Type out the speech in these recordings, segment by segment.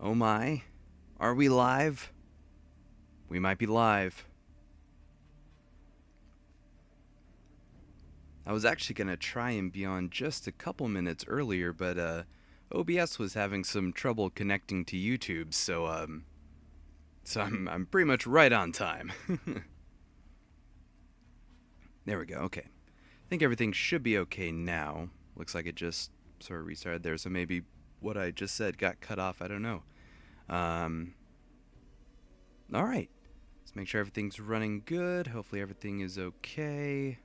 Oh my. Are we live? We might be live. I was actually going to try and be on just a couple minutes earlier, but OBS was having some trouble connecting to YouTube, so I'm pretty much right on time. There we go. Okay. I think everything should be okay now. Looks like it just sort of restarted there, so maybe what I just said got cut off. I don't know. Um, all right. Let's make sure everything's running good. Hopefully everything is okay.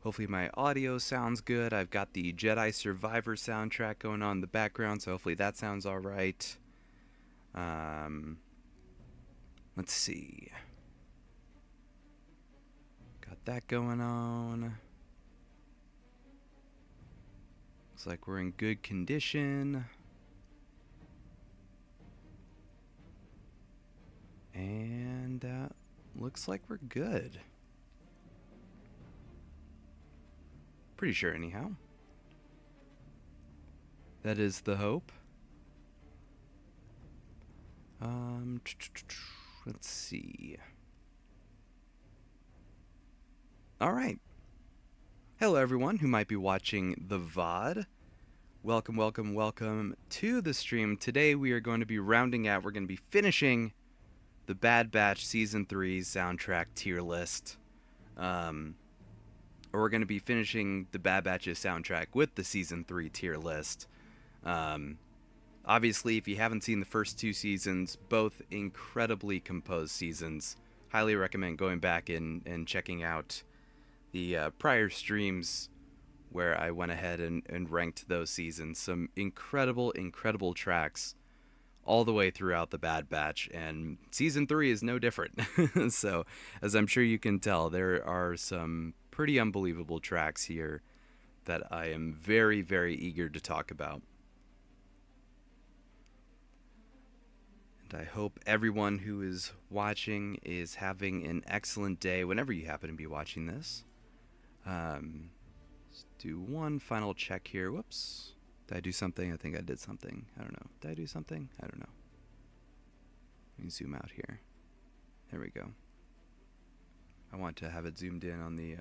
Hopefully my audio sounds good. I've got the Jedi Survivor soundtrack going on in the background, so hopefully that sounds all right. Let's see. Got that going on. Looks like we're in good condition. And looks like we're good. Pretty sure, anyhow. That is the hope. Let's see. All right. Hello, everyone who might be watching the VOD. Welcome, welcome, welcome to the stream. Today we are going to be rounding out, we're going to be finishing the Bad Batch Season 3's soundtrack tier list. Or we're going to be finishing the Bad Batch's soundtrack with the Season 3 tier list. Obviously, if you haven't seen the first two seasons, both incredibly composed seasons, highly recommend going back and checking out the prior streams where I went ahead and ranked those seasons. Some incredible, incredible tracks all the way throughout the Bad Batch, and Season 3 is no different. So, as I'm sure you can tell, there are some pretty unbelievable tracks here that I am very, very eager to talk about. And I hope everyone who is watching is having an excellent day whenever you happen to be watching this. Let's do one final check here. Whoops. Did I do something? I think I did something. I don't know. Did I do something? I don't know. Let me zoom out here. There we go. I want to have it zoomed in on the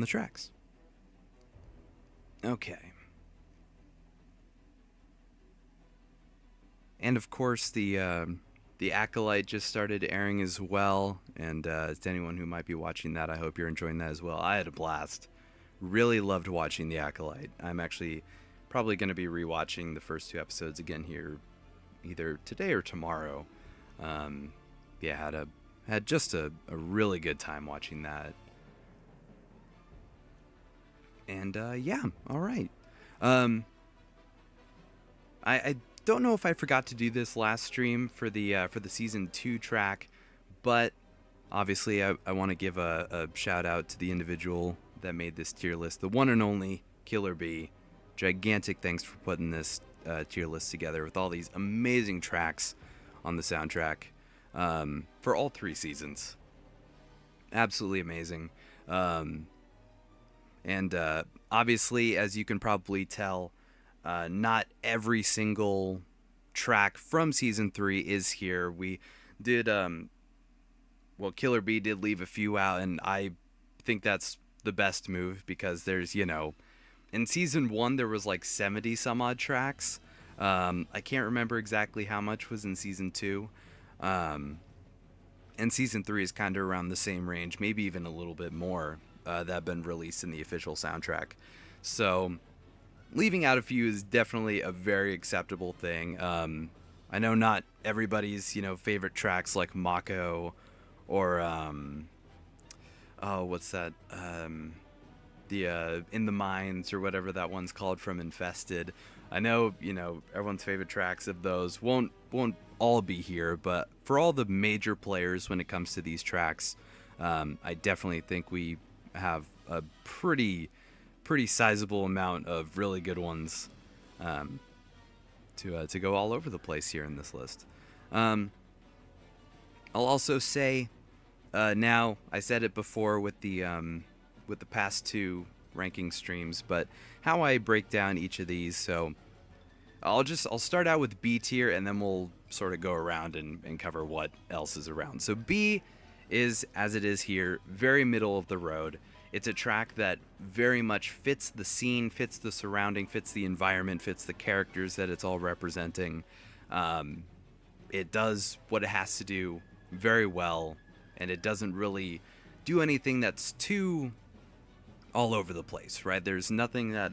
tracks. Okay. And of course, the Acolyte just started airing as well, and to anyone who might be watching that, I hope you're enjoying that as well. I had a blast. Really loved watching the Acolyte. I'm actually probably going to be rewatching the first two episodes again here, either today or tomorrow. Had just a really good time watching that. And all right. I don't know if I forgot to do this last stream for the season 2 track, but obviously I want to give a shout out to the individual that made this tier list, the one and only Killer B. Gigantic thanks for putting this tier list together with all these amazing tracks on the soundtrack for all 3 seasons. Absolutely amazing. And obviously, as you can probably tell, not every single track from Season 3 is here. We did, Killer B did leave a few out, and I think that's the best move because there's, in Season 1 there was like 70 some odd tracks. I can't remember exactly how much was in Season 2. And Season 3 is kind of around the same range, maybe even a little bit more, that have been released in the official soundtrack. So leaving out a few is definitely a very acceptable thing. I know not everybody's, favorite tracks like Mako or, what's that? The In the Mines or whatever that one's called from Infested. I know, everyone's favorite tracks of those won't all be here, but for all the major players when it comes to these tracks, I definitely think we have a pretty sizable amount of really good ones to go all over the place here in this list. I'll also say now, I said it before with the past two ranking streams, but how I break down each of these. So I'll start out with B tier, and then we'll sort of go around and cover what else is around. So B is, as it is here, very middle of the road. It's a track that very much fits the scene, fits the surrounding, fits the environment, fits the characters that it's all representing. It does what it has to do very well, and it doesn't really do anything that's too all over the place, right? There's nothing that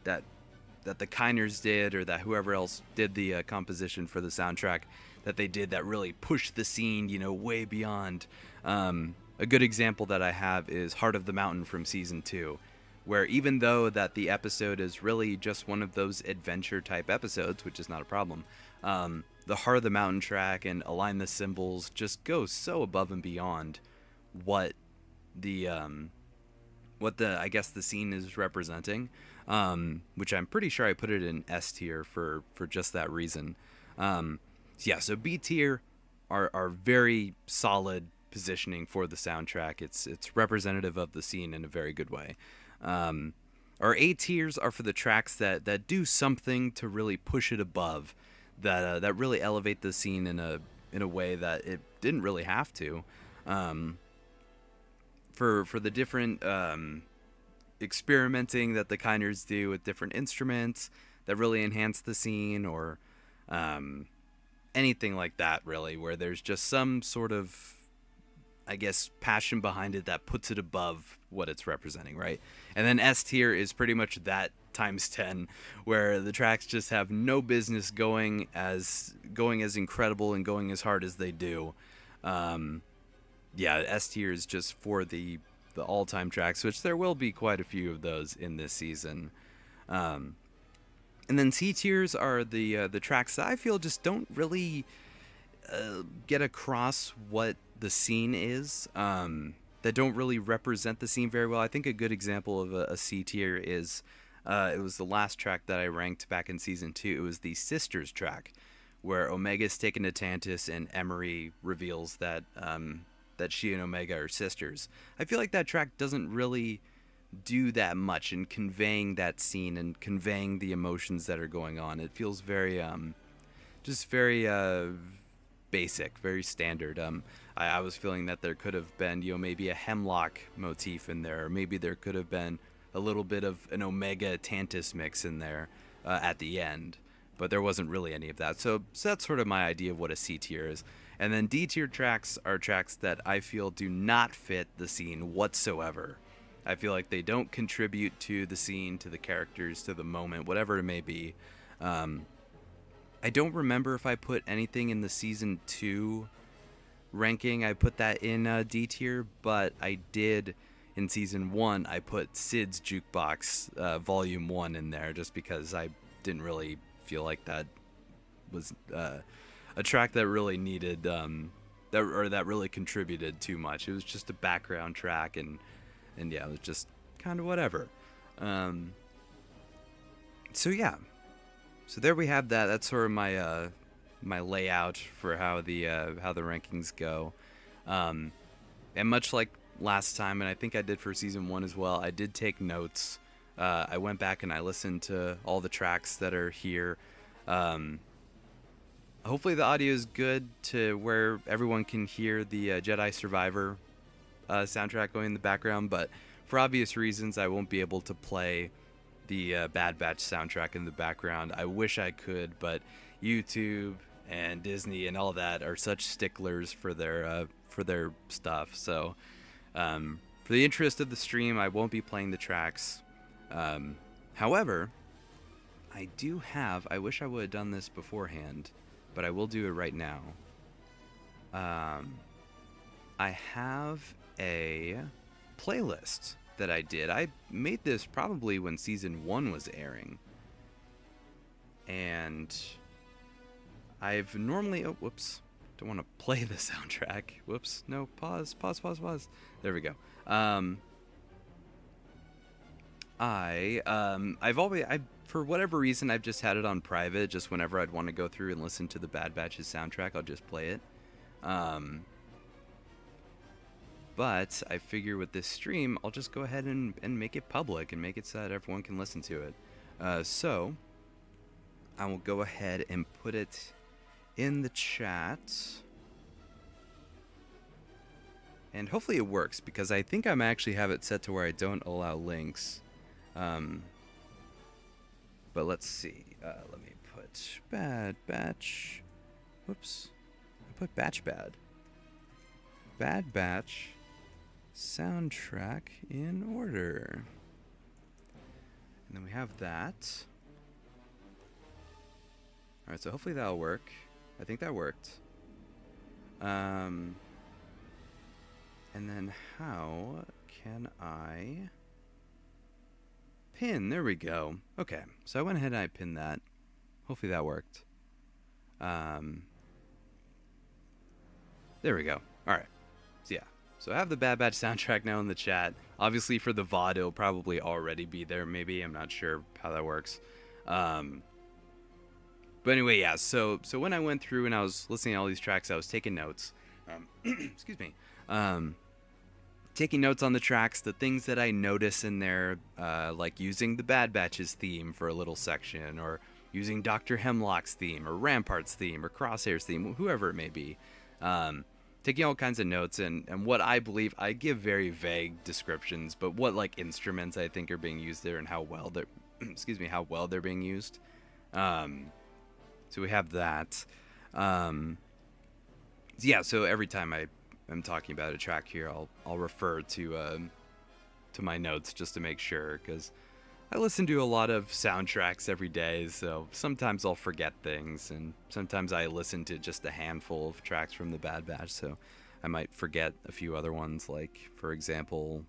that the Kiners did, or that whoever else did the composition for the soundtrack, that they did that really pushed the scene, way beyond. A good example that I have is Heart of the Mountain from Season 2, where even though that the episode is really just one of those adventure-type episodes, which is not a problem, the Heart of the Mountain track and Align the Symbols just go so above and beyond what the I guess the scene is representing, which I'm pretty sure I put it in S tier for just that reason. So B tier are very solid positioning for the soundtrack. It's representative of the scene in a very good way. Our A tiers are for the tracks that do something to really push it above, that really elevate the scene in a way that it didn't really have to. For the different experimenting that the Kiners do with different instruments that really enhance the scene, or anything like that, really, where there's just some sort of, I guess, passion behind it that puts it above what it's representing, right? And then S tier is pretty much that times 10, where the tracks just have no business going as incredible and going as hard as they do. S tier is just for the all-time tracks, which there will be quite a few of those in this season. And then C tiers are the tracks that I feel just don't really get across what the scene is, that don't really represent the scene very well. I think a good example of a C tier is, it was the last track that I ranked back in Season 2. It was the Sisters track, where Omega's taken to Tantus and Emery reveals that that she and Omega are sisters. I feel like that track doesn't really do that much in conveying that scene and conveying the emotions that are going on. It feels very basic, very standard. I was feeling that there could have been, maybe a Hemlock motif in there, or maybe there could have been a little bit of an Omega Tantus mix in there at the end, but there wasn't really any of that. So that's sort of my idea of what a C tier is. And then D tier tracks are tracks that I feel do not fit the scene whatsoever. I feel like they don't contribute to the scene, to the characters, to the moment, whatever it may be. I don't remember if I put anything in the Season 2 ranking. I put that in D tier, but I did in Season 1. I put Sid's Jukebox Volume 1 in there, just because I didn't really feel like that was a track that really needed, that really contributed too much. It was just a background track, and yeah, it was just kind of whatever. So there we have that. That's sort of my my layout for how the rankings go. And much like last time, and I think I did for Season 1 as well, I did take notes. I went back and I listened to all the tracks that are here. Hopefully the audio is good to where everyone can hear the Jedi Survivor soundtrack going in the background, but for obvious reasons I won't be able to play the Bad Batch soundtrack in the background. I wish I could, but YouTube and Disney and all that are such sticklers for their stuff. So for the interest of the stream, I won't be playing the tracks. However, I wish I would have done this beforehand, but I will do it right now. I have a playlist that I did. I made this probably when Season 1 was airing. And I've normally... Oh, whoops. Don't want to play the soundtrack. Whoops. No, pause. There we go. For whatever reason, I've just had it on private. Just whenever I'd want to go through and listen to the Bad Batch's soundtrack, I'll just play it. But I figure with this stream, I'll just go ahead and make it public and make it so that everyone can listen to it. So I will go ahead and put it in the chat. And hopefully it works, because I think I actually have it set to where I don't allow links. But let's see. Let me put Bad Batch. Whoops. I put Batch Bad. Bad Batch soundtrack in order. And then we have that. Alright, so hopefully that'll work. I think that worked. And then how can I pin? There we go. Okay, so I went ahead and I pinned that. Hopefully that worked. There we go. Alright. So yeah. So I have the Bad Batch soundtrack now in the chat. Obviously for the VOD it'll probably already be there, maybe. I'm not sure how that works. But anyway, yeah, so when I went through and I was listening to all these tracks, I was taking notes. Excuse me. Taking notes on the tracks, the things that I notice in there, like using the Bad Batch's theme for a little section, or using Dr. Hemlock's theme, or Rampart's theme, or Crosshair's theme, whoever it may be. Taking all kinds of notes, and what I believe, I give very vague descriptions, but what like instruments I think are being used there and how well they're, excuse me, how well they're being used. So we have that. Yeah, so every time I'm talking about a track here, I'll refer to my notes just to make sure, because I listen to a lot of soundtracks every day, so sometimes I'll forget things, and sometimes I listen to just a handful of tracks from the Bad Batch, so I might forget a few other ones, like, for example,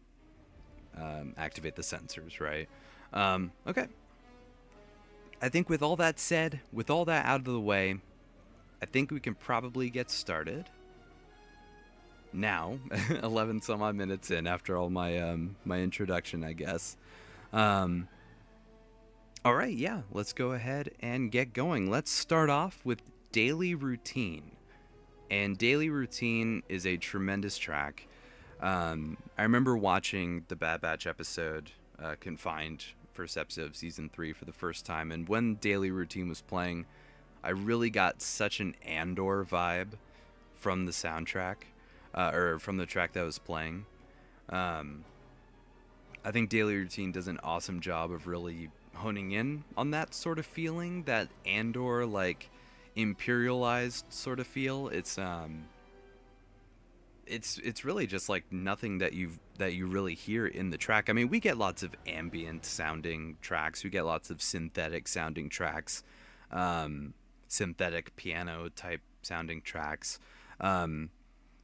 Activate the Sensors, right? Okay. I think with all that said, with all that out of the way, I think we can probably get started. Now, 11 some odd minutes in after all my my introduction, I guess. All right, yeah, let's go ahead and get going. Let's start off with Daily Routine. And Daily Routine is a tremendous track. I remember watching the Bad Batch episode, Confined, first episode of Season 3 for the first time. And when Daily Routine was playing, I really got such an Andor vibe from the soundtrack. Or from the track that was playing. I think Daily Routine does an awesome job of really honing in on that sort of feeling, that Andor, like, imperialized sort of feel. It's really just like nothing that you really hear in the track. I mean, we get lots of ambient sounding tracks, we get lots of synthetic sounding tracks, synthetic piano type sounding tracks.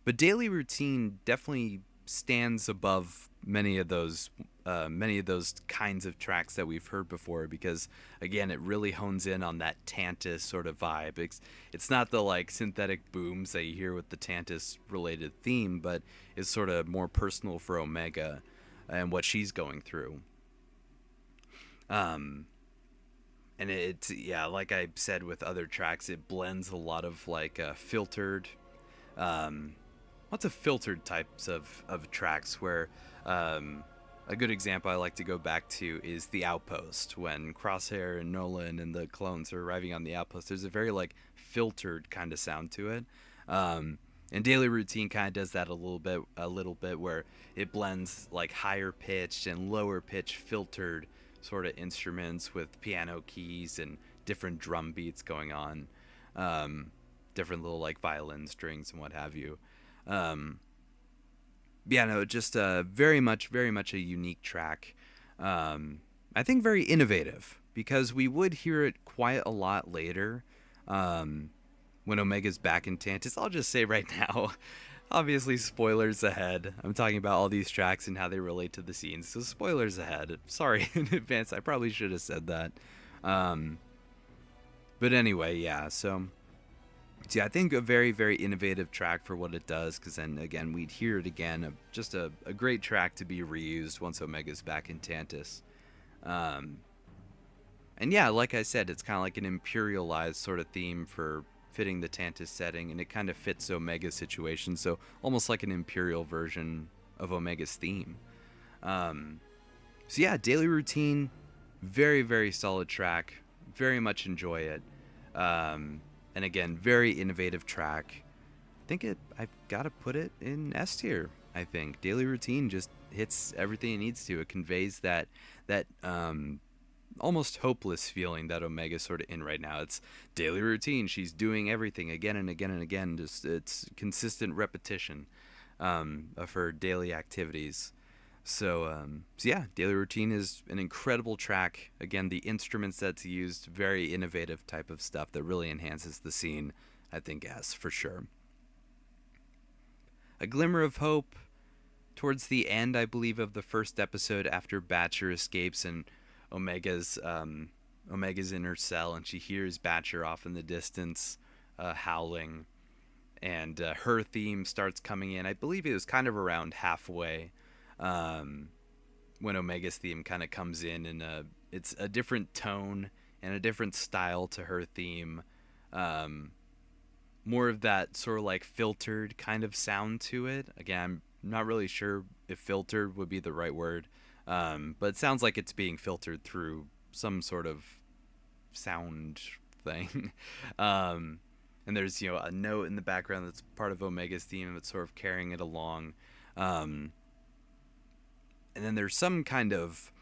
But Daily Routine definitely stands above many of those kinds of tracks that we've heard before, because again, it really hones in on that Tantus sort of vibe. It's not the like synthetic booms that you hear with the Tantus related theme, but it's sort of more personal for Omega and what she's going through. And it's, yeah, like I said with other tracks, it blends a lot of like filtered lots of filtered types of tracks, where a good example I like to go back to is The Outpost. When Crosshair and Nolan and the clones are arriving on the Outpost, there's a very like filtered kind of sound to it. And Daily Routine kind of does that a little bit, where it blends like higher pitched and lower pitched filtered sort of instruments with piano keys and different drum beats going on, different little like violin strings and what have you. Yeah, no, just very much a unique track. I think very innovative, because we would hear it quite a lot later when Omega's back in Tantus. I'll just say right now, obviously spoilers ahead. I'm talking about all these tracks and how they relate to the scenes, so spoilers ahead. Sorry in advance, I probably should have said that. But anyway, yeah, so yeah, I think a very, very innovative track for what it does, because then, again, we'd hear it again. Just a great track to be reused once Omega's back in Tantus. And yeah, like I said, it's kind of like an imperialized sort of theme for fitting the Tantus setting, and it kind of fits Omega's situation. So almost like an Imperial version of Omega's theme. So yeah, Daily Routine, very, very solid track. Very much enjoy it. And again, very innovative track. I've got to put it in S tier. I think Daily Routine just hits everything it needs to. It conveys that almost hopeless feeling that Omega's sort of in right now. It's daily routine. She's doing everything again and again and again. Just it's consistent repetition of her daily activities. So yeah, Daily Routine is an incredible track. Again, the instruments that's used, very innovative type of stuff that really enhances the scene. I think S for sure. A Glimmer of Hope, towards the end, I believe, of the first episode, after Batcher escapes and Omega's in her cell, and she hears Batcher off in the distance, howling, and her theme starts coming in. I believe it was kind of around halfway when Omega's theme kind of comes in, and it's a different tone and a different style to her theme. More of that sort of like filtered kind of sound to it. Again, I'm not really sure if filtered would be the right word, but it sounds like it's being filtered through some sort of sound thing. And there's, a note in the background that's part of Omega's theme that's sort of carrying it along. And then there's some kind of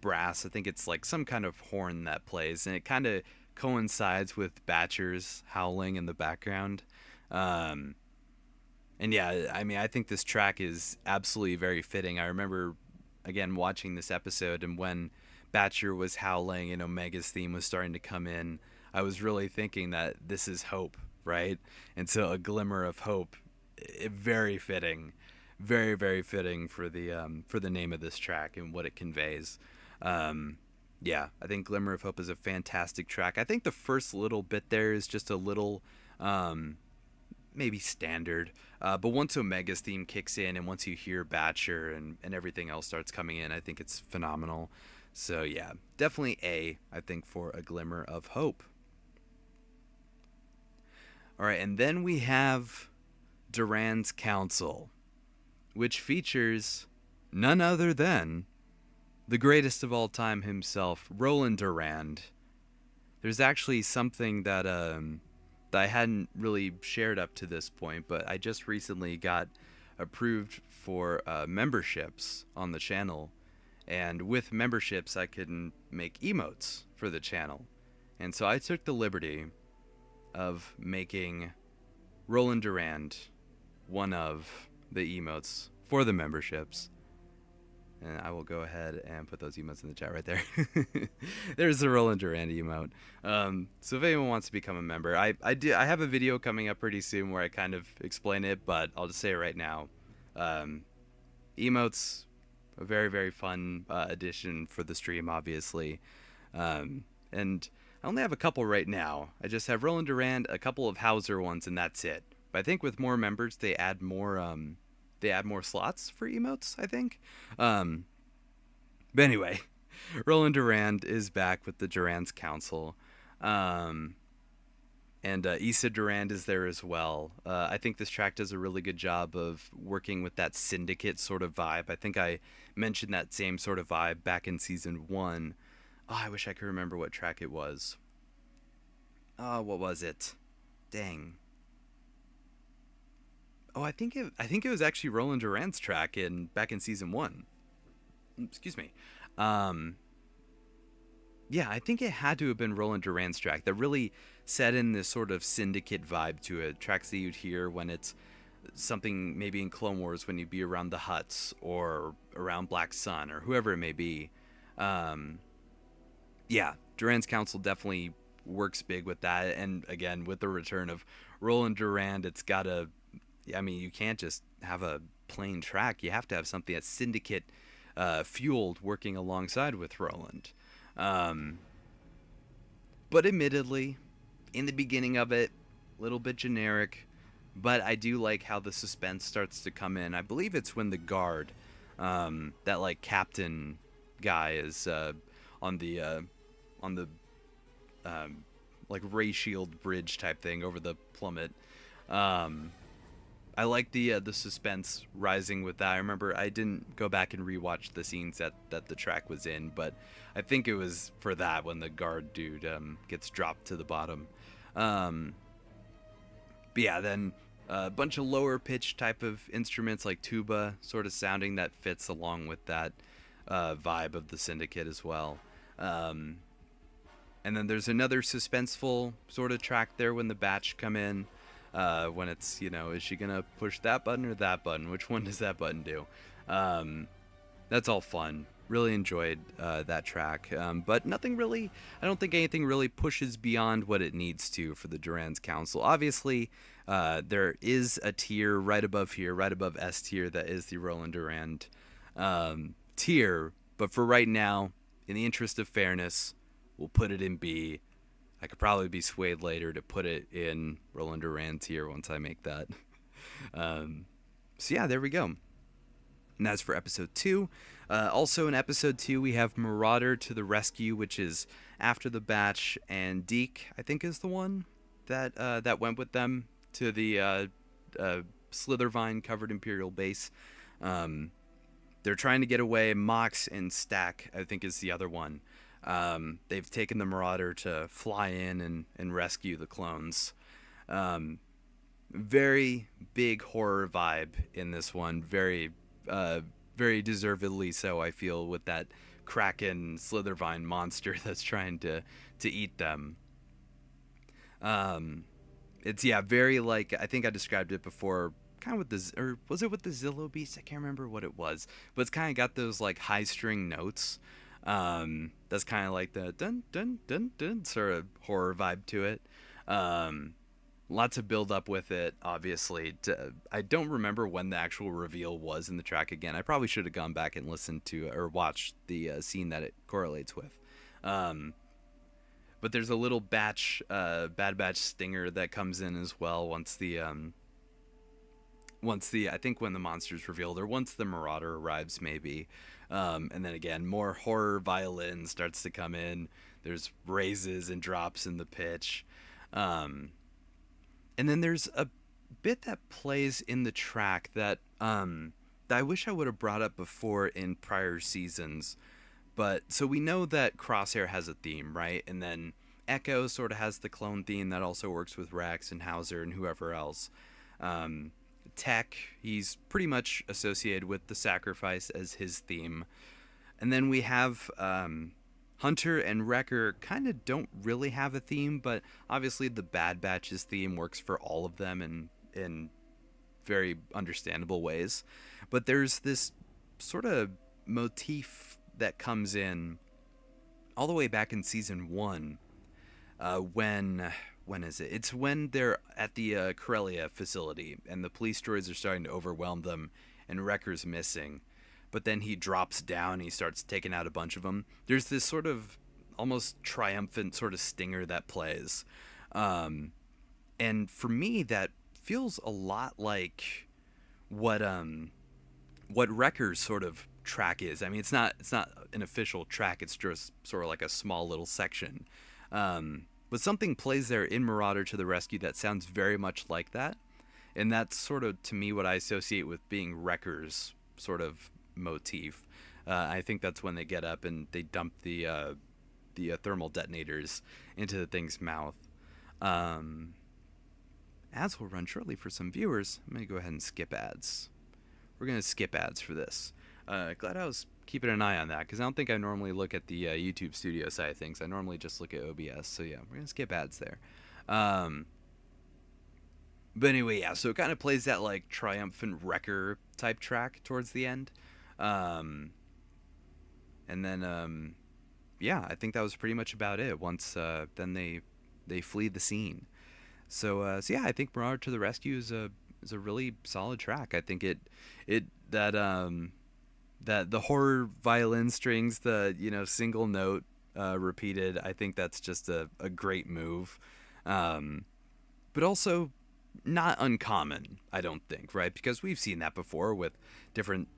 brass. I think it's like some kind of horn that plays, and it kind of coincides with Batcher's howling in the background. And yeah, I mean, I think this track is absolutely very fitting. I remember, again, watching this episode, and when Batcher was howling and Omega's theme was starting to come in, I was really thinking that this is hope, right? And so A Glimmer of Hope, very fitting. Very, very fitting for the name of this track and what it conveys. Yeah, I think Glimmer of Hope is a fantastic track. I think the first little bit there is just a little maybe standard. But once Omega's theme kicks in and once you hear Batcher and everything else starts coming in, I think it's phenomenal. So yeah, definitely A, I think, for A Glimmer of Hope. All right, and then we have Duran's Council, which features none other than the greatest of all time himself, Roland Durand. There's actually something that I hadn't really shared up to this point, but I just recently got approved for memberships on the channel. And with memberships, I can make emotes for the channel. And so I took the liberty of making Roland Durand one of the emotes for the memberships. And I will go ahead and put those emotes in the chat right there. There's the Roland Durand emote. So if anyone wants to become a member, I have a video coming up pretty soon where I kind of explain it, but I'll just say it right now. Emotes, a very, very fun addition for the stream, obviously. And I only have a couple right now. I just have Roland Durand, a couple of Hauser ones, and that's it. But I think with more members, they add more slots for emotes, I think. But anyway, Roland Durand is back with the Duran's Council. And Issa Durand is there as well. I think this track does a really good job of working with that syndicate sort of vibe. I think I mentioned that same sort of vibe back in season 1. Oh, I wish I could remember what track it was. Oh, what was it? Dang. Oh, I think it was actually Roland Durand's track back in season 1. Excuse me. Yeah, I think it had to have been Roland Durand's track that really set in this sort of syndicate vibe to it. Tracks that you'd hear when it's something maybe in Clone Wars when you'd be around the Hutts or around Black Sun or whoever it may be. Yeah, Duran's Council definitely works big with that. And again, with the return of Roland Durand, it's got to... I mean, you can't just have a plain track. You have to have something that's syndicate fueled, working alongside with Roland. But admittedly, in the beginning of it, a little bit generic. But I do like how the suspense starts to come in. I believe it's when the guard, that like captain guy, is on the like ray shield bridge type thing over the plummet. Um, I like the suspense rising with that. I remember I didn't go back and rewatch the scenes that the track was in, but I think it was for that when the guard dude gets dropped to the bottom. Um, but yeah, then a bunch of lower pitch type of instruments like tuba sort of sounding that fits along with that vibe of the Syndicate as well. Um, and then there's another suspenseful sort of track there when the batch come in. When it's, is she going to push that button or that button? Which one does that button do? That's all fun. Really enjoyed that track. But nothing really, I don't think anything really pushes beyond what it needs to for the Duran's Council. Obviously, there is a tier right above here, right above S tier, that is the Roland Durand tier. But for right now, in the interest of fairness, we'll put it in B. I could probably be swayed later to put it in Roland Durand tier once I make that. So yeah, there we go. And that's for episode 2. Also in episode 2, we have Marauder to the Rescue, which is after the batch, and Deke, I think, is the one that went with them to the Slithervine covered Imperial base. They're trying to get away. Mox and Stack, I think, is the other one. They've taken the Marauder to fly in and rescue the clones. Very big horror vibe in this one. Very deservedly so, I feel, with that Kraken Slithervine monster that's trying to eat them. It's very like, I think I described it before, kind of with or was it with the Zillow Beast? I can't remember what it was, but it's kind of got those like high string notes. That's kind of like the dun dun dun dun sort of horror vibe to it. Lots of build up with it, obviously. I don't remember when the actual reveal was in the track again. I probably should have gone back and listened to or watched the scene that it correlates with. But there's a little Bad Batch stinger that comes in as well once the I think when the monster's revealed, or once the Marauder arrives, maybe. And then again, more horror violin starts to come in. There's raises and drops in the pitch. And then there's a bit that plays in the track that I wish I would have brought up before in prior seasons. But so we know that Crosshair has a theme, right? And then Echo sort of has the clone theme that also works with Rex and Hauser and whoever else. Tech, he's pretty much associated with the sacrifice as his theme. And then we have Hunter and Wrecker kind of don't really have a theme, but obviously the Bad Batch's theme works for all of them in very understandable ways. But there's this sort of motif that comes in all the way back in season 1 when is it? It's when they're at the Corellia facility and the police droids are starting to overwhelm them and Wrecker's missing. But then he drops down and he starts taking out a bunch of them. There's this sort of almost triumphant sort of stinger that plays. And for me, that feels a lot like what Wrecker's sort of track is. I mean, it's not an official track. It's just sort of like a small little section. But something plays there in Marauder to the Rescue that sounds very much like that. And that's sort of, to me, what I associate with being Wrecker's sort of motif. I think that's when they get up and they dump the thermal detonators into the thing's mouth. Ads will run shortly for some viewers. I'm going to go ahead and skip ads. We're going to skip ads for this. Glad I was keeping an eye on that, because I don't think I normally look at the YouTube studio side of things. I normally just look at OBS. So yeah, we're going to skip ads there. But anyway, yeah, so it kind of plays that like triumphant Wrecker type track towards the end. And then, yeah, I think that was pretty much about it. Once then they flee the scene. So yeah, I think Marauder to the Rescue is a really solid track. I think that the horror violin strings, the single note repeated, I think that's just a great move. But also not uncommon, I don't think, right? Because we've seen that before with different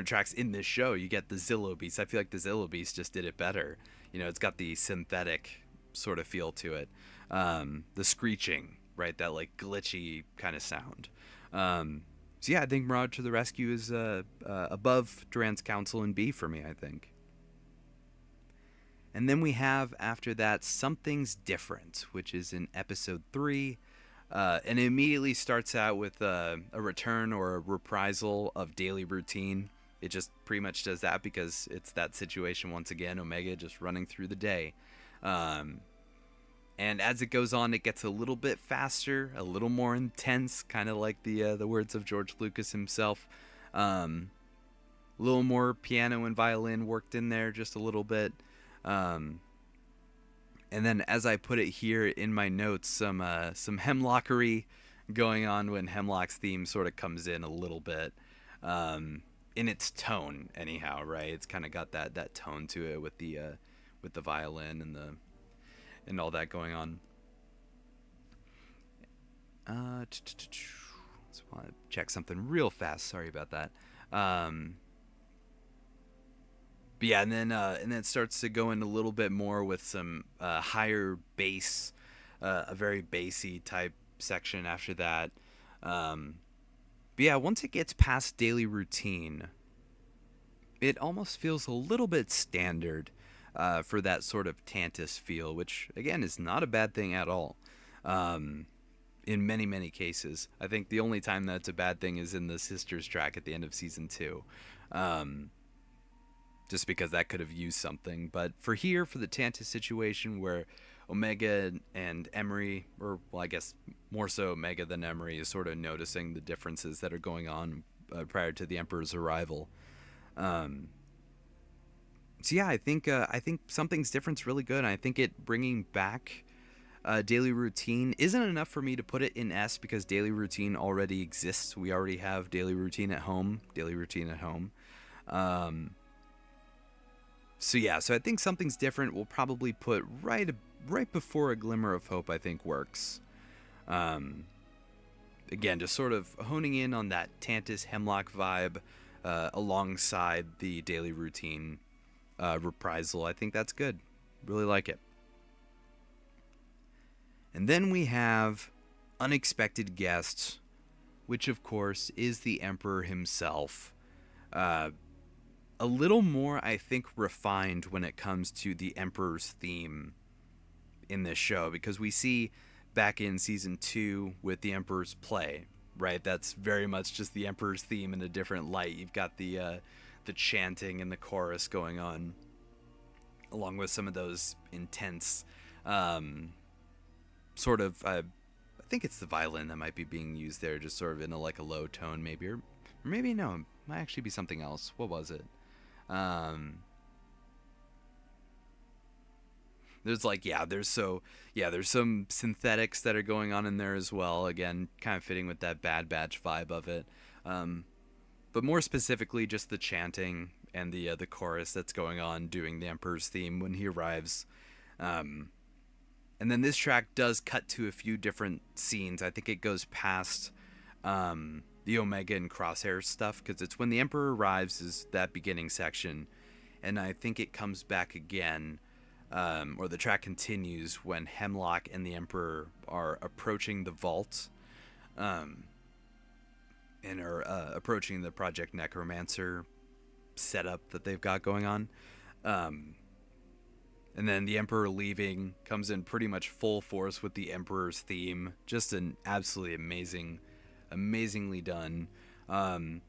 tracks in this show. You get the Zillow Beast. I feel like the Zillow Beast just did it better. It's got the synthetic sort of feel to it. The screeching, right? That like glitchy kind of sound. So yeah, I think Mirage to the Rescue is above Durant's Council in B for me, I think. And then we have after that Something's Different, which is in episode 3. And it immediately starts out with a return or a reprisal of daily routine. It just pretty much does that because it's that situation once again, Omega just running through the day. And as it goes on, it gets a little bit faster, a little more intense, kind of like the words of George Lucas himself. A little more piano and violin worked in there just a little bit. And then, as I put it here in my notes, some hemlockery going on when Hemlock's theme sort of comes in a little bit, in its tone, anyhow. Right? It's kind of got that tone to it with the violin and all that going on. Just want to check something real fast. Sorry about that. But yeah, and then it starts to go in a little bit more with some higher bass, a very bassy type section after that. But yeah, once it gets past daily routine, it almost feels a little bit standard for that sort of Tantus feel, which again is not a bad thing at all. In many, many cases, I think the only time that's a bad thing is in the Sisters track at the end of season 2. Just because that could have used something. But for here, for the Tantus situation where Omega and Emery, or well, I guess more so Omega than Emery, is sort of noticing the differences that are going on prior to the Emperor's arrival. So yeah, I think Something's Different's really good. And I think it bringing back daily routine isn't enough for me to put it in S because daily routine already exists. We already have daily routine at home. So yeah, so I think Something's Different will probably put right before A Glimmer of Hope, I think works. Again, just sort of honing in on that Tantus Hemlock vibe alongside the daily routine reprisal. I think that's good. Really like it. And then we have Unexpected Guests, which of course is the Emperor himself. A little more, I think, refined when it comes to the Emperor's theme in this show, because we see back in season 2 with the Emperor's play, right? That's very much just the Emperor's theme in a different light. You've got the chanting and the chorus going on, along with some of those intense sort of. I think it's the violin that might be being used there, just sort of in a low tone, maybe, or maybe no, it might actually be something else. What was it? There's some synthetics that are going on in there as well. Again, kind of fitting with that Bad Batch vibe of it. But more specifically, just the chanting and the chorus that's going on, doing the Emperor's theme when he arrives. And then this track does cut to a few different scenes. I think it goes past the Omega and Crosshair stuff, because it's when the Emperor arrives is that beginning section, and I think it comes back again, or the track continues when Hemlock and the Emperor are approaching the vault, and are approaching the Project Necromancer setup that they've got going on, and then the Emperor leaving comes in pretty much full force with the Emperor's theme. Just an absolutely amazingly done,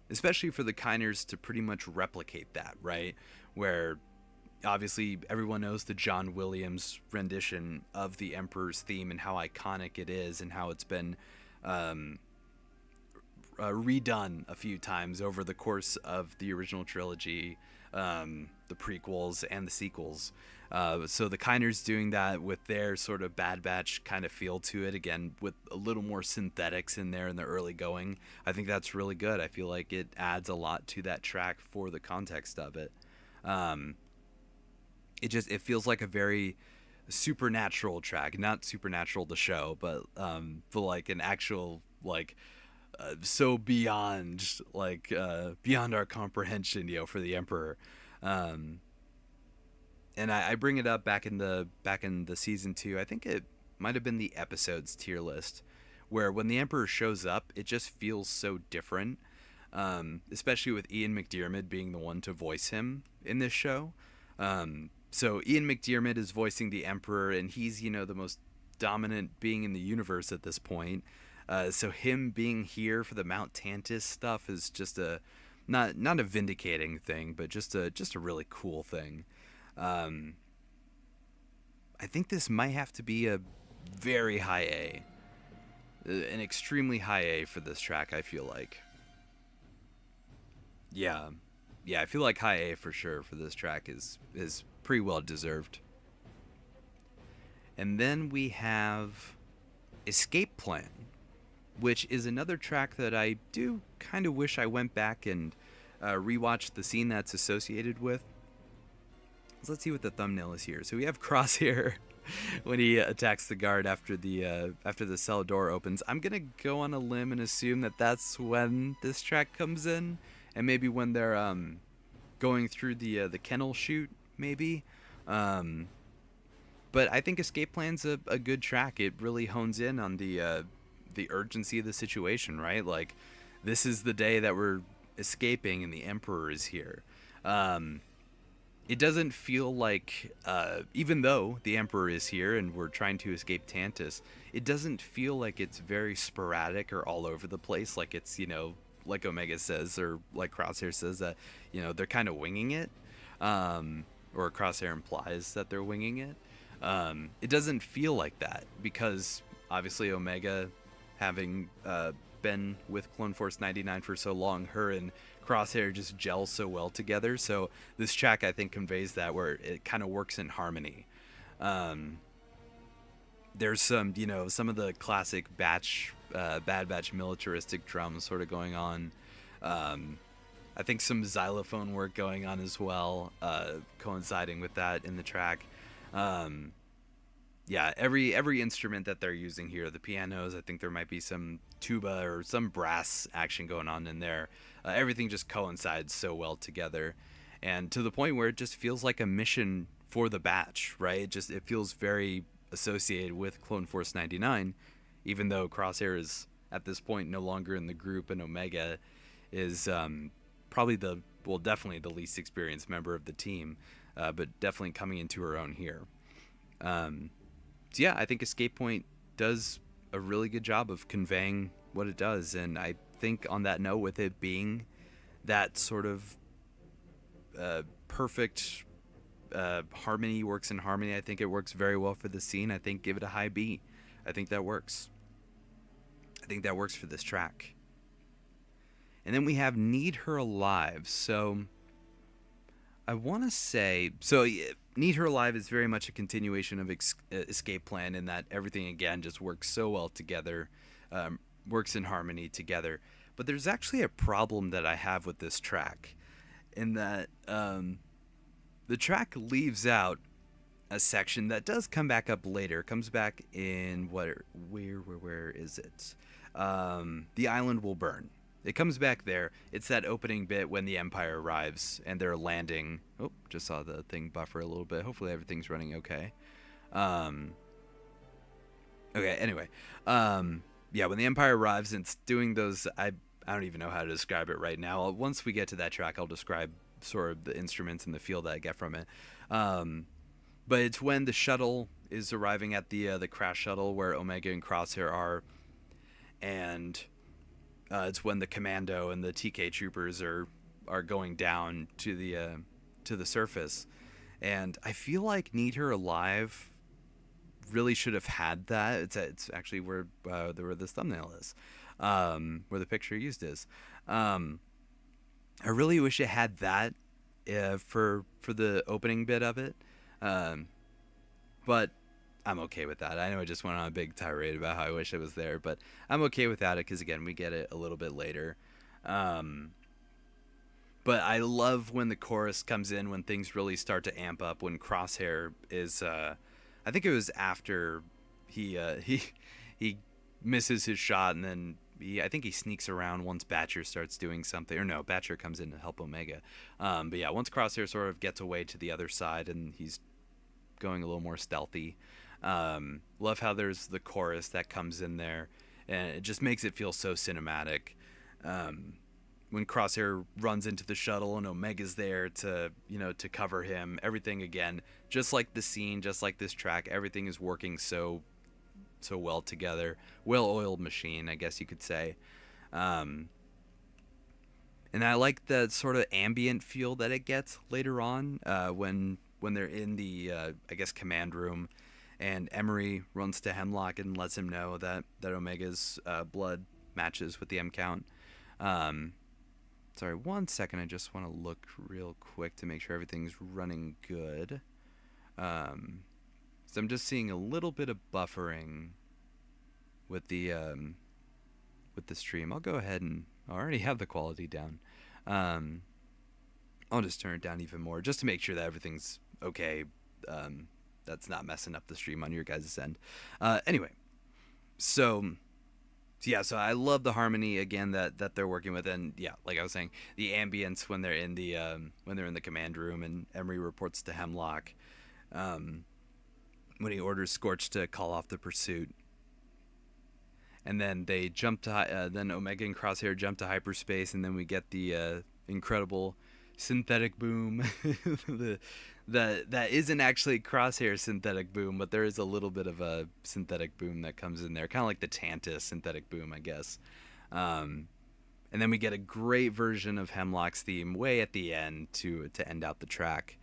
especially for the Kiners to pretty much replicate that, right? Where obviously everyone knows the John Williams rendition of the Emperor's theme and how iconic it is, and how it's been redone a few times over the course of the original trilogy, the prequels and the sequels. So the Kiners doing that with their sort of Bad Batch kind of feel to it, again with a little more synthetics in there in the early going. I think that's really good. I feel like it adds a lot to that track for the context of it. It feels like a very supernatural track, not Supernatural the show, but like an actual so beyond beyond our comprehension, for the Emperor. And I bring it up back in the season 2. I think it might have been the episodes tier list, where when the Emperor shows up, it just feels so different. Especially with Ian McDiarmid being the one to voice him in this show. So Ian McDiarmid is voicing the Emperor, and he's the most dominant being in the universe at this point. So him being here for the Mount Tantus stuff is just a not a vindicating thing, but just a really cool thing. Um, I think this might have to be a very high A, an extremely high A for this track. I feel like, yeah, yeah, I feel like high A for sure for this track is pretty well deserved. And then we have Escape Plan, which is another track that I do kind of wish I went back and rewatched the scene that's associated with. So let's see what the thumbnail is here. So we have Crosshair when he attacks the guard after the cell door opens. I'm gonna go on a limb and assume that that's when this track comes in, and maybe when they're going through the kennel chute, maybe. But I think Escape Plan's a good track. It really hones in on the urgency of the situation, right? Like, this is the day that we're escaping, and the Emperor is here. It doesn't feel like, even though the Emperor is here and we're trying to escape Tantus, it doesn't feel like it's very sporadic or all over the place. Like it's, like Omega says, or like Crosshair says, that, they're kind of winging it. Or Crosshair implies that they're winging it. It doesn't feel like that because obviously Omega, having been with Clone Force 99 for so long, her and Crosshair just gel so well together. So this track, I think, conveys that, where it kind of works in harmony. There's some of the classic Bad Batch militaristic drums sort of going on. I think some xylophone work going on as well, coinciding with that in the track. Yeah, every instrument that they're using here, the pianos, I think there might be some tuba or some brass action going on in there. Everything just coincides so well together, and to the point where it just feels like a mission for the batch, right? It feels very associated with Clone Force 99, even though Crosshair is at this point no longer in the group, and Omega is probably definitely the least experienced member of the team, but definitely coming into her own here. So yeah, I think Escape Point does a really good job of conveying what it does, and I think on that note, with it being that sort of perfect harmony, works in harmony, I think it works very well for the scene. I think give it a high B. I think that works. I think that works for this track. And then we have Need Her Alive. So I want to say, Need Her Alive is very much a continuation of Escape Plan, in that everything, again, just works so well together, works in harmony together. But there's actually a problem that I have with this track, in that the track leaves out a section that does come back up later. It comes back in, where is it? The Island Will Burn. It comes back there. It's that opening bit when the Empire arrives and they're landing. Oh, just saw the thing buffer a little bit. Hopefully everything's running okay. Okay, anyway. Yeah, when the Empire arrives and it's doing those, I don't even know how to describe it right now. Once we get to that track, I'll describe sort of the instruments and the feel that I get from it. But it's when the shuttle is arriving at the crash shuttle where Omega and Crosshair are, and it's when the Commando and the TK troopers are going down to the surface, and I feel like Need Her Alive really should have had that. It's actually where this thumbnail is, where the picture used is. I really wish it had that for the opening bit of it, but I'm okay with that. I know I just went on a big tirade about how I wish it was there, but I'm okay without it because, again, we get it a little bit later. But I love when the chorus comes in, when things really start to amp up, when Crosshair is, I think it was after he misses his shot, and then I think he sneaks around once Batcher starts doing something, or no, Batcher comes in to help Omega. But yeah, once Crosshair sort of gets away to the other side and he's going a little more stealthy. Love how there's the chorus that comes in there, and it just makes it feel so cinematic. When Crosshair runs into the shuttle and Omega's there to to cover him, everything again, just like the scene, just like this track, everything is working so well together. Well-oiled machine, I guess you could say. And I like the sort of ambient feel that it gets later on when they're in the I guess command room, and Emery runs to Hemlock and lets him know that Omega's blood matches with the M count. Sorry, 1 second. I just want to look real quick to make sure everything's running good. So I'm just seeing a little bit of buffering with the stream. I'll go ahead and I already have the quality down. I'll just turn it down even more just to make sure that everything's okay. That's not messing up the stream on your guys' end. Anyway, so I love the harmony again that they're working with, and yeah, like I was saying, the ambience when they're in the command room and Emery reports to Hemlock, when he orders Scorch to call off the pursuit, and then they jump to then Omega and Crosshair jump to hyperspace, and then we get the incredible synthetic boom. That isn't actually Crosshair synthetic boom, but there is a little bit of a synthetic boom that comes in there, kind of like the Tantus synthetic boom, I guess. And then we get a great version of Hemlock's theme way at the end to end out the track.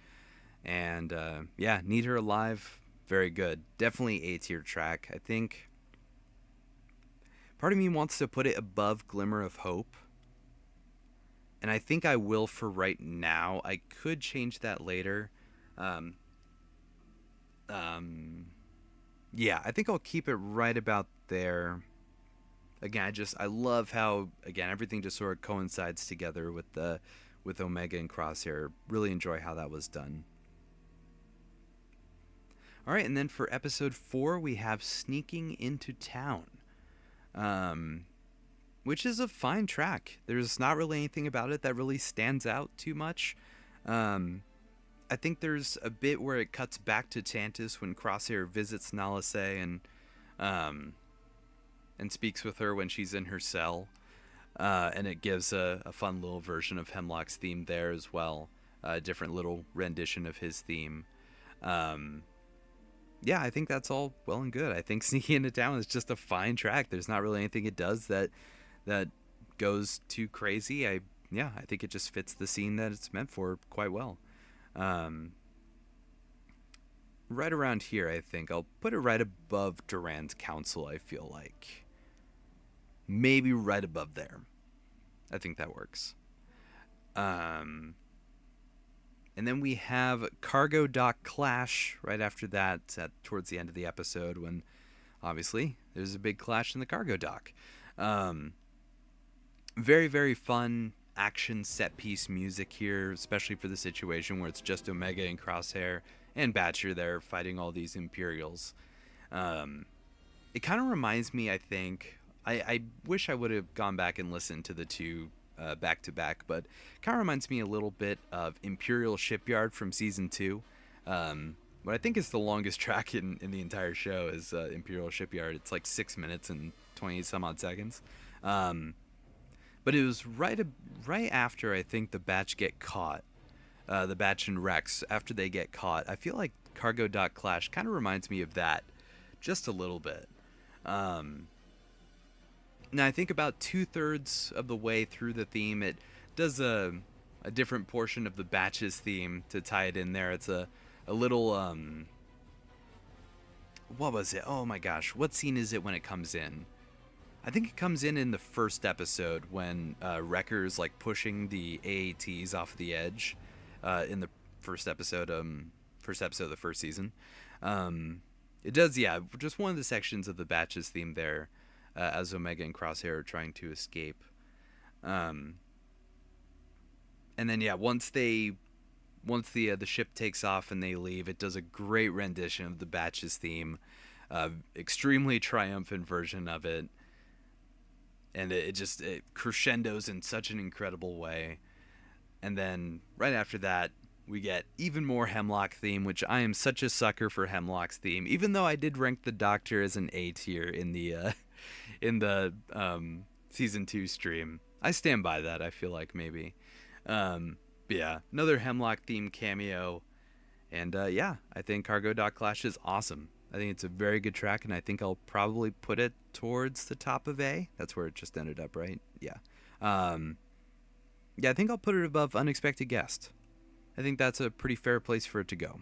And yeah, Need Her Alive, very good. Definitely A-tier track. I think part of me wants to put it above Glimmer of Hope, and I think I will for right now. I could change that later. Yeah, I think I'll keep it right about there. Again, I love how, again, everything just sort of coincides together with Omega and Crosshair. Really enjoy how that was done. All right, and then for episode 4, we have Sneaking into Town, which is a fine track. There's not really anything about it that really stands out too much. I think there's a bit where it cuts back to Tantus when Crosshair visits Nalase and speaks with her when she's in her cell. And it gives a fun little version of Hemlock's theme there as well. A different little rendition of his theme. Yeah, I think that's all well and good. I think Sneaking into Town is just a fine track. There's not really anything it does that goes too crazy. I think it just fits the scene that it's meant for quite well. Right around here, I think I'll put it right above Duran's Council. I feel like maybe right above there. I think that works. And then we have Cargo Dock Clash right after that, towards the end of the episode, when obviously there's a big clash in the cargo dock. Very, very fun action set piece music here, especially for the situation where it's just Omega and Crosshair and Batcher there fighting all these Imperials. It kind of reminds me, I think, I wish I would have gone back and listened to the two back to back, but kind of reminds me a little bit of Imperial Shipyard from season 2. What I think is the longest track in the entire show is Imperial Shipyard. It's like 6 minutes and 20 some odd seconds. But it was right after, I think, the Batch get caught. The Batch and Rex, after they get caught. I feel like Cargo Dock Clash kind of reminds me of that just a little bit. Now, I think about 2/3 of the way through the theme, it does a different portion of the Batch's theme to tie it in there. It's a little, what was it? Oh my gosh, what scene is it when it comes in? I think it comes in the first episode when Wrecker's like pushing the AATs off the edge in the first episode of the first season. It does, yeah, just one of the sections of the Batch's theme there, as Omega and Crosshair are trying to escape. And then, yeah, once the ship takes off and they leave, it does a great rendition of the Batch's theme, extremely triumphant version of it. and it crescendos in such an incredible way. And then right after that, we get even more Hemlock theme, which I am such a sucker for Hemlock's theme. Even though I did rank the Doctor as an A tier in the season 2 stream, I stand by that. I feel like maybe, but yeah, another Hemlock theme cameo, and yeah, I think Cargo Dot Clash is awesome. I think it's a very good track, and I think I'll probably put it towards the top of A. That's where it just ended up, right? Yeah. Um, yeah, I think I'll put it above Unexpected Guest. I think that's a pretty fair place for it to go.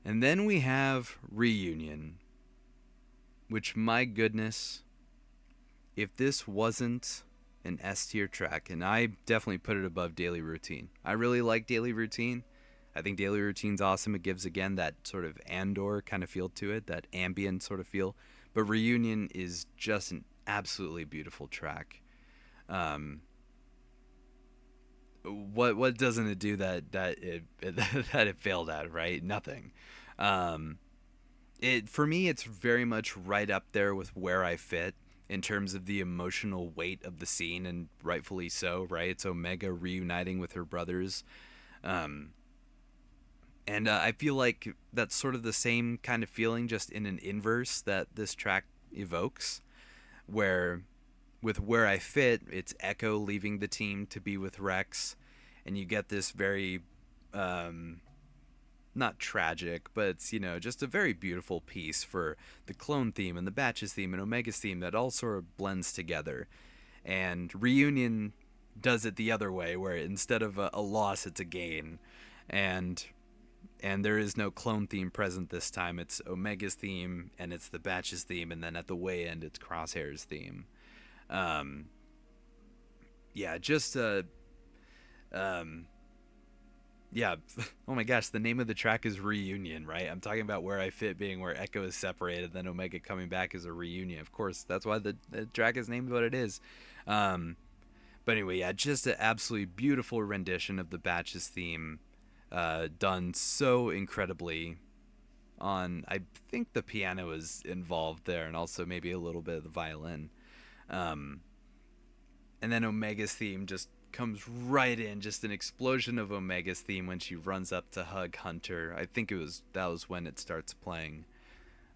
And then we have Reunion, which, my goodness, if this wasn't an S tier track, and I definitely put it above Daily Routine. I really like Daily Routine. I think Daily Routine's awesome. It gives, again, that sort of Andor kind of feel to it, that ambient sort of feel. But Reunion is just an absolutely beautiful track. What doesn't it do that it that it failed at, right? Nothing. It for me, it's very much right up there with Where I Fit in terms of the emotional weight of the scene, and rightfully so, right? It's Omega reuniting with her brothers. Um, and I feel like that's sort of the same kind of feeling, just in an inverse, that this track evokes, where with Where I Fit, it's Echo leaving the team to be with Rex, and you get this very, not tragic, but it's, just a very beautiful piece for the clone theme and the Batches theme and Omega's theme that all sort of blends together. And Reunion does it the other way, where instead of a loss, it's a gain. And there is no clone theme present this time. It's Omega's theme, and it's the Batches theme, and then at the way end, it's Crosshair's theme. Yeah, just yeah. Oh my gosh, the name of the track is Reunion, right? I'm talking about Where I Fit being where Echo is separated, then Omega coming back as a reunion. Of course, that's why the track is named what it is. But anyway, yeah, just an absolutely beautiful rendition of the Batches theme, done so incredibly. I think the piano is involved there, and also maybe a little bit of the violin. And then Omega's theme just comes right in, just an explosion of Omega's theme when she runs up to hug Hunter. I think that was when it starts playing.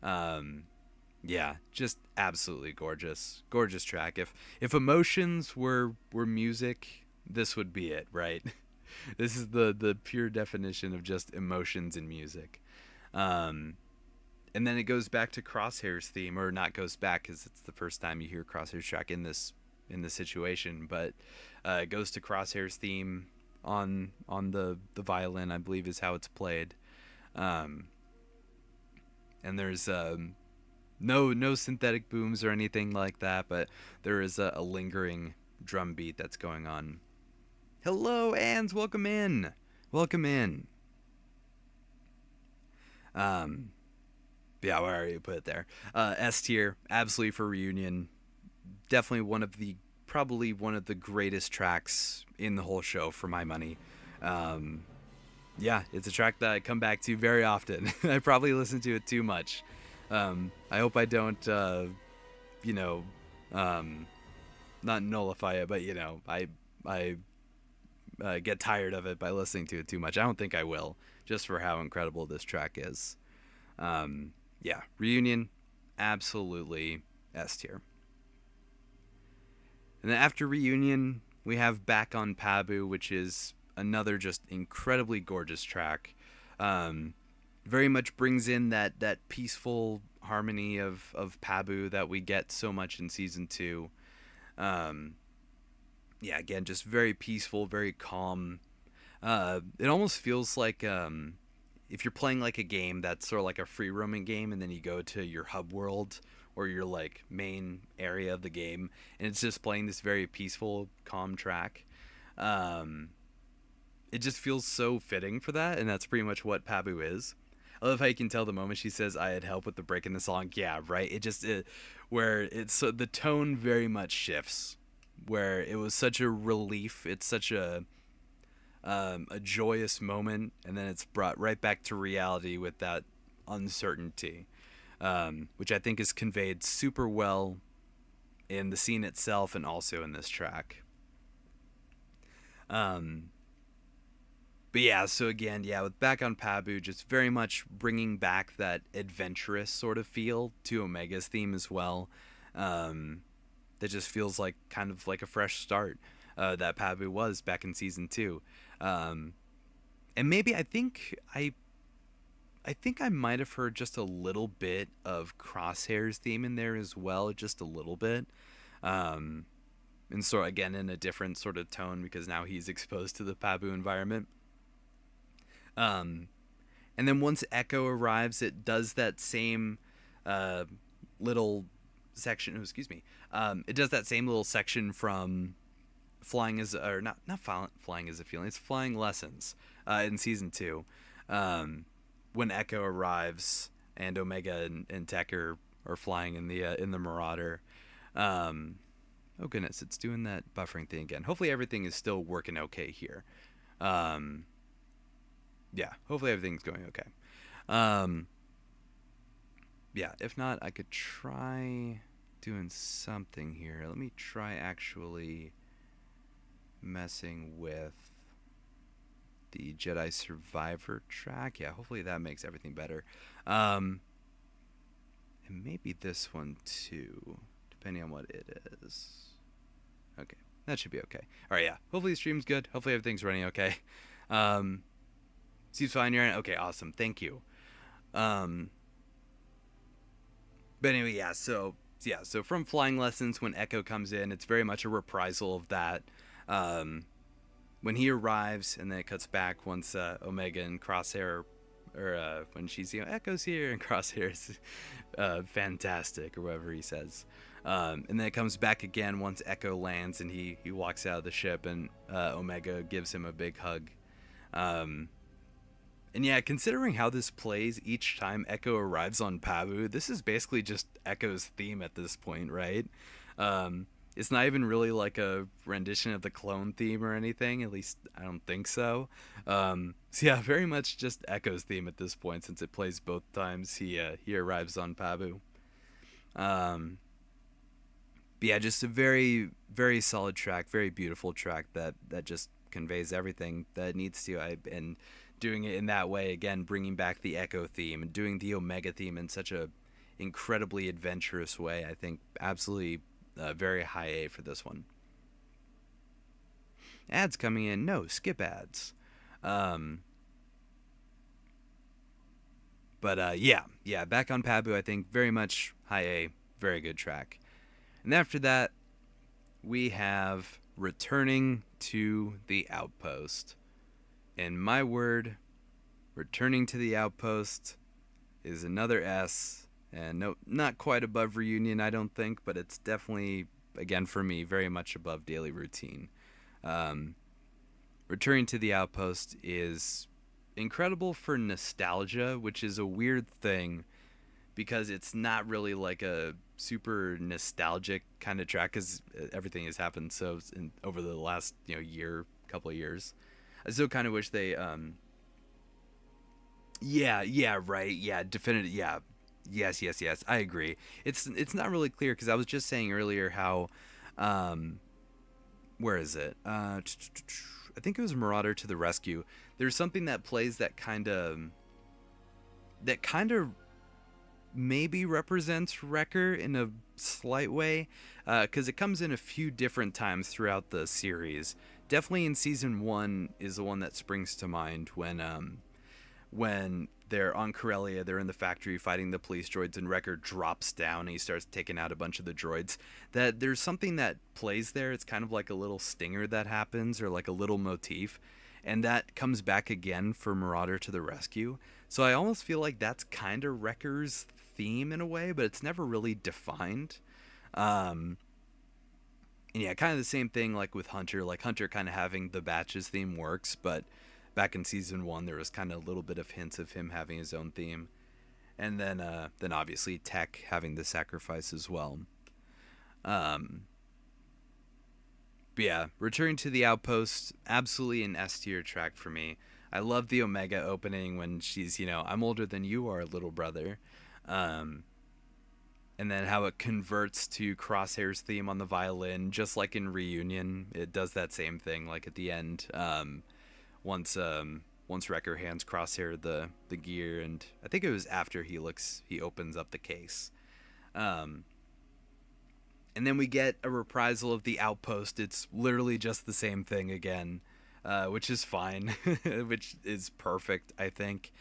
Yeah, just absolutely gorgeous track. If emotions were music, this would be it, right? This is the pure definition of just emotions in music. And then it goes back to Crosshair's theme, or not goes back because it's the first time you hear Crosshair's track in this situation, but it goes to Crosshair's theme on the violin, I believe is how it's played. And there's no synthetic booms or anything like that, but there is a lingering drum beat that's going on. Hello, Ans, welcome in. Yeah, where are you put it there? S tier, absolutely for Reunion. Definitely probably one of the greatest tracks in the whole show for my money. Yeah, it's a track that I come back to very often. I probably listen to it too much. I hope I don't, not nullify it, but I get tired of it by listening to it too much. I don't think I will, just for how incredible this track is. Yeah, Reunion, absolutely S tier. And then after Reunion, we have Back on Pabu, which is another just incredibly gorgeous track. Very much brings in that peaceful harmony of Pabu that we get so much in season 2. Yeah, again, just very peaceful, very calm. It almost feels like if you're playing like a game that's sort of like a free roaming game, and then you go to your hub world or your like main area of the game, and it's just playing this very peaceful, calm track. It just feels so fitting for that, and that's pretty much what Pabu is. I love how you can tell the moment she says, "I had help with the break in the song." Yeah, right. Where it's the tone very much shifts. Where it was such a relief, it's such a joyous moment, and then it's brought right back to reality with that uncertainty, which I think is conveyed super well in the scene itself and also in this track. Um, but yeah, so again, yeah, with Back on Pabu, just very much bringing back that adventurous sort of feel to Omega's theme as well. Um, that just feels like kind of like a fresh start that Pabu was back in season 2. Um, and maybe I think I might have heard just a little bit of Crosshair's theme in there as well, just a little bit. Um, and so again in a different sort of tone because now he's exposed to the Pabu environment. Um, and then once Echo arrives, it does that same uh, little section. Oh, excuse me. It does that same little section from Flying as or not Flying as a Feeling. It's Flying Lessons in season 2. When Echo arrives and Omega and Tech are flying in the Marauder. Oh goodness, it's doing that buffering thing again. Hopefully everything is still working okay here. Um, yeah, hopefully everything's going okay. Um, yeah, if not, I could try doing something here. Let me try actually messing with the Jedi Survivor track. Yeah, hopefully that makes everything better. And maybe this one too, depending on what it is. Okay, that should be okay. All right, yeah. Hopefully the stream's good. Hopefully everything's running okay. Seems fine. You're in. Okay, awesome. Thank you. But anyway, so from Flying Lessons, when Echo comes in, it's very much a reprisal of that. When he arrives, and then it cuts back once Omega and Crosshair, or when she's Echo's here and Crosshair's fantastic, or whatever he says. And then it comes back again once Echo lands and he walks out of the ship and Omega gives him a big hug. And yeah, considering how this plays each time Echo arrives on Pabu, this is basically just Echo's theme at this point, right? It's not even really like a rendition of the clone theme or anything. At least I don't think so. So yeah, very much just Echo's theme at this point since it plays both times he arrives on Pabu. But yeah, just a very, very solid track, very beautiful track that just conveys everything that it needs to. And doing it in that way, again, bringing back the Echo theme and doing the Omega theme in such a incredibly adventurous way, I think absolutely very high A for this one. Ads coming in. No, skip ads. But yeah, Back on Pabu, I think very much high A, very good track. And after that, we have Returning to the Outpost. And my word, Returning to the Outpost is another S. And no, not quite above Reunion, I don't think, but it's definitely, again for me, very much above Daily Routine. Returning to the Outpost is incredible for nostalgia, which is a weird thing because it's not really like a super nostalgic kind of track because everything has happened over the last couple of years. I still kind of wish they yeah right yeah definitive yeah yes I agree. It's not really clear because I was just saying earlier how where is it I think it was Marauder to the Rescue. There's something that plays that kind of maybe represents Wrecker in a slight way because it comes in a few different times throughout the series. Definitely in season 1 is the one that springs to mind when they're on Corellia, they're in the factory fighting the police droids, and Wrecker drops down and he starts taking out a bunch of the droids. That there's something that plays there. It's kind of like a little stinger that happens, or like a little motif, and that comes back again for Marauder to the Rescue. So I almost feel like that's kind of Wrecker's theme in a way, but it's never really defined. And yeah, kind of the same thing like with Hunter. Like Hunter kind of having the Batches theme works, but back in season 1 there was kind of a little bit of hints of him having his own theme. And then obviously Tech having the Sacrifice as well. But yeah, Returning to the Outpost, absolutely an S tier track for me. I love the Omega opening when she's, I'm older than you are, little brother. and then how it converts to Crosshair's theme on the violin, just like in Reunion. It does that same thing, like at the end. Once Wrecker hands Crosshair the gear, and I think it was after he opens up the case. Um, and then we get a reprisal of the Outpost. It's literally just the same thing again, which is fine, which is perfect, I think.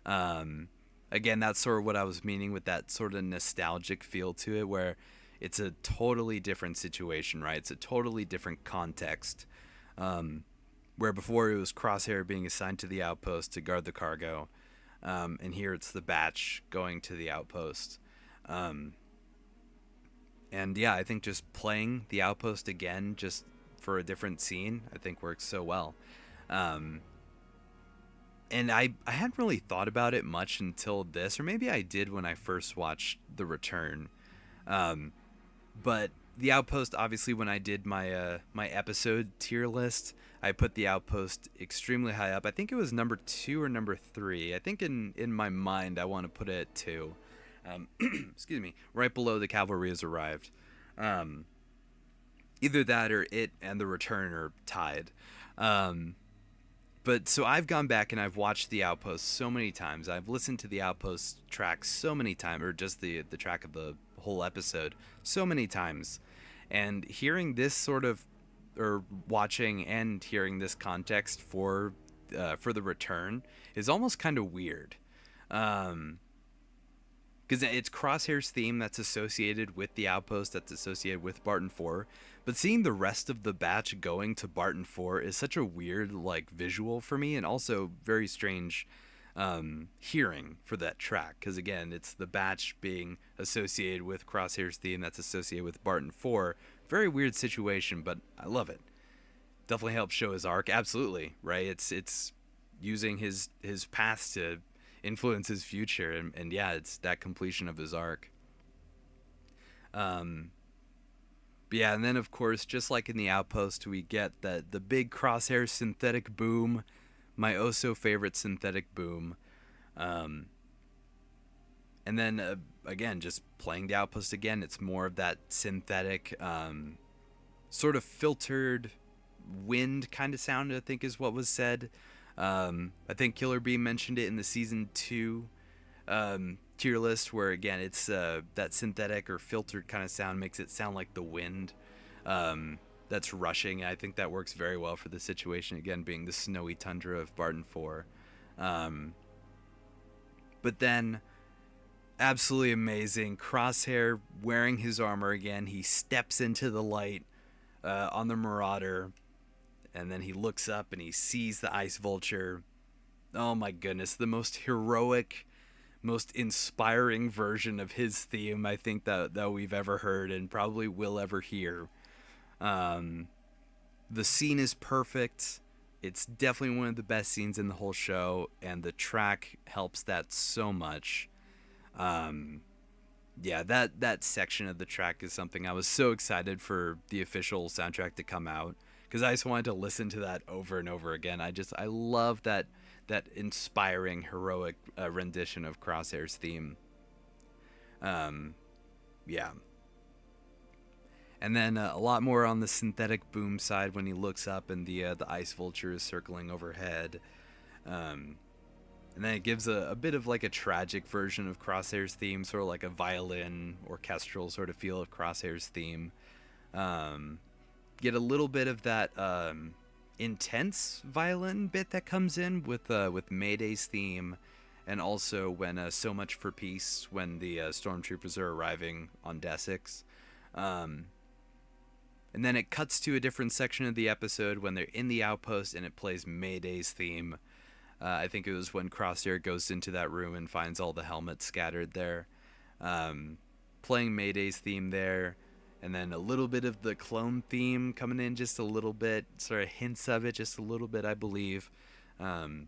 Um, Again, that's sort of what I was meaning with that sort of nostalgic feel to it, where it's a totally different situation, right? It's a totally different context. Um, where before it was Crosshair being assigned to the Outpost to guard the cargo, and here it's the Batch going to the Outpost. Um, and yeah, I think just playing the Outpost again, just for a different scene, I think works so well. Um, and I hadn't really thought about it much until this, or maybe I did when I first watched The Return. Um, but the Outpost, obviously, when I did my episode tier list, I put the Outpost extremely high up. I think it was number 2 or number 3. I think in my mind I want to put it at 2. Excuse me, right below the Cavalry has arrived. Um, Either that or it and the Return are tied. Um, but so I've gone back and I've watched the Outpost so many times. I've listened to the Outpost track so many times, or just the track of the whole episode so many times. And hearing this sort of, or watching and hearing this context for the Return is almost kind of weird. Because it's Crosshair's theme that's associated with the Outpost, that's associated with Barton 4. But seeing the rest of the batch going to Barton 4 is such a weird, like, visual for me, and also very strange hearing for that track. Because again, it's the batch being associated with Crosshair's theme that's associated with Barton 4. Very weird situation, but I love it. Definitely helps show his arc. Absolutely, right? It's using his past to influence his future, and yeah, it's that completion of his arc. But yeah, and then of course, just like in the Outpost, we get the big Crosshair synthetic boom, my oh so favorite synthetic boom. um, and then again, just playing the Outpost again, it's more of that synthetic, sort of filtered wind kind of sound, I think is what was said. I think Killer Bee mentioned it in the season 2 tier list, where again it's that synthetic or filtered kind of sound makes it sound like the wind that's rushing. I think that works very well for the situation, again being the snowy tundra of Barton 4. But then, absolutely amazing, Crosshair wearing his armor again. He steps into the light on the Marauder, and then he looks up and he sees the Ice Vulture. Oh my goodness, the most heroic, most inspiring version of his theme I think that we've ever heard and probably will ever hear. The scene is perfect. It's definitely one of the best scenes in the whole show, and the track helps that so much. Yeah, that section of the track is something I was so excited for the official soundtrack to come out, because I just wanted to listen to that over and over again. I love that inspiring, heroic rendition of Crosshair's theme. Yeah. And then a lot more on the synthetic boom side when he looks up and the Ice Vulture is circling overhead. And then it gives a bit of like a tragic version of Crosshair's theme, sort of like a violin, orchestral sort of feel of Crosshair's theme. Get a little bit of that intense violin bit that comes in with Mayday's theme, and also when So Much for Peace, when the stormtroopers are arriving on Desix. And then it cuts to a different section of the episode when they're in the Outpost, and it plays Mayday's theme. I think it was when Crosshair goes into that room and finds all the helmets scattered there. Playing Mayday's theme there, and then a little bit of the clone theme coming in just a little bit, sort of hints of it just a little bit, I believe. And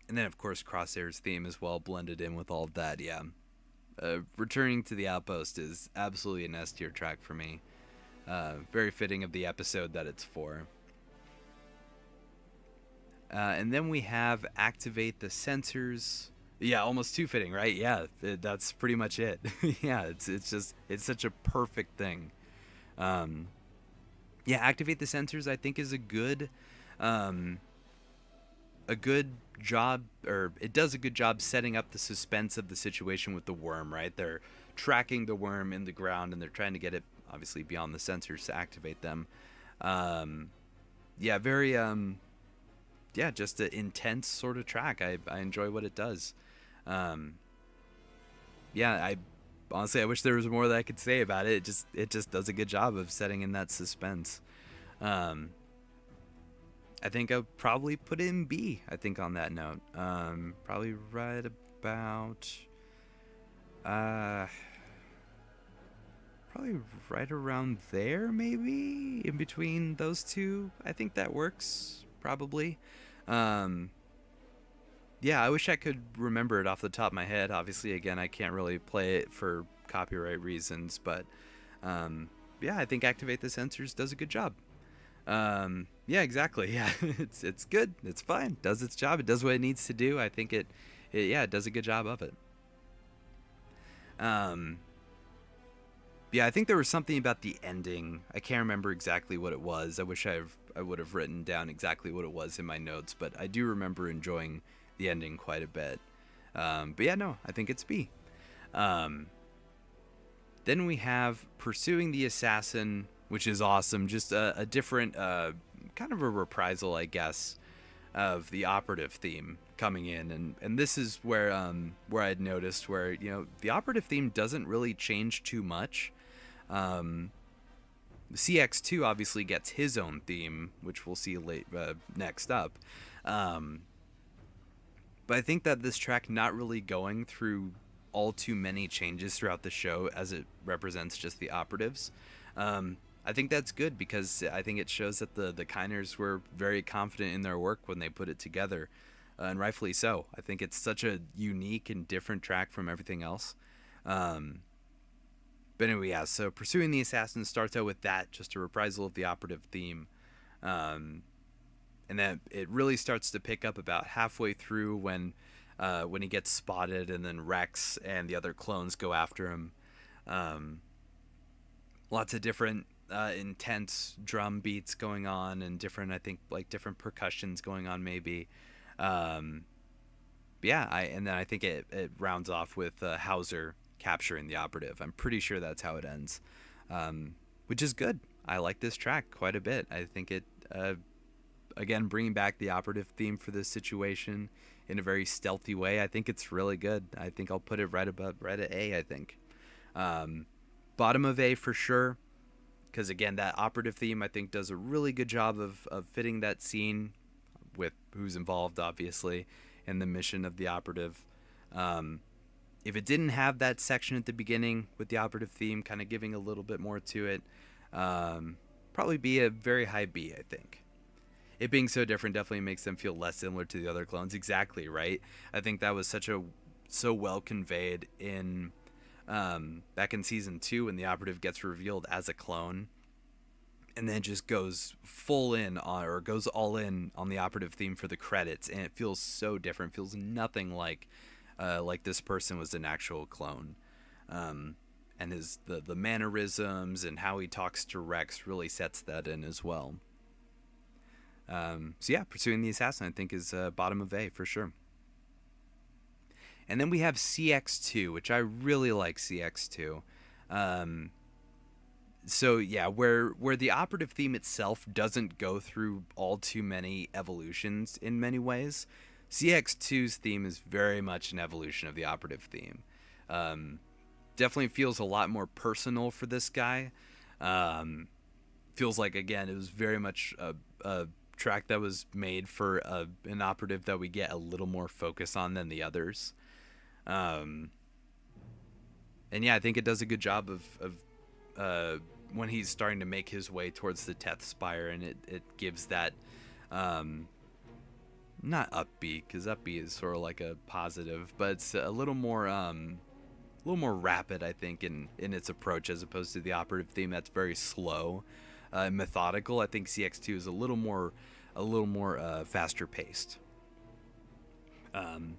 then, of course, Crosshair's theme as well, blended in with all of that, yeah. Returning to the Outpost is absolutely an S tier track for me. Very fitting of the episode that it's for. And then we have Activate the Sensors, Yeah, almost too fitting, right? Yeah, that's pretty much it. Yeah, it's just it's such a perfect thing. Um, yeah, activate the sensors. I think is um, a good job, or it does a good job setting up the suspense of the situation with the worm. Right, they're tracking the worm in the ground, and they're trying to get it obviously beyond the sensors to activate them. Um, yeah, very yeah, just an intense sort of track. I enjoy what it does. Um, yeah, I honestly I wish there was more that I could say about it. It just does a good job of setting in that suspense. Um, I think I'll probably put it in B. I think on that note, probably right about uh, probably right around there, maybe in between those two. I think that works probably. Um, yeah, I wish I could remember it off the top of my head. Obviously, again, I can't really play it for copyright reasons, but um, yeah, I think Activate the Sensors does a good job. Yeah, exactly. Yeah, it's good. It's fine. Does its job. It does what it needs to do. I think it yeah, it does a good job of it. Um, yeah, I think there was something about the ending. I can't remember exactly what it was. I wish I would have written down exactly what it was in my notes, but I do remember enjoying the ending quite a bit. But yeah, no, I think it's B. Um, then we have Pursuing the Assassin, which is awesome. Just a different, kind of a reprisal, I guess, of the operative theme coming in, and this is where I'd noticed where the operative theme doesn't really change too much. Um, CX2 obviously gets his own theme, which we'll see next up. Um, but I think that this track not really going through all too many changes throughout the show as it represents just the operatives. I think that's good because I think it shows that the Kiners were very confident in their work when they put it together, and rightfully so. I think it's such a unique and different track from everything else. Um, but anyway, yeah. So Pursuing the Assassin starts out with that, just a reprisal of the operative theme. Um, and then it really starts to pick up about halfway through when he gets spotted, and then Rex and the other clones go after him. Um, Lots of different intense drum beats going on, and different, I think, like different percussions going on maybe. Um, yeah, and then I think it rounds off with Hauser capturing the operative. I'm pretty sure that's how it ends, which is good. I like this track quite a bit. I think it again, bringing back the operative theme for this situation in a very stealthy way. I think it's really good. I think I'll put it right at A. I think bottom of A for sure, because again, that operative theme I think does a really good job of fitting that scene with who's involved, obviously, and the mission of the operative. Um, if it didn't have that section at the beginning with the operative theme kind of giving a little bit more to it, probably be a very high B, I think. It being so different definitely makes them feel less similar to the other clones. Exactly, right? I think that was so well conveyed in back in season 2 when the operative gets revealed as a clone, and then just goes full in on, or goes all in on the operative theme for the credits, and it feels so different. It feels nothing like this person was an actual clone. And the mannerisms and how he talks to Rex really sets that in as well. So yeah, Pursuing the Assassin I think is bottom of A for sure. And then we have CX2, which I really like CX2. Um, so yeah, where the operative theme itself doesn't go through all too many evolutions in many ways, CX2's theme is very much an evolution of the operative theme. Um, Definitely feels a lot more personal for this guy. Um, Feels like again it was very much a track that was made for an operative that we get a little more focus on than the others. Um, and yeah, I think it does a good job of when he's starting to make his way towards the Teth Spire, and it gives that um, not upbeat, because upbeat is sort of like a positive, but it's a little more rapid, I think, in its approach as opposed to the operative theme that's very slow, methodical. I think CX2 is a little more faster paced. Um,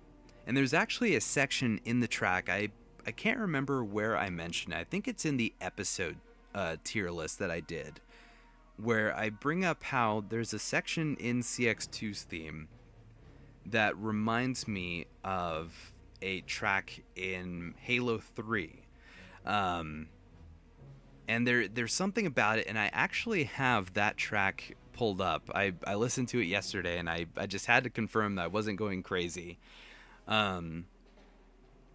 And there's actually a section in the track, I can't remember where I mentioned it. I think it's in the episode tier list that I did, where I bring up how there's a section in CX2's theme that reminds me of a track in Halo 3. Um, and there's something about it, and I actually have that track pulled up. I listened to it yesterday, and I just had to confirm that I wasn't going crazy. Um,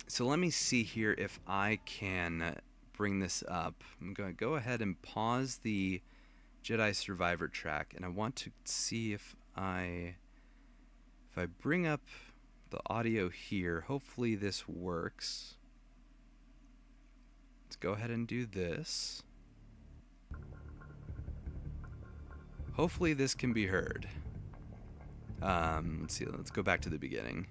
so let me see here if I can bring this up. I'm going to go ahead and pause the Jedi Survivor track, and I want to see if I bring up the audio here. Hopefully this works. Let's go ahead and do this. Hopefully this can be heard. Let's see. Let's go back to the beginning.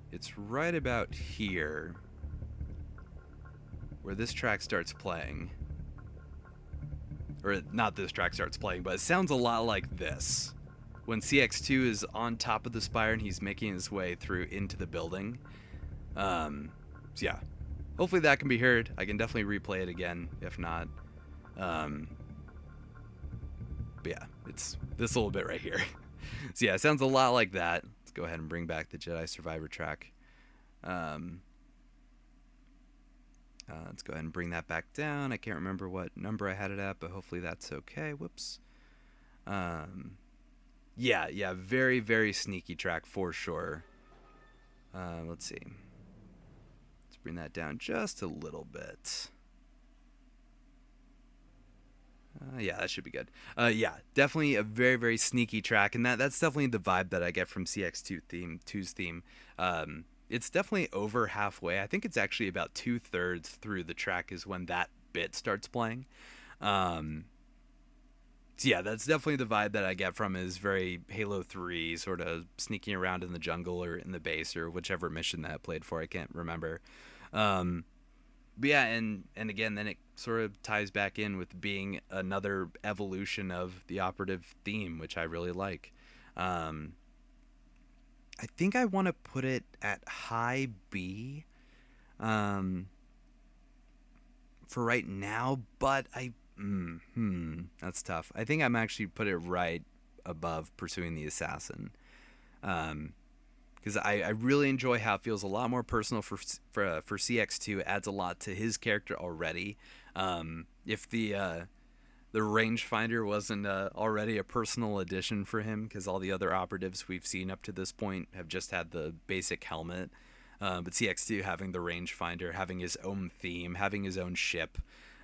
It's right about here where this track starts playing. Or not this track starts playing, but it sounds a lot like this. When CX2 is on top of the spire and he's making his way through into the building. So yeah, hopefully that can be heard. I can definitely replay it again if not. But yeah, it's this little bit right here. So yeah, it sounds a lot like that. Let's go ahead and bring back the Jedi Survivor track. Let's go ahead and bring that back down. I can't remember what number I had it at, but hopefully that's okay. Whoops. Yeah, very, very sneaky track for sure. Let's see. Let's bring that down just a little bit. Yeah, that should be good. Yeah, definitely a very, very sneaky track, and that's definitely the vibe that I get from CX2's theme. It's definitely over halfway. I think it's actually about 2/3 through the track is when that bit starts playing. So yeah, that's definitely the vibe that I get from it, is very Halo 3, sort of sneaking around in the jungle or in the base or whichever mission that I played for. I can't remember. But yeah, and again, then it sort of ties back in with being another evolution of the operative theme, which I really like. I think I want to put it at high B for right now, but that's tough. I think I'm actually put it right above Pursuing the Assassin, because I really enjoy how it feels a lot more personal for CX2. It adds a lot to his character already. If the rangefinder wasn't already a personal addition for him, because all the other operatives we've seen up to this point have just had the basic helmet, but CX2 having the rangefinder, having his own theme, having his own ship,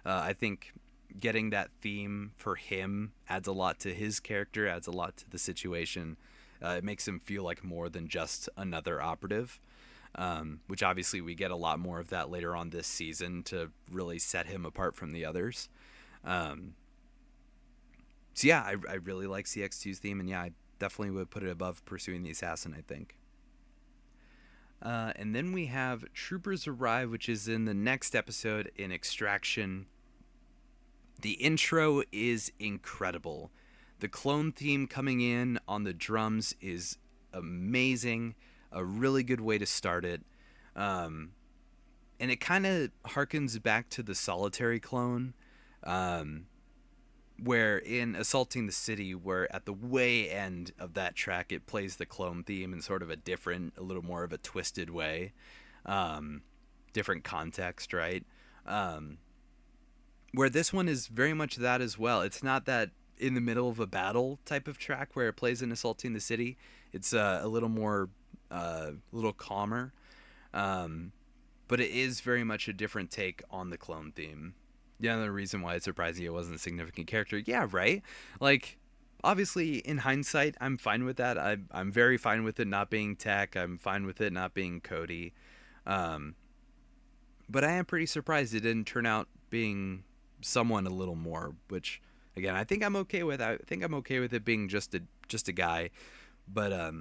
I think getting that theme for him adds a lot to his character, adds a lot to the situation. It makes him feel like more than just another operative, which obviously we get a lot more of that later on this season to really set him apart from the others. So yeah, I really like CX2's theme, and yeah, I definitely would put it above Pursuing the Assassin, I think. And then we have Troopers Arrive, which is in the next episode in Extraction. The intro is incredible. The clone theme coming in on the drums is amazing. A really good way to start it. And it kind of harkens back to the Solitary clone, where in Assaulting the City, where at the way end of that track, it plays the clone theme in sort of a different, a little more of a twisted way. Different context, right? Where this one is very much that as well. It's not that in the middle of a battle type of track where it plays in Assaulting the City. It's a little more, a little calmer. But it is very much a different take on the clone theme. The other reason why it's surprising it wasn't a significant character. Yeah, right? Like, obviously, in hindsight, I'm fine with that. I'm very fine with it not being Tech. I'm fine with it not being Cody. But I am pretty surprised it didn't turn out being someone a little more, which again I think I'm okay with. I think I'm okay with it being just a guy, but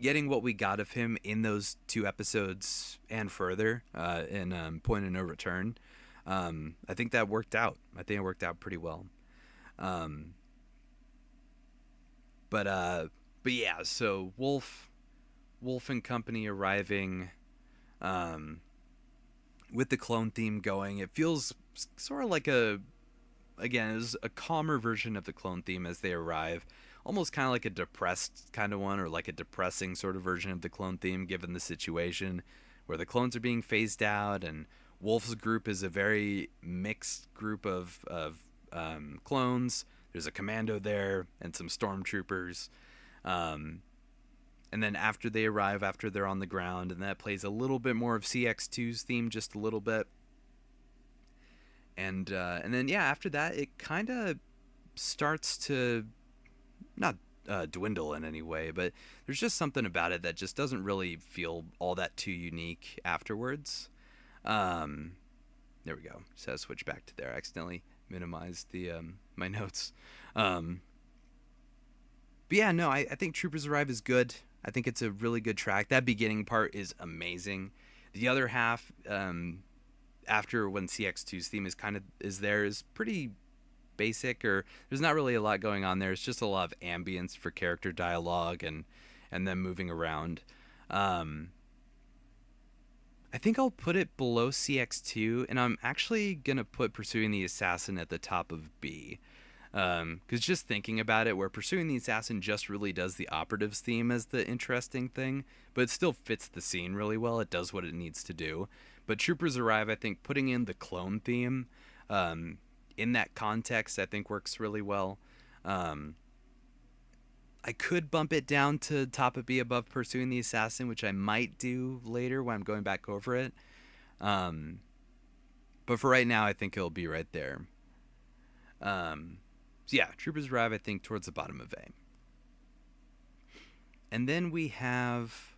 getting what we got of him in those 2 episodes and further in Point of No Return, I think that worked out. I think it worked out pretty well. But yeah, so Wolf Wolf and company arriving, um, with the clone theme going, it feels sort of like again, it was a calmer version of the clone theme as they arrive. Almost kind of like a depressed kind of one, or like a depressing sort of version of the clone theme, given the situation where the clones are being phased out, and Wolf's group is a very mixed group of clones. There's a commando there and some stormtroopers. Um, and then after they arrive, after they're on the ground, and that plays a little bit more of CX2's theme, just a little bit. And then yeah, after that, it kind of starts to not dwindle in any way, but there's just something about it that just doesn't really feel all that too unique afterwards. Um, there we go. So I switch back to there. I accidentally minimized the my notes. Um, but yeah, no, I think Troopers Arrive is good. I think it's a really good track. That beginning part is amazing. The other half, after when CX2's theme is there, is pretty basic, or there's not really a lot going on there. It's just a lot of ambience for character dialogue and them moving around. I think I'll put it below CX2, and I'm actually gonna put Pursuing the Assassin at the top of B. Because just thinking about it, where Pursuing the Assassin just really does the operatives theme as the interesting thing, but it still fits the scene really well. It does what it needs to do. But Troopers Arrive, I think putting in the clone theme, in that context, I think works really well. Um, I could bump it down to top of B above Pursuing the Assassin, which I might do later when I'm going back over it. Um, but for right now, I think it'll be right there. So yeah, Troopers Arrive, I think, towards the bottom of A. And then we have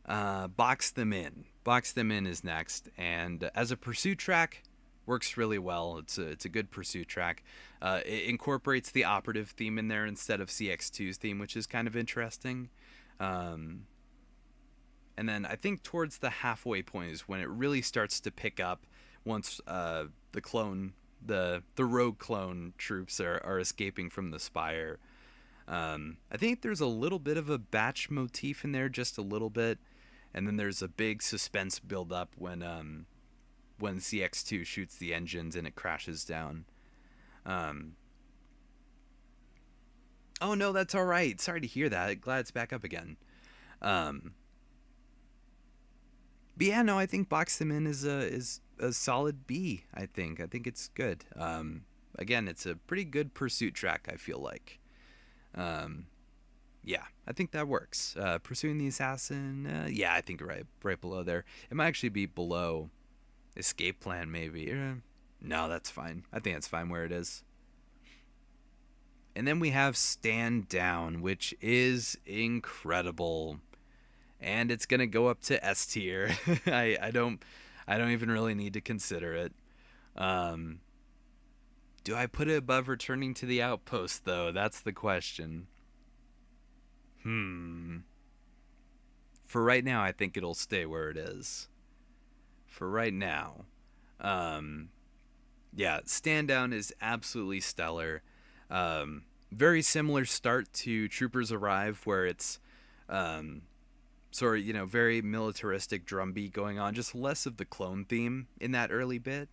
Box Them In. Box Them In is next, and as a pursuit track, works really well. It's a good pursuit track. It incorporates the operative theme in there instead of CX2's theme, which is kind of interesting. And then I think towards the halfway point is when it really starts to pick up once the rogue clone troops are escaping from the spire. I think there's a little bit of a batch motif in there, just a little bit, and then there's a big suspense build up when CX2 shoots the engines and it crashes down. Oh no, that's all right. Sorry to hear that. Glad it's back up again. But yeah, no, I think Box Them In is a solid B. I think it's good. Again, it's a pretty good pursuit track, I feel like. Yeah, I think that works. Pursuing the Assassin, yeah, I think right below there. It might actually be below Escape Plan, maybe. No, that's fine. I think that's fine where it is. And then we have Stand Down, which is incredible, and it's gonna go up to S tier. I don't even really need to consider it. Do I put it above Returning to the Outpost, though? That's the question. For right now, I think it'll stay where it is. For right now. Yeah, Stand Down is absolutely stellar. Very similar start to Troopers Arrive, where it's sort of, very militaristic drum beat going on, just less of the clone theme in that early bit.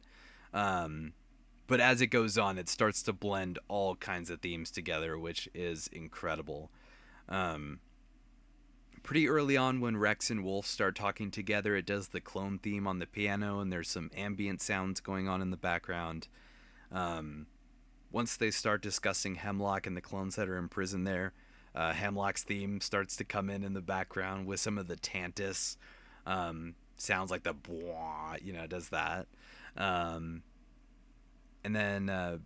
But as it goes on, it starts to blend all kinds of themes together, which is incredible. Pretty early on, when Rex and Wolf start talking together, it does the clone theme on the piano, and there's some ambient sounds going on in the background. Once they start discussing Hemlock and the clones that are in prison there, Hemlock's theme starts to come in the background with some of the Tantus sounds, like the bwah, does that. And then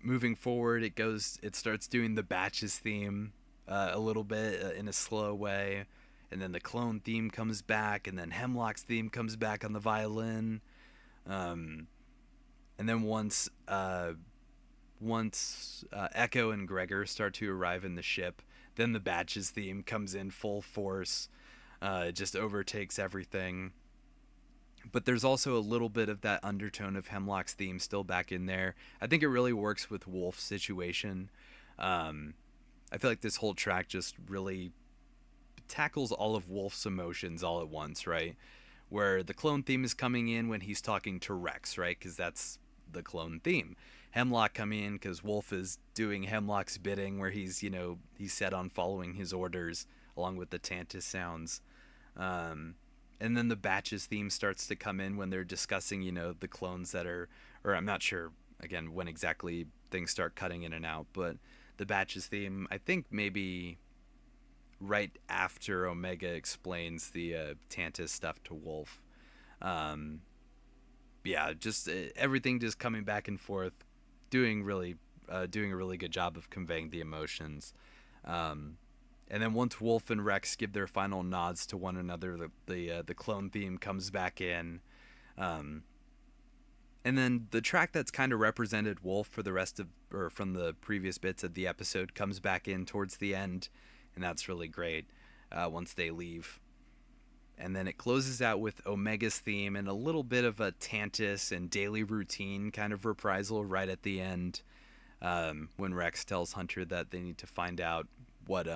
moving forward, it starts doing the Batches theme a little bit in a slow way, and then the clone theme comes back, and then Hemlock's theme comes back on the violin. And then once Echo and Gregor start to arrive in the ship, then the Batches theme comes in full force. It just overtakes everything. But there's also a little bit of that undertone of Hemlock's theme still back in there. I think it really works with Wolf's situation. I feel like this whole track just really tackles all of Wolf's emotions all at once, right? Where the clone theme is coming in when he's talking to Rex, right? Because that's the clone theme. Hemlock coming in because Wolf is doing Hemlock's bidding, where he's set on following his orders along with the Tantus sounds. Um, and then the Batches theme starts to come in when they're discussing, the clones that are, or I'm not sure again when exactly things start cutting in and out, but the Batches theme, I think maybe right after Omega explains the Tantus stuff to Wolf. Um, yeah, just everything just coming back and forth, doing a really good job of conveying the emotions. Um, and then once Wolf and Rex give their final nods to one another, the clone theme comes back in. Um, and then the track that's kind of represented Wolf for the rest of, or from the previous bits of the episode, comes back in towards the end, and that's really great. Once they leave, and then it closes out with Omega's theme and a little bit of a Tantus and daily routine kind of reprisal right at the end, when Rex tells Hunter that they need to find out what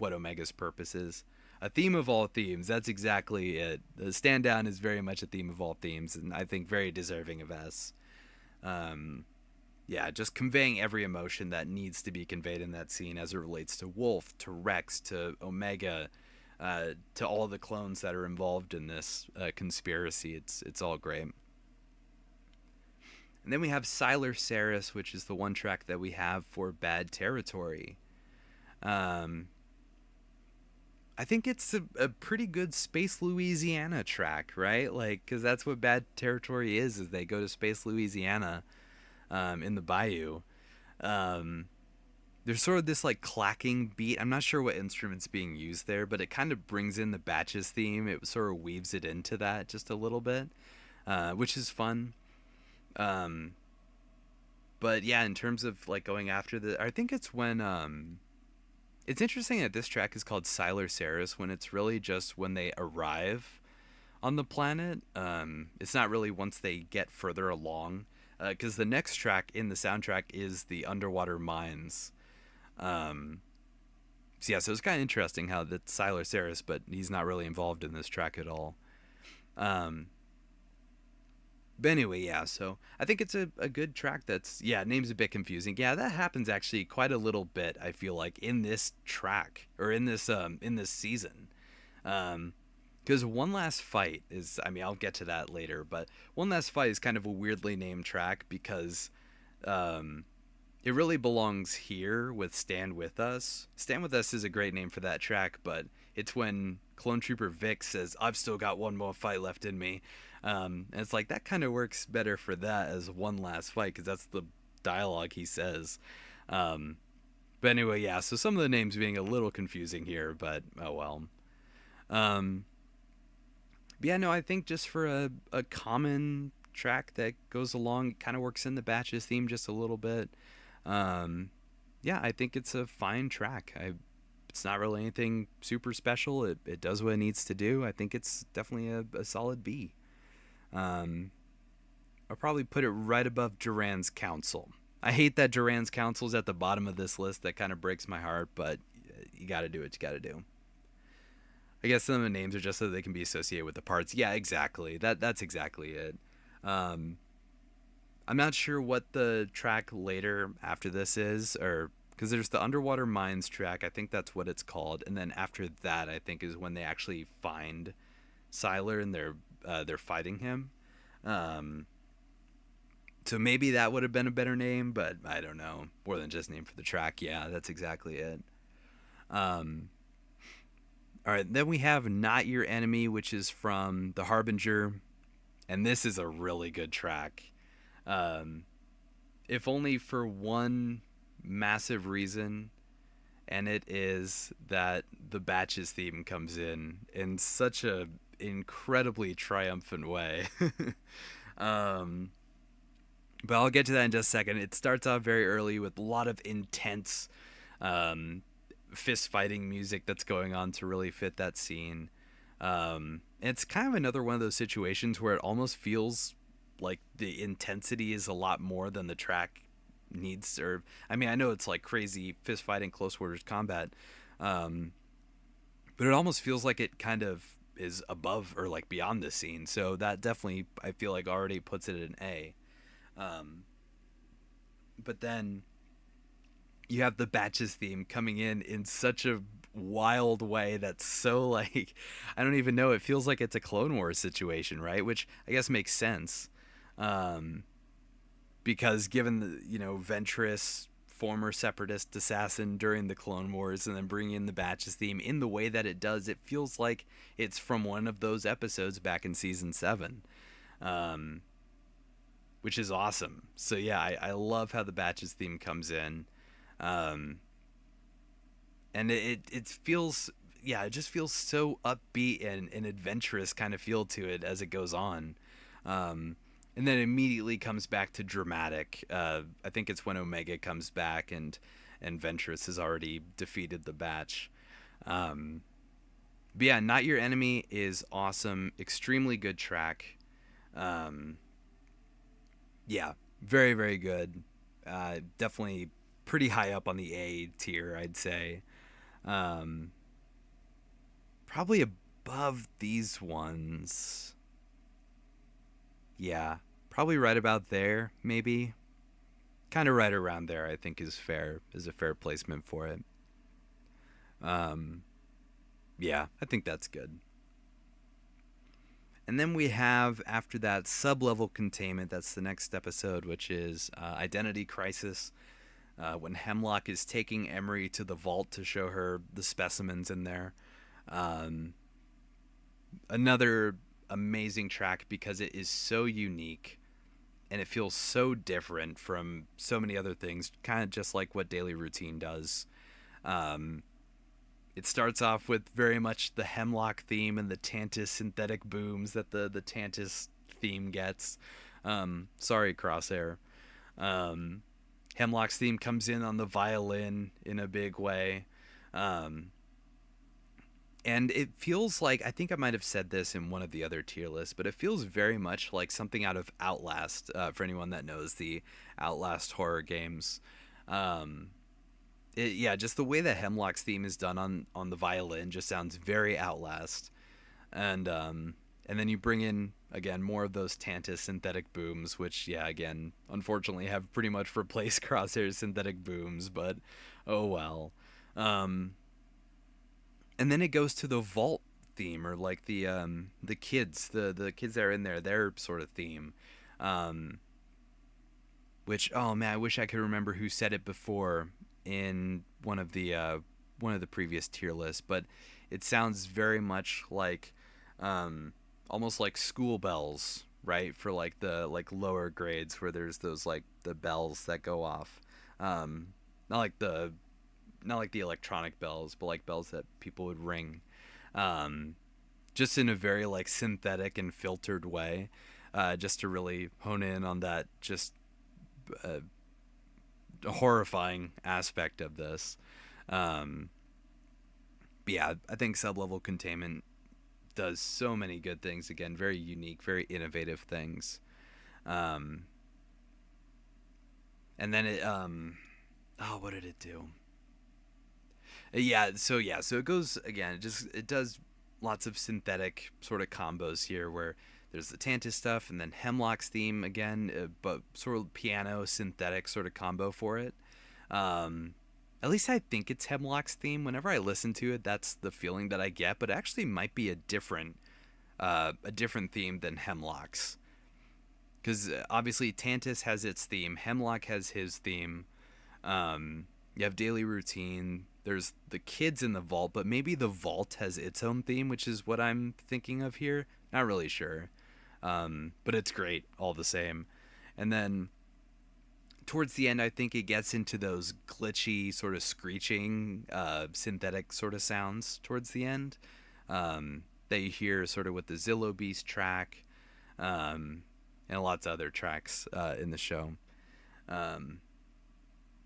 Omega's purpose is. A theme of all themes. That's exactly it. The stand down is very much a theme of all themes, and I think very deserving of S. Yeah, just conveying every emotion that needs to be conveyed in that scene as it relates to Wolf, to Rex, to Omega, to all the clones that are involved in this conspiracy. It's all great. And then we have Siler Saris, which is the one track that we have for Bad Territory. I think it's a pretty good Space Louisiana track, right? Like, because that's what Bad Territory is they go to Space Louisiana, in the bayou. Um, there's sort of this like clacking beat. I'm not sure what instrument's being used there, but it kind of brings in the Batches theme. It sort of weaves it into that just a little bit, which is fun. Um, but yeah, in terms of like going after I think it's when it's interesting that this track is called Siler Saris when it's really just when they arrive on the planet. It's not really once they get further along, because the next track in the soundtrack is the underwater mines. So yeah, so it's kind of interesting how that's Siler Saris, but he's not really involved in this track at all. Um, but anyway, yeah, so I think it's a good track that's, yeah, name's a bit confusing. Yeah, that happens actually quite a little bit, I feel like, in this track, or in this season. Because One Last Fight is, I mean, I'll get to that later, but One Last Fight is kind of a weirdly named track because it really belongs here with Stand With Us. Stand With Us is a great name for that track, but it's when Clone Trooper Vic says, I've still got one more fight left in me. And it's like, that kind of works better for that as One Last Fight, because that's the dialogue he says. But anyway, yeah, so some of the names being a little confusing here, but oh well. But yeah, no, I think just for a common track that goes along, it kind of works in the Batches theme just a little bit. Yeah, I think it's a fine track. It's not really anything super special. It does what it needs to do. I think it's definitely a solid B. I'll probably put it right above Duran's Council. I hate that Duran's Council's at the bottom of this list. That kind of breaks my heart, but you got to do what you got to do. I guess some of the names are just so they can be associated with the parts. Yeah, exactly. That's exactly it. I'm not sure what the track later after this is, or because there's the Underwater Mines track. I think that's what it's called, and then after that, I think is when they actually find Siler and they're fighting him. So maybe that would have been a better name, but I don't know. More than just name for the track. Yeah, that's exactly it. All right, then we have Not Your Enemy, which is from The Harbinger, and this is a really good track. If only for one massive reason, and it is that the Batches theme comes in such a incredibly triumphant way. But I'll get to that in just a second. It starts off very early with a lot of intense fist fighting music that's going on to really fit that scene. It's kind of another one of those situations where it almost feels like the intensity is a lot more than the track needs. Or I mean, I know it's like crazy fist fighting, close quarters combat, but it almost feels like it kind of is above or like beyond the scene. So that definitely, I feel like, already puts it in A. Um, but then you have the Batches theme coming in such a wild way that's so like I don't even know. It feels like it's a Clone Wars situation, right? Which I guess makes sense, um, because given the Ventress, former separatist assassin during the Clone Wars, and then bringing in the Batches theme in the way that it does, it feels like it's from one of those episodes back in season 7. Um, which is awesome. So yeah, I love how the Batches theme comes in. Um, and it feels, yeah, it just feels so upbeat and adventurous kind of feel to it as it goes on. Um, and then immediately comes back to dramatic. I think it's when Omega comes back and Ventress has already defeated the Batch. Um, but yeah, Not Your Enemy is awesome. Extremely good track. Um, yeah, very, very good. Definitely pretty high up on the A tier, I'd say. Um, Probably above these ones. Yeah, probably right about there, maybe. Kind of right around there, I think is a fair placement for it. Um, yeah, I think that's good. And then we have, after that, sub-level containment. That's the next episode, which is Identity Crisis, when Hemlock is taking Emery to the vault to show her the specimens in there. Um, Another amazing track because it is so unique and it feels so different from so many other things, kind of just like what Daily Routine does. Um, it starts off with very much the Hemlock theme and the Tantus synthetic booms that the Tantus theme gets. Sorry, Crosshair. Um, Hemlock's theme comes in on the violin in a big way. Um, and it feels like, I think I might have said this in one of the other tier lists, but it feels very much like something out of Outlast, for anyone that knows the Outlast horror games. Um, yeah, just the way that Hemlock's theme is done on the violin just sounds very Outlast. And then you bring in again more of those Tantus synthetic booms, which yeah, again, unfortunately have pretty much replaced Crosshair's synthetic booms, but oh well. Um, and then it goes to the vault theme, or like the kids, the kids that are in there, their sort of theme. Um, which, oh man, I wish I could remember who said it before in one of the previous tier lists, but it sounds very much like um, almost like school bells, right? For like the like lower grades where there's those like the bells that go off. Um, not like the not like the electronic bells, but like bells that people would ring. Um, just in a very like synthetic and filtered way, just to really hone in on that just uh, horrifying aspect of this. Um, but yeah, I think Sublevel Containment does so many good things. Again, very unique, very innovative things. Um, and then oh, what did it do? So it goes again. It does lots of synthetic sort of combos here, where there's the Tantus stuff, and then Hemlock's theme again, but sort of piano synthetic sort of combo for it. Um, at least I think it's Hemlock's theme. Whenever I listen to it, that's the feeling that I get. But it actually might be a different theme than Hemlock's, because obviously Tantus has its theme, Hemlock has his theme. You have Daily Routine. There's the kids in the vault, but maybe the vault has its own theme, which is what I'm thinking of here. Not really sure, but it's great all the same. And then towards the end, I think it gets into those glitchy, sort of screeching, synthetic sort of sounds towards the end, that you hear sort of with the Zillow Beast track, and lots of other tracks in the show. Um,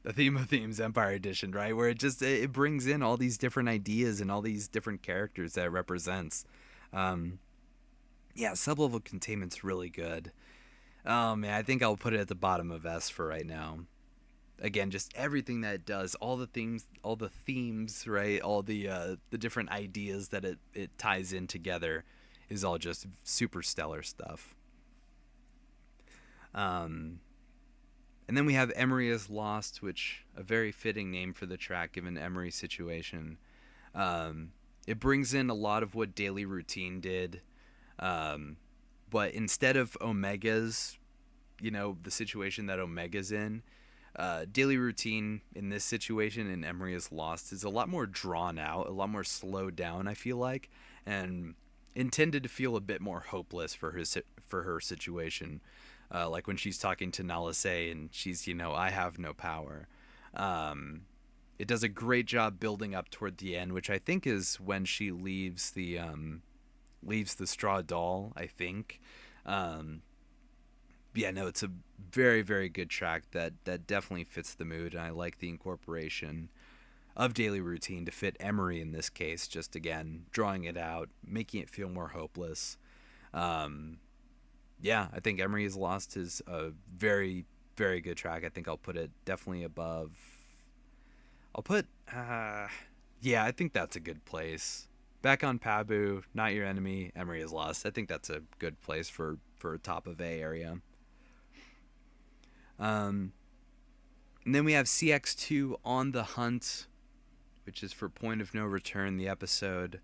the theme of themes, Empire Edition, right, where it brings in all these different ideas and all these different characters that it represents. Um, yeah, Sublevel Containment's really good. Oh man, I think I'll put it at the bottom of S for right now. again, just everything that it does, all the themes, right? All the different ideas that it ties in together is all just super stellar stuff. Um, and then we have Emery is Lost, which a very fitting name for the track given Emery's situation. Um, it brings in a lot of what Daily Routine did, um, but instead of Omega's, the situation that Omega's in, Daily Routine in this situation in Emery is Lost is a lot more drawn out, a lot more slowed down, I feel like, and intended to feel a bit more hopeless for her situation. Like when she's talking to Nalase and she's, I have no power. Um, it does a great job building up toward the end, which I think is when she leaves the straw doll, I think. Um, yeah, no, it's a very, very good track that definitely fits the mood, and I like the incorporation of Daily Routine to fit Emery in this case. Just again, drawing it out, making it feel more hopeless. Um, yeah, I think Emery is Lost is a very, very good track. I think I'll put it definitely above. I'll put, yeah, I think that's a good place. Back on Pabu, Not Your Enemy, Emery is Lost. I think that's a good place for a top of A area. Um, and then we have CX2 On the Hunt, which is for Point of No Return, the episode.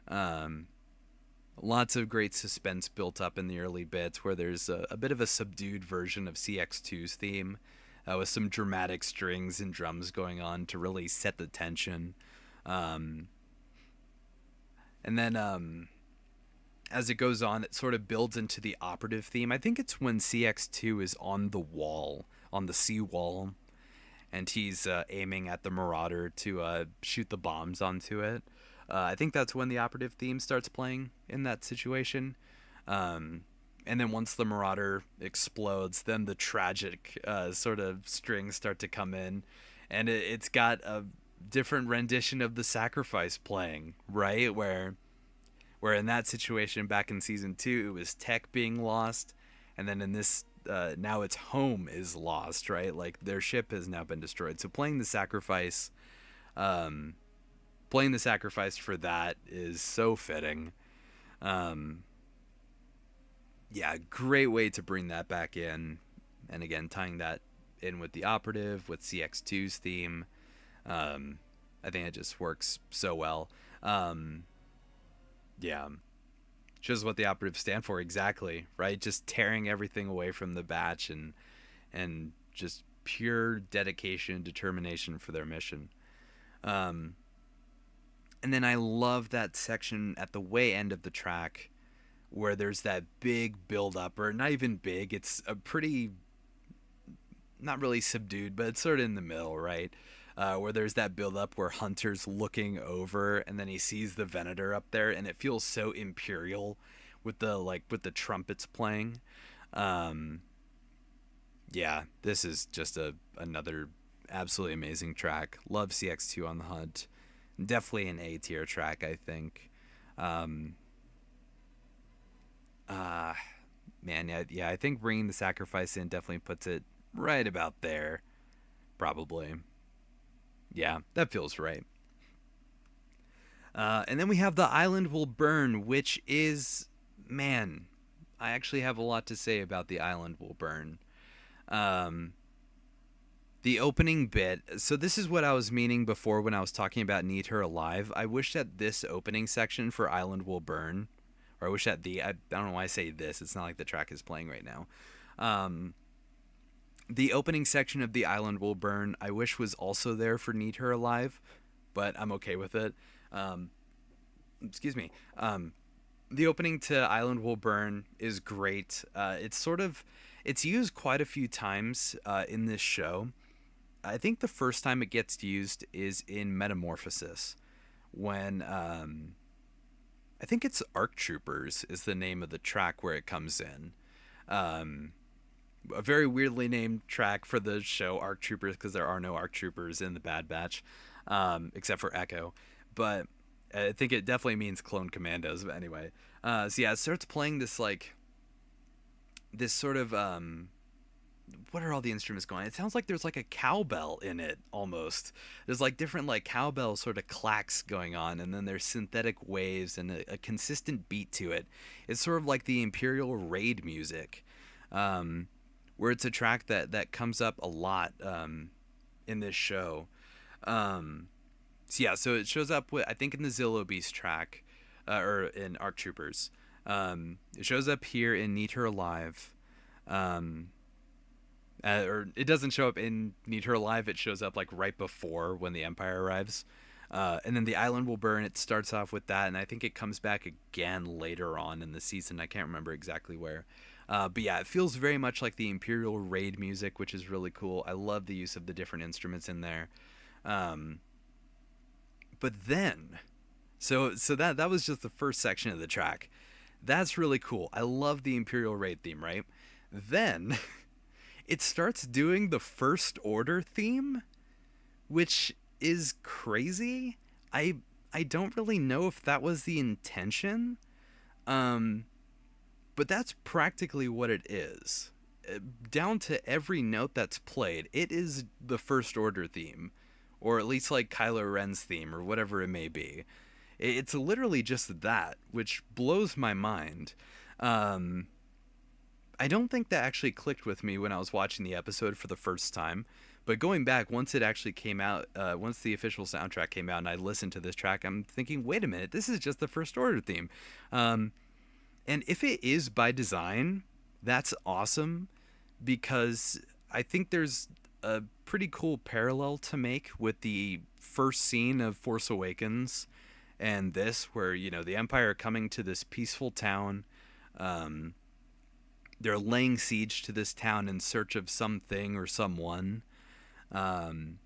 Um, Lots of great suspense built up in the early bits where there's a bit of a subdued version of CX2's theme with some dramatic strings and drums going on to really set the tension. Um, and then as it goes on, it sort of builds into the operative theme. I think it's when CX2 is on the wall, on the sea wall, and he's aiming at the Marauder to shoot the bombs onto it. I think that's when the operative theme starts playing in that situation. Um, and then once the Marauder explodes, then the tragic sort of strings start to come in, and it's got a different rendition of the Sacrifice playing, right? Where in that situation back in season 2 it was Tech being lost, and then in this now it's Home is lost, right? Like their ship has now been destroyed. So um, playing the sacrifice for that is so fitting. Um, yeah, great way to bring that back in, and again tying that in with the operative with CX2's theme. I think it just works so well. Um, yeah, shows what the operatives stand for exactly, right? Just tearing everything away from the batch and just pure dedication and determination for their mission. Um, and then I love that section at the way end of the track where there's that big build up, or not even big, it's a pretty, not really subdued, but it's sort of in the middle, right? Where there's that build up where Hunter's looking over and then he sees the Venator up there and it feels so imperial with the trumpets playing. Um, yeah, this is just another absolutely amazing track. Love CX2 on the Hunt. Definitely an A tier track, I think. Um, uh, man, yeah, I think bringing the Sacrifice in definitely puts it right about there, probably. Yeah, that feels right. And then we have The Island Will Burn, which is, man, I actually have a lot to say about The Island Will Burn. Um, the opening bit, so this is what I was meaning before when I was talking about Need Her Alive. I wish that this opening section for Island Will Burn, or I wish that I don't know why I say this, it's not like the track is playing right now. Um, the opening section of The Island Will Burn, I wish was also there for Need Her Alive, but I'm okay with it. Um, excuse me. The opening to Island Will Burn is great. It's used quite a few times in this show. I think the first time it gets used is in Metamorphosis, when I think it's Arc Troopers is the name of the track where it comes in. Um, a very weirdly named track for the show Arc Troopers because there are no Arc Troopers in the Bad Batch, except for Echo. But I think it definitely means Clone Commandos. But anyway, so yeah, it starts playing this sort of what are all the instruments going? It sounds like there's like a cowbell in it almost. There's like different like cowbell sort of clacks going on, and then there's synthetic waves and a consistent beat to it. It's sort of like the Imperial Raid music, um, where it's a track that comes up a lot in this show. Um, so yeah, so it shows up with, I think in the Zillow Beast track, or in Arc Troopers. It shows up here in Need Her Alive. Um, or it doesn't show up in Need Her Alive. It shows up like right before when the Empire arrives. And then the island will burn. It starts off with that, and I think it comes back again later on in the season. I can't remember exactly where. But yeah, it feels very much like the Imperial Raid music, which is really cool. I love the use of the different instruments in there. Um, but then, so that was just the first section of the track. That's really cool. I love the Imperial Raid theme, right? Then it starts doing the First Order theme, which is crazy. I don't really know if that was the intention. Um but that's practically what it is. Down to every note that's played, it is the First Order theme, or at least like Kylo Ren's theme or whatever it may be. It's literally just that, which blows my mind. Um I don't think that actually clicked with me when I was watching the episode for the first time. But going back, once it actually came out, once the official soundtrack came out and I listened to this track, I'm thinking, wait a minute, this is just the First Order theme. Um, and if it is by design, that's awesome, because I think there's a pretty cool parallel to make with the first scene of Force Awakens and this, where, you know, the Empire coming to this peaceful town. Um, they're laying siege to this town in search of something or someone. Um,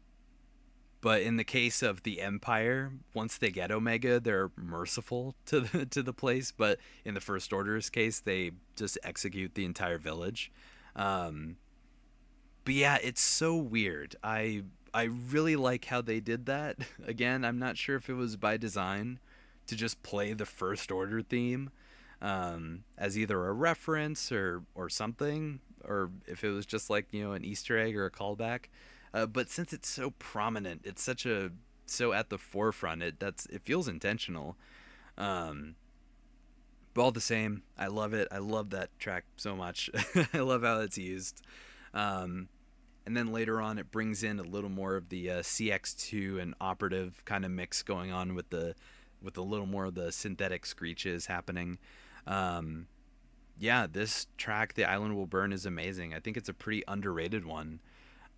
but in the case of the Empire, once they get Omega, they're merciful to the place. But in the First Order's case, they just execute the entire village. Um, but yeah, it's so weird. I really like how they did that. Again, I'm not sure if it was by design to just play the First Order theme, as either a reference or something, or if it was just like, you know, an Easter egg or a callback. But since it's so prominent, it's so at the forefront. It feels intentional. Um, but all the same, I love it. I love that track so much. I love how it's used. Um, and then later on, it brings in a little more of the CX2 and operative kind of mix going on with a little more of the synthetic screeches happening. Um, yeah, this track, "The Island Will Burn," is amazing. I think it's a pretty underrated one.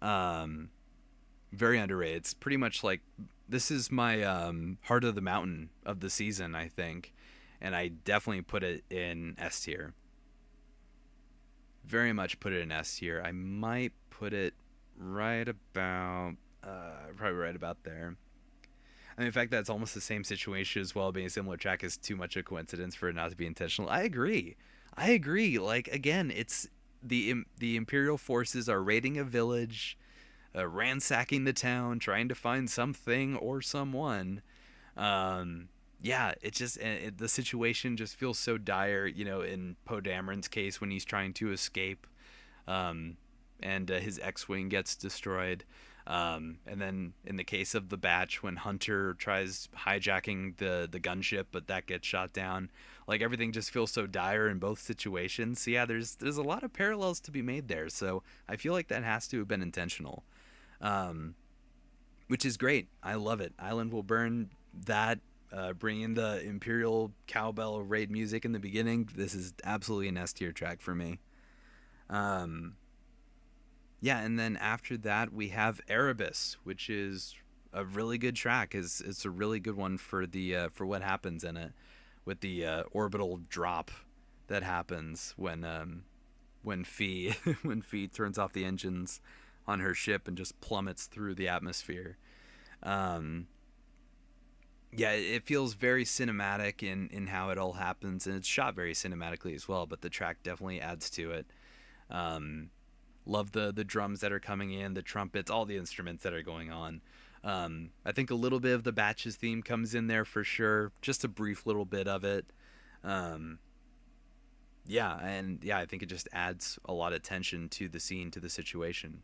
Um, Very underrated. It's pretty much like, this is my Heart of the Mountain of the season, I think, and I definitely put it in S tier. Very much put it in S tier. I might put it right about, probably right about there. I mean, in fact, that's almost the same situation as well. Being a similar track is too much a coincidence for it not to be intentional. I agree. I agree. Like, again, it's the Imperial forces are raiding a village, ransacking the town, trying to find something or someone. Yeah, it just the situation just feels so dire. You know, in Poe Dameron's case, when he's trying to escape, um, and his X-wing gets destroyed. And then in the case of the Batch, when Hunter tries hijacking the gunship, but that gets shot down. Like, everything just feels so dire in both situations. So yeah, there's a lot of parallels to be made there. So I feel like that has to have been intentional, um, which is great. I love it. Island Will Burn. That, bringing the Imperial cowbell raid music in the beginning. This is absolutely an S tier track for me. Um, yeah, and then after that we have Erebus, which is a really good track. It's a really good one for the for what happens in it, with the orbital drop that happens when Fee when Fee turns off the engines on her ship and just plummets through the atmosphere. Um, yeah, it feels very cinematic in how it all happens, and it's shot very cinematically as well. But the track definitely adds to it. Um, Love the drums that are coming in, the trumpets, all the instruments that are going on. I think a little bit of the Batch's theme comes in there for sure, just a brief little bit of it. Um, Yeah, and yeah, I think it just adds a lot of tension to the scene, to the situation.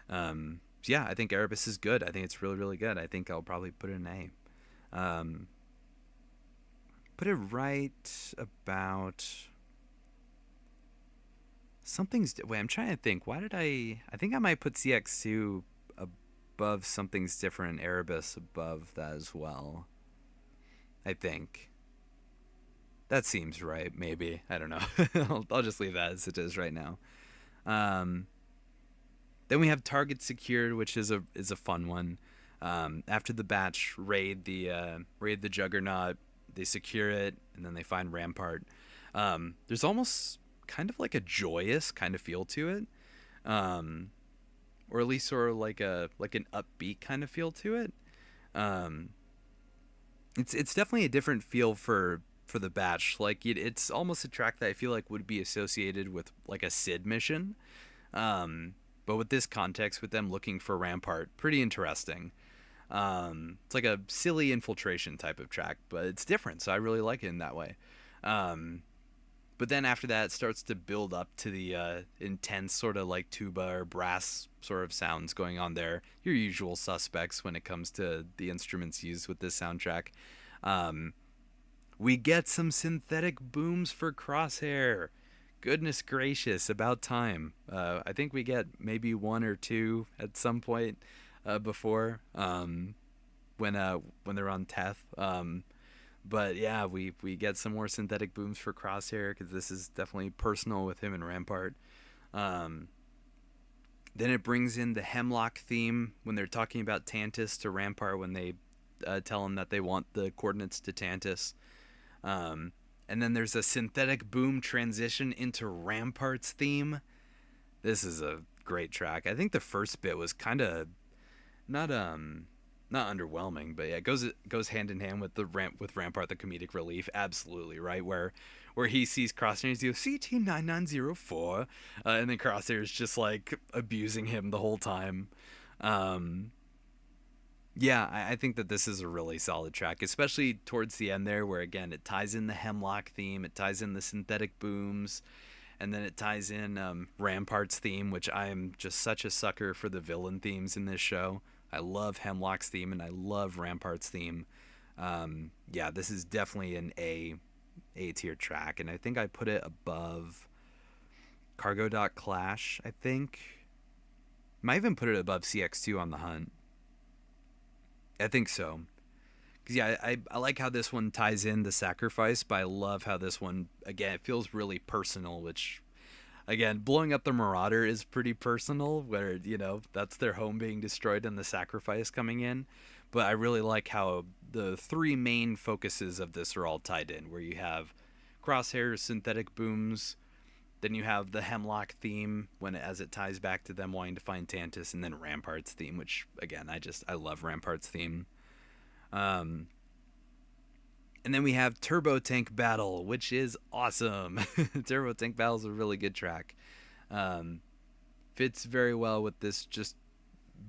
So yeah, I think Erebus is good. I think it's really, really good. I think I'll probably put it an A. Put it right about wait, I'm trying to think. Why did I think I might put CX2 above Something's Different, Erebus above that as well. I think. That seems right, maybe. I don't know. I'll just leave that as it is right now. Um, then we have Target Secured, which is a fun one. After the batch raid the Juggernaut, they secure it, and then they find Rampart. There's almost kind of like a joyous kind of feel to it, um, or at least sort of like an upbeat kind of feel to it. Um, it's definitely a different feel for the batch. Like it's almost a track that I feel like would be associated with like a Sid mission. But with this context, with them looking for Rampart, pretty interesting. It's like a silly infiltration type of track, but it's different, so I really like it in that way. Um, but then after that, it starts to build up to the intense sort of like tuba or brass sort of sounds going on there. Your usual suspects when it comes to the instruments used with this soundtrack. Um, we get some synthetic booms for Crosshair. Goodness gracious, about time. I think we get maybe one or two at some point before when they're on Teth. But yeah, we get some more synthetic booms for Crosshair because this is definitely personal with him and Rampart. Um, then it brings in the Hemlock theme when they're talking about Tantus to Rampart when they tell him that they want the coordinates to Tantus. Um, and then there's a synthetic boom transition into Rampart's theme. This is a great track. I think the first bit was kind of not not underwhelming, but yeah, it goes hand in hand with with Rampart, the comedic relief. Absolutely right, where he sees Crosshair, he goes CT9904, and then Crosshair's just like abusing him the whole time. Um, yeah, I think that this is a really solid track, especially towards the end there, where again it ties in the Hemlock theme, it ties in the synthetic booms, and then it ties in Rampart's theme, which I am just such a sucker for the villain themes in this show. I love Hemlock's theme and I love Rampart's theme. Yeah, this is definitely an A tier track, and I think I put it above Cargo Dot Clash. I think might even put it above CX2 on the Hunt. I think so. Cause yeah, I like how this one ties in the sacrifice, but I love how this one again it feels really personal, which again, blowing up the Marauder is pretty personal, where, that's their home being destroyed and the sacrifice coming in. But I really like how the three main focuses of this are all tied in, where you have Crosshair's synthetic booms, then you have the Hemlock theme as it ties back to them wanting to find Tantus, and then Rampart's theme, which again I love Rampart's theme. Um, and then we have Turbo Tank Battle, which is awesome. Turbo Tank Battle is a really good track. Um, Fits very well with this just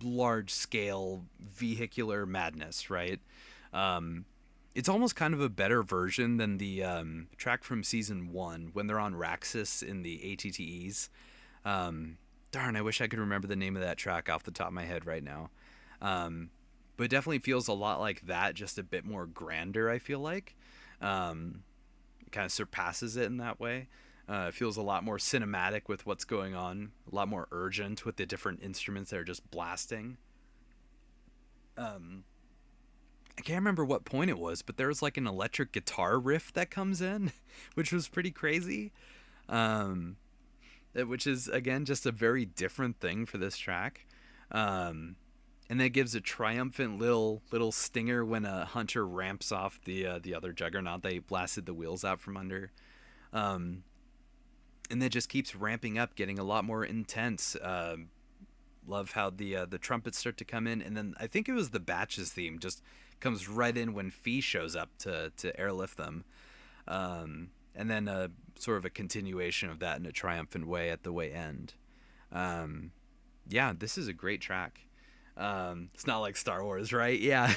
large scale vehicular madness, right? Um, it's almost kind of a better version than the track from season one when they're on Raxus in the ATTEs. Darn, I wish I could remember the name of that track off the top of my head right now. Um, but it definitely feels a lot like that, just a bit more grander, I feel like. It kind of surpasses it in that way. It feels a lot more cinematic with what's going on, a lot more urgent with the different instruments that are just blasting. Um, I can't remember what point it was, but there was like an electric guitar riff that comes in, which was pretty crazy. Um, which is again just a very different thing for this track. Um, and that gives a triumphant little stinger when a hunter ramps off the other juggernaut they blasted the wheels out from under. Um, and then just keeps ramping up, getting a lot more intense. Love how the trumpets start to come in, and then I think it was the Batches theme just comes right in when Fee shows up to airlift them, and then sort of a continuation of that in a triumphant way at the way end. Um, yeah, this is a great track. It's not like Star Wars, right? Yeah,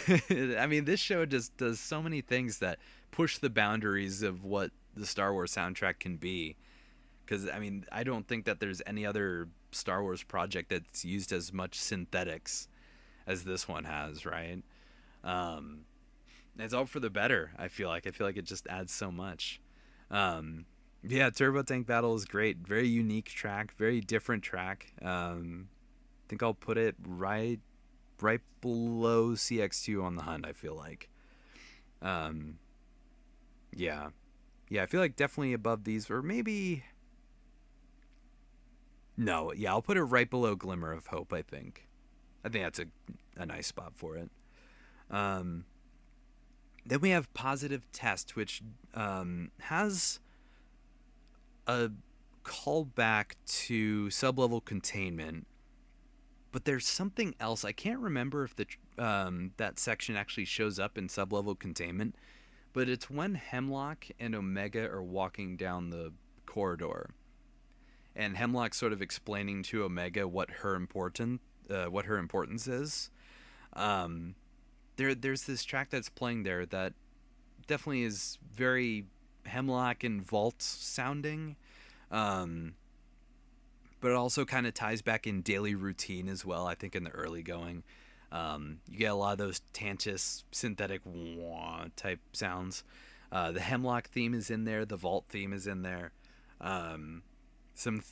I mean this show just does so many things that push the boundaries of what the Star Wars soundtrack can be. Because I mean, I don't think that there's any other Star Wars project that's used as much synthetics as this one has, right? Um, it's all for the better. I feel like it just adds so much. Um, yeah, Turbo Tank Battle is great. Very unique track, very different track. I think I'll put it right below CX2 on the hunt. I feel like, um, yeah, yeah. I feel like definitely above these, or maybe no. Yeah, I'll put it right below Glimmer of Hope. I think that's a nice spot for it. Um, then we have Positive Test, which has a callback to sublevel containment, but there's something else. I can't remember if the that section actually shows up in sublevel containment, but it's when Hemlock and Omega are walking down the corridor, and Hemlock sort of explaining to Omega what her importance is. Um, there's this track that's playing there that definitely is very Hemlock and Vault sounding. Um, but it also kind of ties back in daily routine as well. I think in the early going, you get a lot of those Tantus synthetic wah type sounds. The Hemlock theme is in there. The Vault theme is in there. Um, some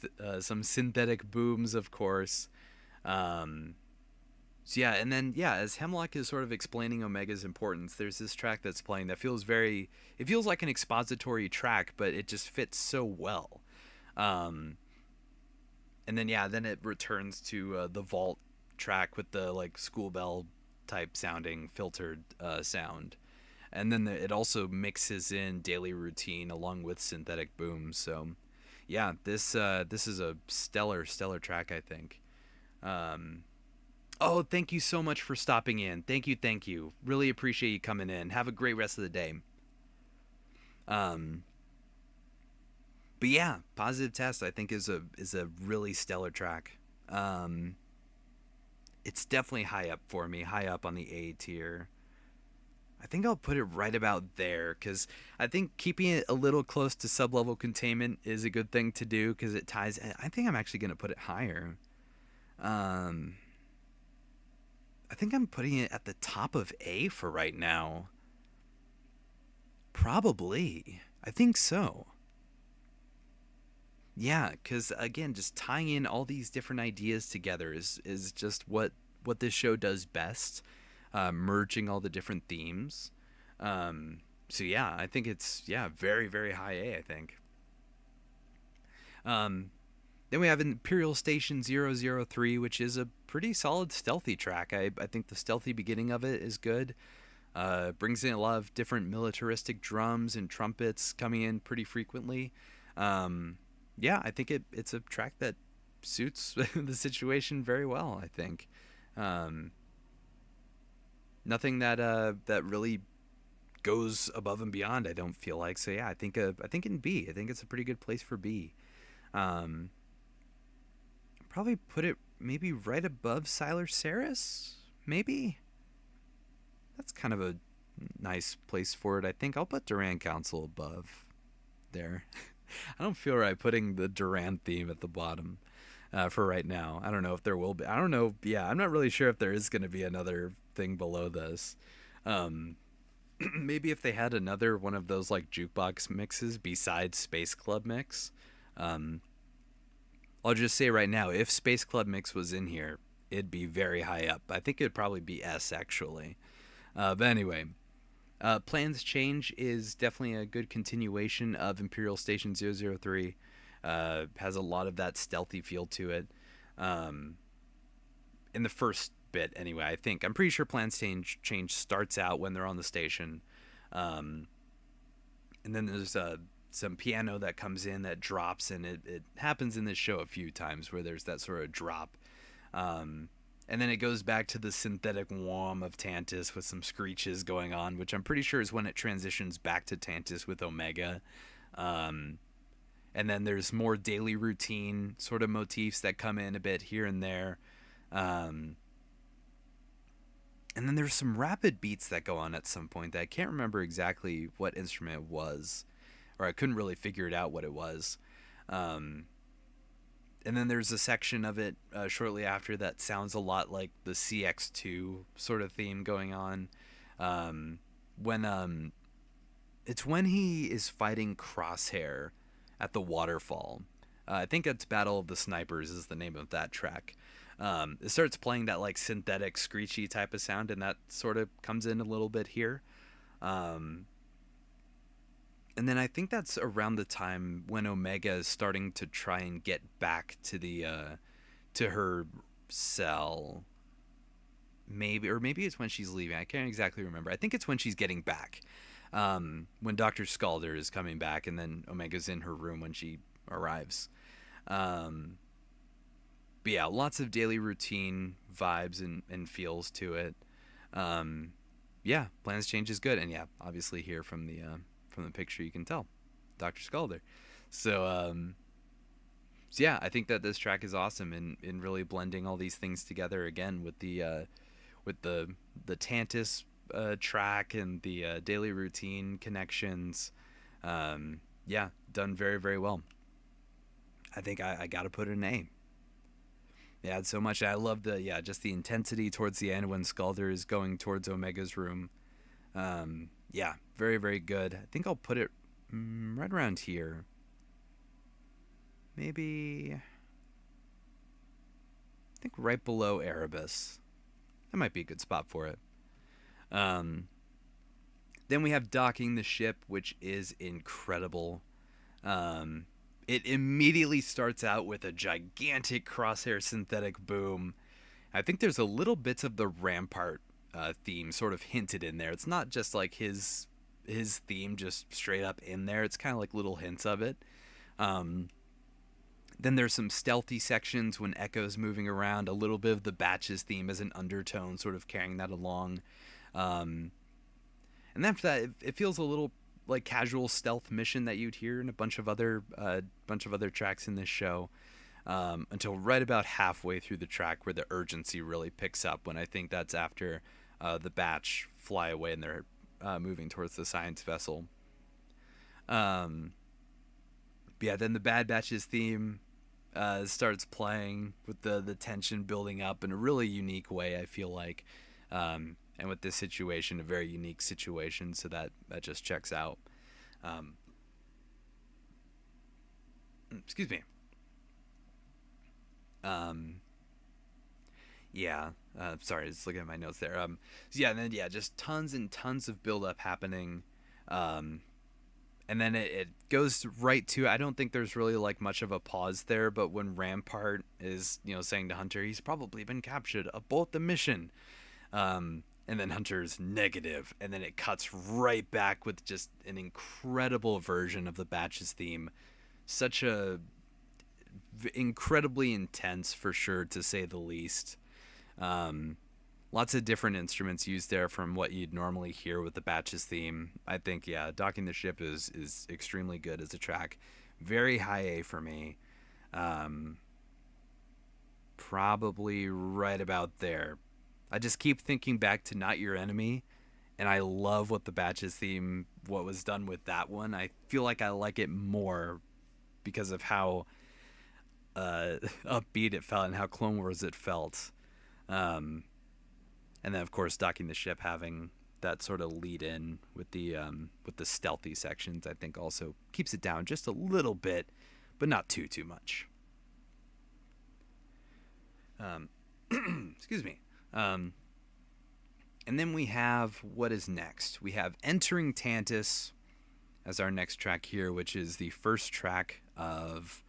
synthetic booms, of course. Um, so yeah, and then yeah, as Hemlock is sort of explaining Omega's importance, there's this track that's playing that feels very. It feels like an expository track, but it just fits so well. Um, and then yeah, then it returns to the Vault track with the like school bell type sounding filtered sound, and then it also mixes in daily routine along with synthetic booms. So yeah, this is a stellar track, I think. Um, oh, thank you so much for stopping in. Thank you. Really appreciate you coming in. Have a great rest of the day. Um, but yeah, Positive Test I think is a really stellar track. Um, it's definitely high up for me, high up on the A tier. I think I'll put it right about there because I think keeping it a little close to sublevel containment is a good thing to do because it ties. I think I'm actually going to put it higher. Um, I think I'm putting it at the top of A for right now. Probably. I think so. Yeah, because again, just tying in all these different ideas together is just what this show does best, merging all the different themes. So yeah, I think it's yeah very high A. I think. Um, then we have Imperial Station 003, which is a pretty solid stealthy track. I think the stealthy beginning of it is good. Brings in a lot of different militaristic drums and trumpets coming in pretty frequently. Um, yeah, I think it's a track that suits the situation very well. I think um, nothing that really goes above and beyond. I don't feel like so. Yeah, I think in B. I think it's a pretty good place for B. Um, probably put it maybe right above Siler Saris. Maybe that's kind of a nice place for it. I think I'll put Duran Council above there. I don't feel right putting the Duran theme at the bottom for right now. I don't know if there will be. I don't know. Yeah, I'm not really sure if there is going to be another thing below this. Um, maybe if they had another one of those like jukebox mixes besides Space Club Mix. Um, I'll just say right now, if Space Club Mix was in here, it'd be very high up. I think it'd probably be S actually. But anyway, Plans Change is definitely a good continuation of Imperial Station 003. Has a lot of that stealthy feel to it. Um, in the first bit, anyway, I think. I'm pretty sure Plans Change starts out when they're on the station. Um, and then there's some piano that comes in that drops, and it happens in this show a few times where there's that sort of drop. And then it goes back to the synthetic whom of Tantus with some screeches going on, which I'm pretty sure is when it transitions back to Tantus with Omega. Um, and then there's more daily routine sort of motifs that come in a bit here and there. Um, and then there's some rapid beats that go on at some point that I can't remember exactly what instrument it was or I couldn't really figure it out what it was. Um, and then there's a section of it shortly after that sounds a lot like the CX2 sort of theme going on. Um, when It's when he is fighting Crosshair at the waterfall. I think it's Battle of the Snipers is the name of that track. It starts playing that like synthetic screechy type of sound, and that sort of comes in a little bit here. Um, and then I think that's around the time when Omega is starting to try and get back to the to her cell. Maybe, or maybe it's when she's leaving. I can't exactly remember. I think it's when she's getting back. When Dr. Scalder is coming back, and then Omega's in her room when she arrives. Um, but yeah, lots of daily routine vibes and feels to it. Um, yeah, Plans Change is good, and yeah, obviously here from the picture you can tell, Dr. Scalder. So so yeah, I think that this track is awesome in really blending all these things together again with the Tantus track and the daily routine connections. Yeah, done very, very well. I think I got to put an A. They had so much. I love just the intensity towards the end when Scalder is going towards Omega's room. Yeah, very, very good. I think I'll put it right around here. Maybe, I think right below Erebus. That might be a good spot for it. Um, then we have Docking the Ship, which is incredible. It immediately starts out with a gigantic Crosshair synthetic boom. I think there's a little bits of the Rampart theme sort of hinted in there. It's not just like his theme just straight up in there. It's kind of like little hints of it. Then there's some stealthy sections when Echo's moving around. A little bit of the Batch's theme as an undertone, sort of carrying that along. And after that, it feels a little like casual stealth mission that you'd hear in a bunch of other tracks in this show. Until right about halfway through the track, where the urgency really picks up. When I think that's after the Batch fly away and they're moving towards the science vessel. Yeah, then the Bad Batch's theme starts playing with the tension building up in a really unique way, I feel like. And with this situation, a very unique situation, so that just checks out. Excuse me. Yeah, sorry, just looking at my notes there. So yeah, and then yeah, just tons and tons of build up happening. And then it goes right to, I don't think there's really like much of a pause there, but when Rampart is, saying to Hunter, he's probably been captured, abort the mission. And then Hunter's negative, and then it cuts right back with just an incredible version of the Batch's theme. Such a incredibly intense, for sure, to say the least. Lots of different instruments used there from what you'd normally hear with the Batch's theme. I think, yeah, Docking the Ship is extremely good as a track. Very high A for me. Probably right about there. I just keep thinking back to Not Your Enemy, and I love what the Batch's theme, what was done with that one. I feel like I like it more because of how upbeat it felt and how Clone Wars it felt. And then, of course, Docking the Ship having that sort of lead in with the stealthy sections, I think also keeps it down just a little bit, but not too much. Excuse me. And then we have what is next. We have Entering Tantus as our next track here, which is the first track of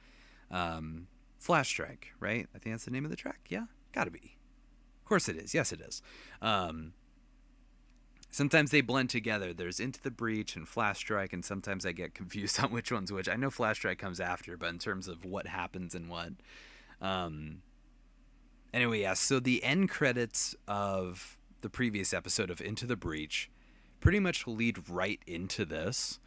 Flash Strike, right? I think that's the name of the track. Yeah, gotta be. Of course it is. Yes, it is. Sometimes they blend together. There's Into the Breach and Flash Strike, and sometimes I get confused on which one's which. I know Flash Strike comes after, but in terms of what happens and what. Anyway, yeah, so the end credits of the previous episode of Into the Breach pretty much lead right into this,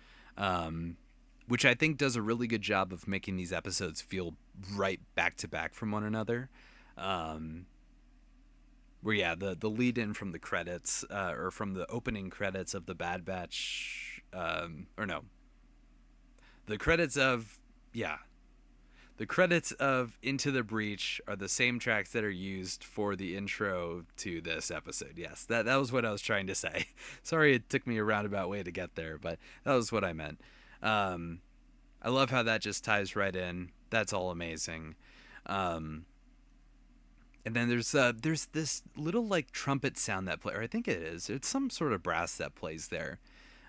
which I think does a really good job of making these episodes feel right back to back from one another. Where, yeah, the lead in from the credits, or from the opening credits of the Bad Batch, or no, The credits of yeah, the credits of Into the Breach are the same tracks that are used for the intro to this episode. Yes, that was what I was trying to say. Sorry it took me a roundabout way to get there, but that was what I meant. Um, I love how that just ties right in. That's all amazing. Um, and then there's this little like trumpet sound that play, or I think it is. It's some sort of brass that plays there,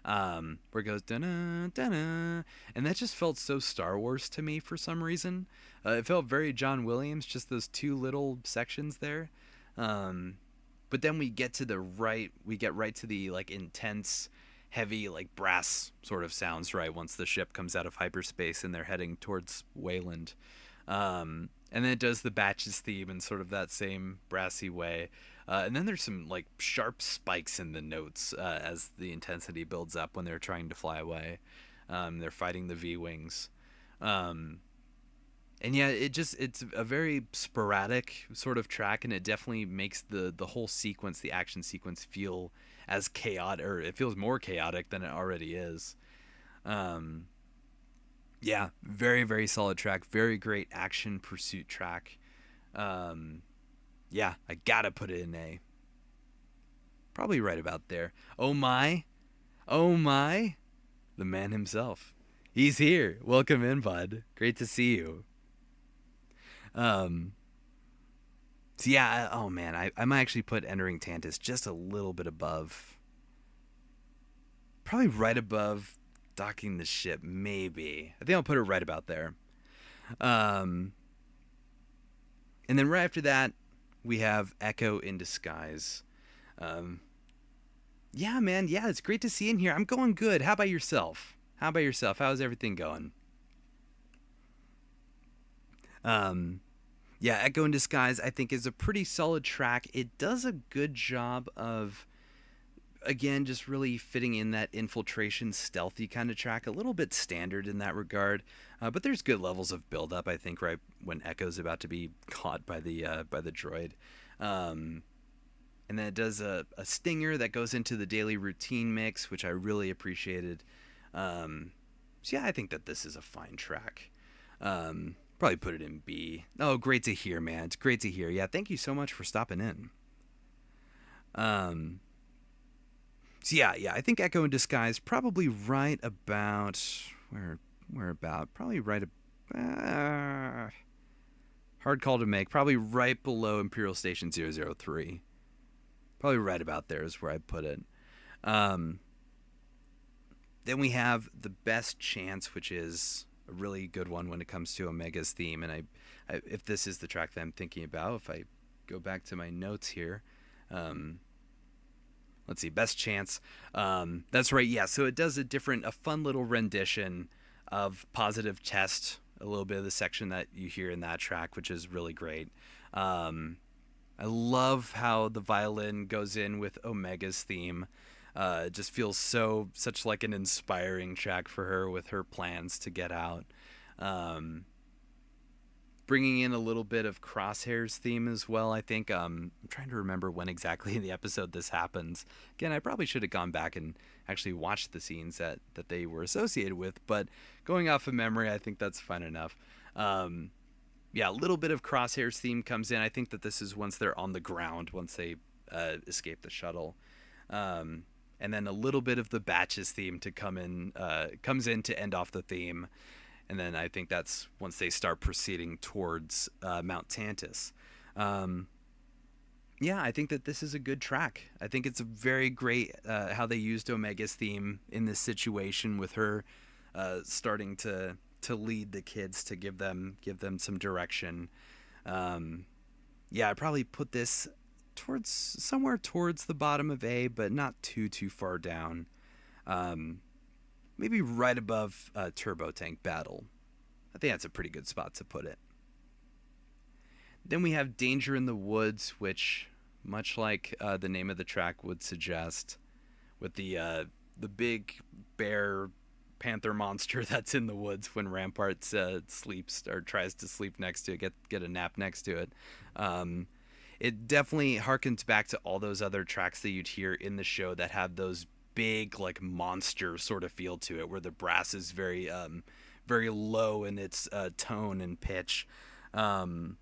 where it goes da-na, da-na, and that just felt so Star Wars to me for some reason. It felt very John Williams, just those two little sections there. Um, but then we get right to the like intense, heavy like brass sort of sounds right once the ship comes out of hyperspace and they're heading towards Wayland. And then it does the Batches theme in sort of that same brassy way. And then there's some like sharp spikes in the notes as the intensity builds up when they're trying to fly away. They're fighting the V-wings. Um, and yeah, it's a very sporadic sort of track, and it definitely makes the whole sequence, the action sequence, feel as chaotic, or it feels more chaotic than it already is. Um, yeah, very very solid track, very great action pursuit track. Um, yeah, I gotta put it in A. Probably right about there. Oh my, the man himself. He's here. Welcome in, bud. Great to see you. Um, so yeah, oh man, I might actually put Entering Tantus just a little bit above, probably right above Docking the Ship, maybe. I think I'll put it right about there. Um, and then right after that, we have Echo in Disguise. Um, yeah, man, yeah, it's great to see you in here. I'm going good. How about yourself? How's everything going? Um, yeah, Echo in Disguise, I think, is a pretty solid track. It does a good job of, again, just really fitting in that infiltration stealthy kind of track, a little bit standard in that regard, but there's good levels of build up, I think, right when Echo's about to be caught by the droid. um, and then it does a stinger that goes into the daily routine mix, which I really appreciated. So yeah, I think that this is a fine track. Probably put it in B. Oh, great to hear, man. It's great to hear. Yeah, thank you so much for stopping in. um, So yeah, I think Echo in Disguise probably right about where about probably right hard call to make, probably right below Imperial Station 003. Probably right about there is where I put it. Um, then we have The Best Chance, which is a really good one when it comes to Omega's theme, and if this is the track that I'm thinking about, if I go back to my notes here, um, let's see, Best Chance. That's right. Yeah. So it does a fun little rendition of Positive Test, a little bit of the section that you hear in that track, which is really great. Um, I love how the violin goes in with Omega's theme. It just feels such like an inspiring track for her with her plans to get out. Um, Bringing in a little bit of Crosshair's theme as well, I think. I'm trying to remember when exactly in the episode this happens. Again, I probably should have gone back and actually watched the scenes that they were associated with, but going off of memory, I think that's fine enough. Um, yeah, a little bit of Crosshair's theme comes in. I think that this is once they're on the ground, once they escape the shuttle. Um, and then a little bit of the Batches theme to comes in to end off the theme. And then I think that's once they start proceeding towards Mount Tantus. Um, yeah, I think that this is a good track. I think it's a very great how they used Omega's theme in this situation with her starting to lead the kids, to give them some direction. Yeah, I probably put this somewhere towards the bottom of A, but not too far down. Um, Maybe right above Turbo Tank Battle. I think that's a pretty good spot to put it. Then we have Danger in the Woods, which, much like the name of the track would suggest, with the big bear panther monster that's in the woods when Rampart sleeps or tries to sleep next to it, get a nap next to it. It definitely harkens back to all those other tracks that you'd hear in the show that have those big like monster sort of feel to it, where the brass is very low in its tone and pitch. Um,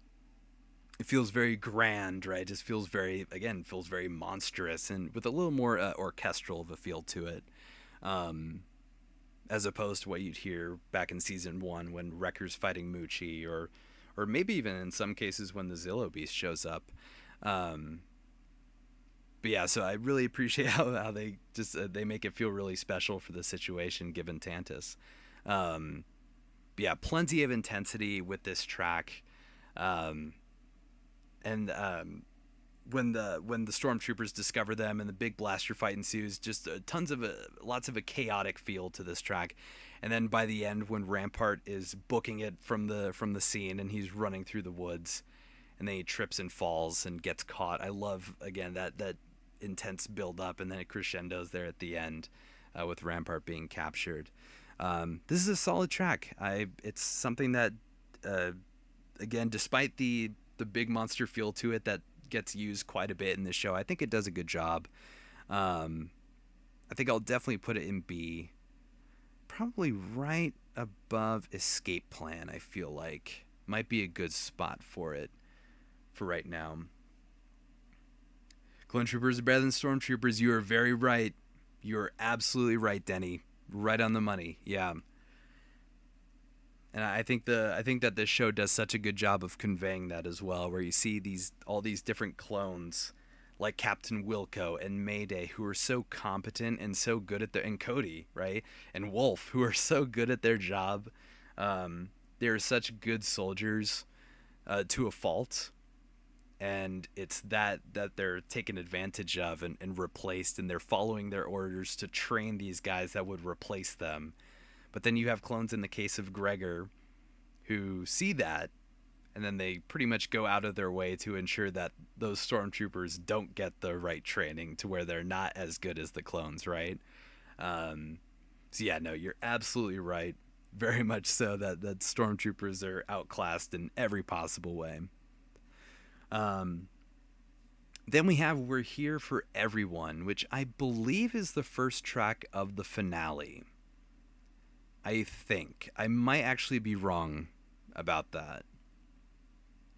it feels very grand, right? It just feels feels very monstrous and with a little more orchestral of a feel to it. Um, as opposed to what you'd hear back in season 1 when Wrecker's fighting Moochie, or maybe even in some cases when the Zillo Beast shows up. Um, but yeah, so I really appreciate how they just they make it feel really special for the situation given Tantus. Um, but yeah, plenty of intensity with this track. Um, and when the stormtroopers discover them and the big blaster fight ensues, just lots of a chaotic feel to this track. And then by the end, when Rampart is booking it from the scene and he's running through the woods, and then he trips and falls and gets caught. I love again that intense build up, and then it crescendos there at the end with Rampart being captured. This is a solid track. It's something that again, despite the big monster feel to it that gets used quite a bit in this show, I think it does a good job. I think I'll definitely put it in B, probably right above Escape Plan. I feel like might be a good spot for it for right now. Clone Troopers are better than Stormtroopers. You are very right. You are absolutely right, Denny. Right on the money. Yeah. And I think that this show does such a good job of conveying that as well, where you see all these different clones like Captain Wilco and Mayday, who are so competent and so good at and Cody, right? And Wolf, who are so good at their job. They're such good soldiers to a fault. And it's that they're taken advantage of and replaced, and they're following their orders to train these guys that would replace them. But then you have clones in the case of Gregor who see that, and then they pretty much go out of their way to ensure that those stormtroopers don't get the right training to where they're not as good as the clones, right? So yeah, no, you're absolutely right. Very much so that stormtroopers are outclassed in every possible way. Then we have We're Here for Everyone, which I believe is the first track of the finale. I think. I might actually be wrong about that.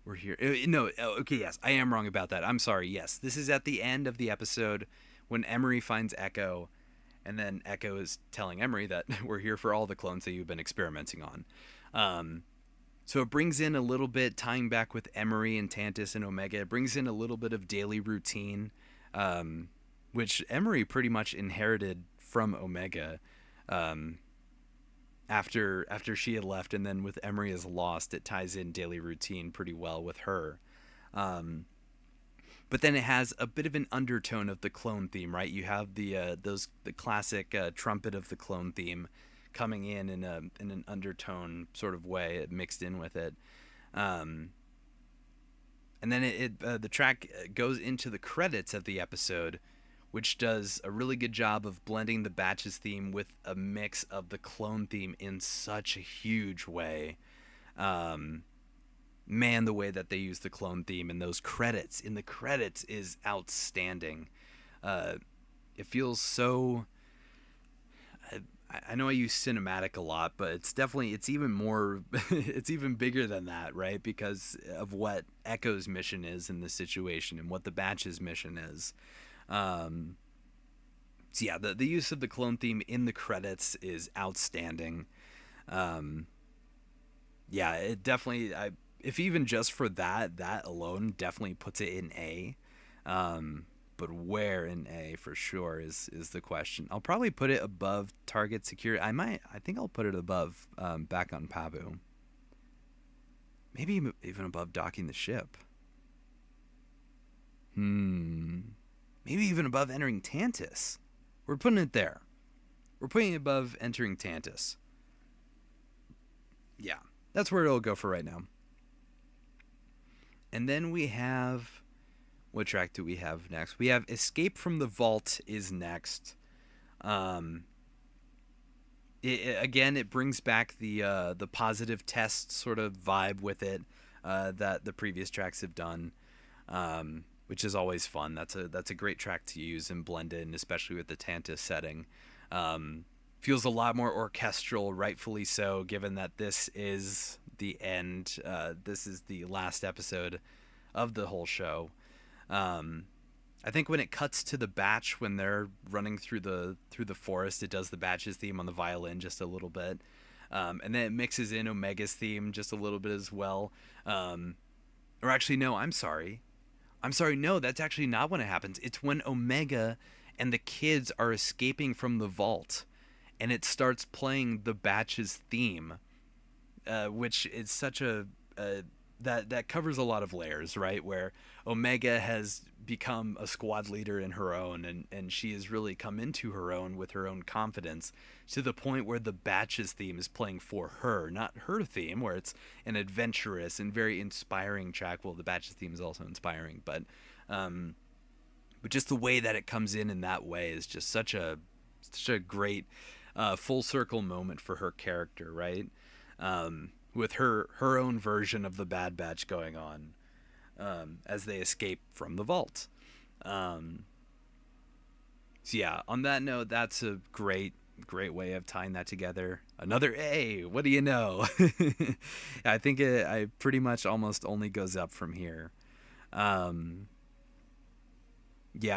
We're here. No, okay, yes, I am wrong about that. I'm sorry, yes. This is at the end of the episode when Emery finds Echo, and then Echo is telling Emery that we're here for all the clones that you've been experimenting on. So it brings in a little bit, tying back with Emery and Tantus and Omega, it brings in a little bit of daily routine, which Emery pretty much inherited from Omega. After she had left, and then with Emery as lost, it ties in daily routine pretty well with her. But then it has a bit of an undertone of the clone theme, right? You have the classic trumpet of the clone theme coming in an undertone sort of way, mixed in with it. And then the track goes into the credits of the episode, which does a really good job of blending the Batches theme with a mix of the clone theme in such a huge way. Man, the way that they use the clone theme in the credits is outstanding. It feels so... I know I use cinematic a lot, but it's even more, it's even bigger than that, right? Because of what Echo's mission is in this situation and what the Batch's mission is. So yeah, the use of the clone theme in the credits is outstanding. Yeah, it definitely, if even just for that alone definitely puts it in A. But where in A for sure is the question. I'll probably put it above Target Security. I think I'll put it above Back on Pabu. Maybe even above Docking the Ship. Maybe even above Entering Tantus. We're putting it there. We're putting it above Entering Tantus. Yeah, that's where it'll go for right now. And then we have... What track do we have next? We have Escape from the Vault is next. Again, it brings back the positive test sort of vibe with it that the previous tracks have done, which is always fun. That's a great track to use and blend in, especially with the Tantus setting. Feels a lot more orchestral, rightfully so, given that this is the end. This is the last episode of the whole show. I think when it cuts to the batch when they're running through the forest, it does the batch's theme on the violin just a little bit, and then it mixes in Omega's theme just a little bit as well. Or actually, no, I'm sorry. No, that's actually not when it happens. It's when Omega and the kids are escaping from the vault, and it starts playing the batch's theme, which is such a that covers a lot of layers, right? Where Omega has become a squad leader in her own, and she has really come into her own with her own confidence to the point where the batch's theme is playing for her, not her theme, where it's an adventurous and very inspiring track. Well, the batch's theme is also inspiring, but just the way that it comes in that way is just such a great full circle moment for her character, right? With her own version of the Bad Batch going on as they escape from the vault. So yeah, on that note, that's a great way of tying that together. Another A, what do you know? I think I pretty much almost only goes up from here. Yeah,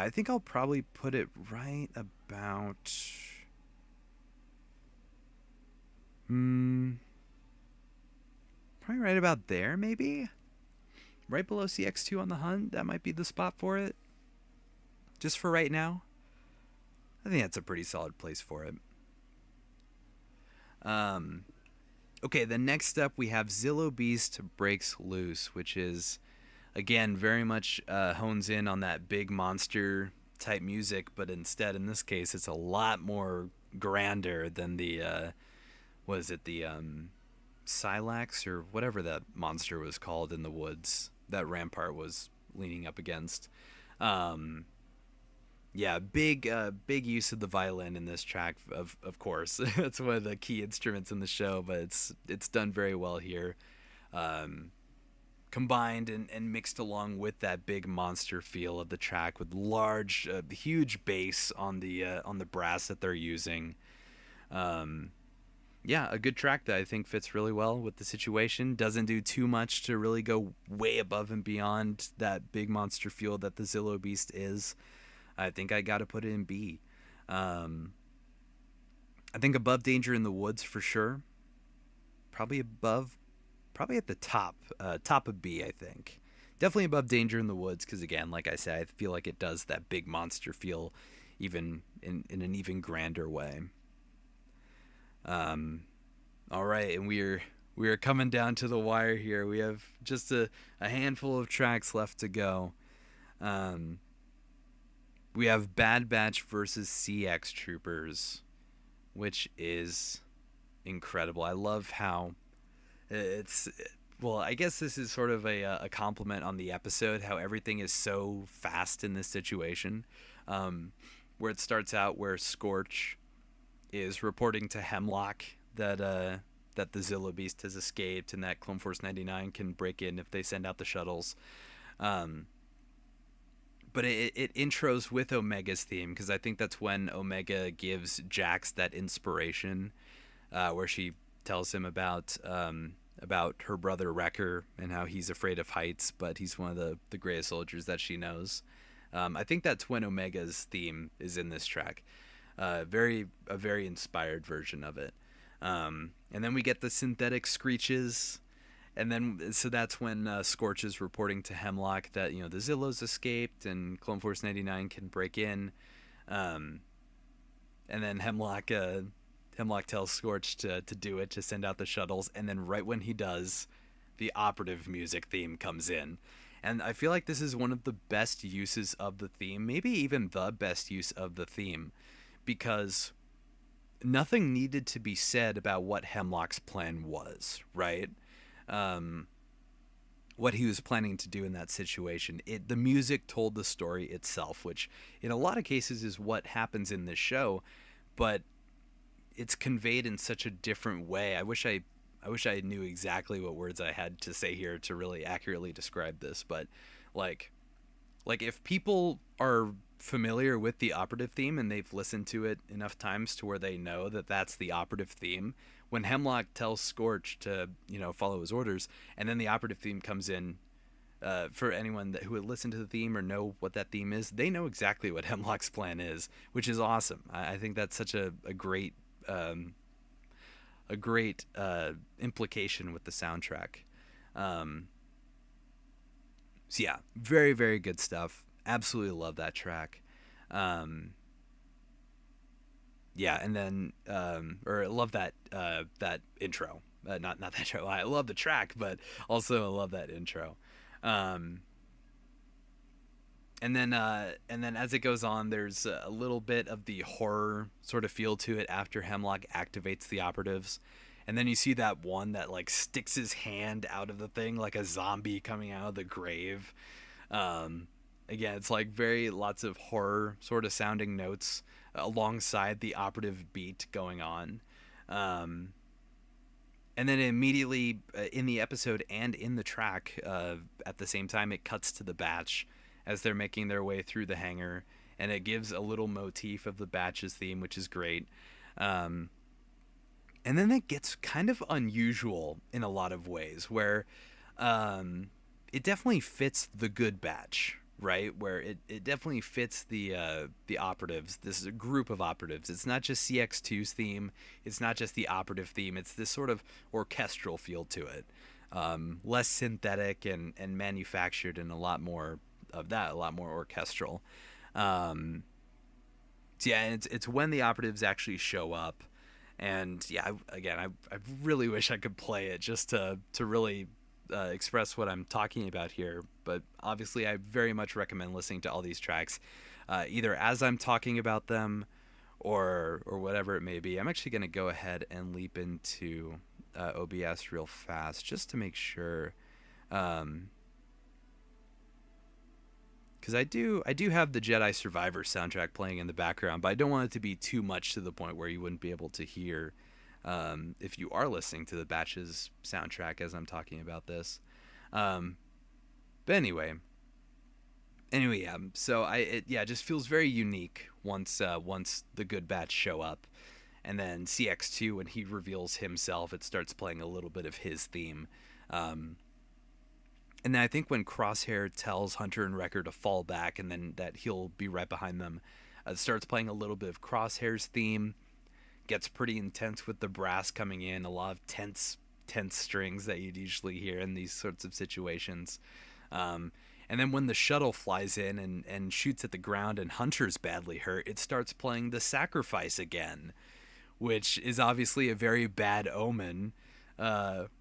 I think I'll probably put it right about... Probably right about there, maybe? Right below CX2 on the Hunt. That might be the spot for it. Just for right now. I think that's a pretty solid place for it. Okay, the next up we have Zillo Beast Breaks Loose, which is, again, very much hones in on that big monster type music, but instead, in this case, it's a lot more grander than the, what is it, the Silax or whatever that monster was called in the woods that Rampart was leaning up against. Yeah, big use of the violin in this track, of course. It's one of the key instruments in the show, but it's done very well here. Combined and mixed along with that big monster feel of the track with large, huge bass on the brass that they're using. Yeah, a good track that I think fits really well with the situation. Doesn't do too much to really go way above and beyond that big monster feel that the Zillo Beast is. I think I got to put it in B. I think above Danger in the Woods for sure. Probably at the top of B, I think. Definitely above Danger in the Woods because, again, like I said, I feel like it does that big monster feel even in an even grander way. All right, and we are coming down to the wire here. We have just a handful of tracks left to go. We have Bad Batch versus CX Troopers, which is incredible. I love how well, I guess this is sort of a compliment on the episode, how everything is so fast in this situation, where it starts out where Scorch is reporting to Hemlock that the Zillo Beast has escaped and that Clone Force 99 can break in if they send out the shuttles. But it intros with Omega's theme, because I think that's when Omega gives Jax that inspiration, where she tells him about her brother Wrecker and how he's afraid of heights, but he's one of the greatest soldiers that she knows. I think that's when Omega's theme is in this track. A very inspired version of it. And then we get the synthetic screeches. And then, so that's when Scorch is reporting to Hemlock that, the Zillos escaped and Clone Force 99 can break in. And then Hemlock tells Scorch to do it, to send out the shuttles. And then right when he does, the operative music theme comes in. And I feel like this is one of the best uses of the theme, maybe even the best use of the theme, because nothing needed to be said about what Hemlock's plan was, right? What he was planning to do in that situation. The music told the story itself, which in a lot of cases is what happens in this show, but it's conveyed in such a different way. I wish I knew exactly what words I had to say here to really accurately describe this, but like like if people are familiar with the operative theme and they've listened to it enough times to where they know that that's the operative theme, when Hemlock tells Scorch to, follow his orders, and then the operative theme comes in, for anyone who would listen to the theme or know what that theme is, they know exactly what Hemlock's plan is, which is awesome. I think that's such a great implication with the soundtrack. Um, so yeah, very very good stuff. Absolutely love that track. Um, yeah, and then or love that intro. Not that intro. I love the track, but also I love that intro. Um, and then as it goes on, there's a little bit of the horror sort of feel to it after Hemlock activates the operatives, and then you see that one that like sticks his hand out of the thing like a zombie coming out of the grave. Um, Again, it's like very lots of horror sort of sounding notes alongside the operative beat going on. Um, and then immediately in the episode and in the track, at the same time, it cuts to the batch as they're making their way through the hangar, and it gives a little motif of the batch's theme, which is great. Um, and then it gets kind of unusual in a lot of ways, where um, it definitely fits the good batch, right? Where it definitely fits the operatives. This is a group of operatives. It's not just CX2's theme. It's not just the operative theme. It's this sort of orchestral feel to it, less synthetic and manufactured, and a lot more of that, a lot more orchestral. Um, so yeah, and it's when the operatives actually show up, and yeah, I really wish I could play it just to really express what I'm talking about here. But obviously, I very much recommend listening to all these tracks, either as I'm talking about them, or whatever it may be. I'm actually going to go ahead and leap into OBS real fast just to make sure, because I do have the Jedi Survivor soundtrack playing in the background, but I don't want it to be too much to the point where you wouldn't be able to hear, if you are listening to the Batch's soundtrack as I'm talking about this. But anyway, yeah. So it just feels very unique once the Good Batch show up, and then CX2, when he reveals himself, it starts playing a little bit of his theme. And then I think when Crosshair tells Hunter and Wrecker to fall back, and then that he'll be right behind them, it starts playing a little bit of Crosshair's theme. Gets pretty intense with the brass coming in, a lot of tense strings that you'd usually hear in these sorts of situations. And then when the shuttle flies in and shoots at the ground and Hunter's badly hurt, it starts playing The Sacrifice again, which is obviously a very bad omen,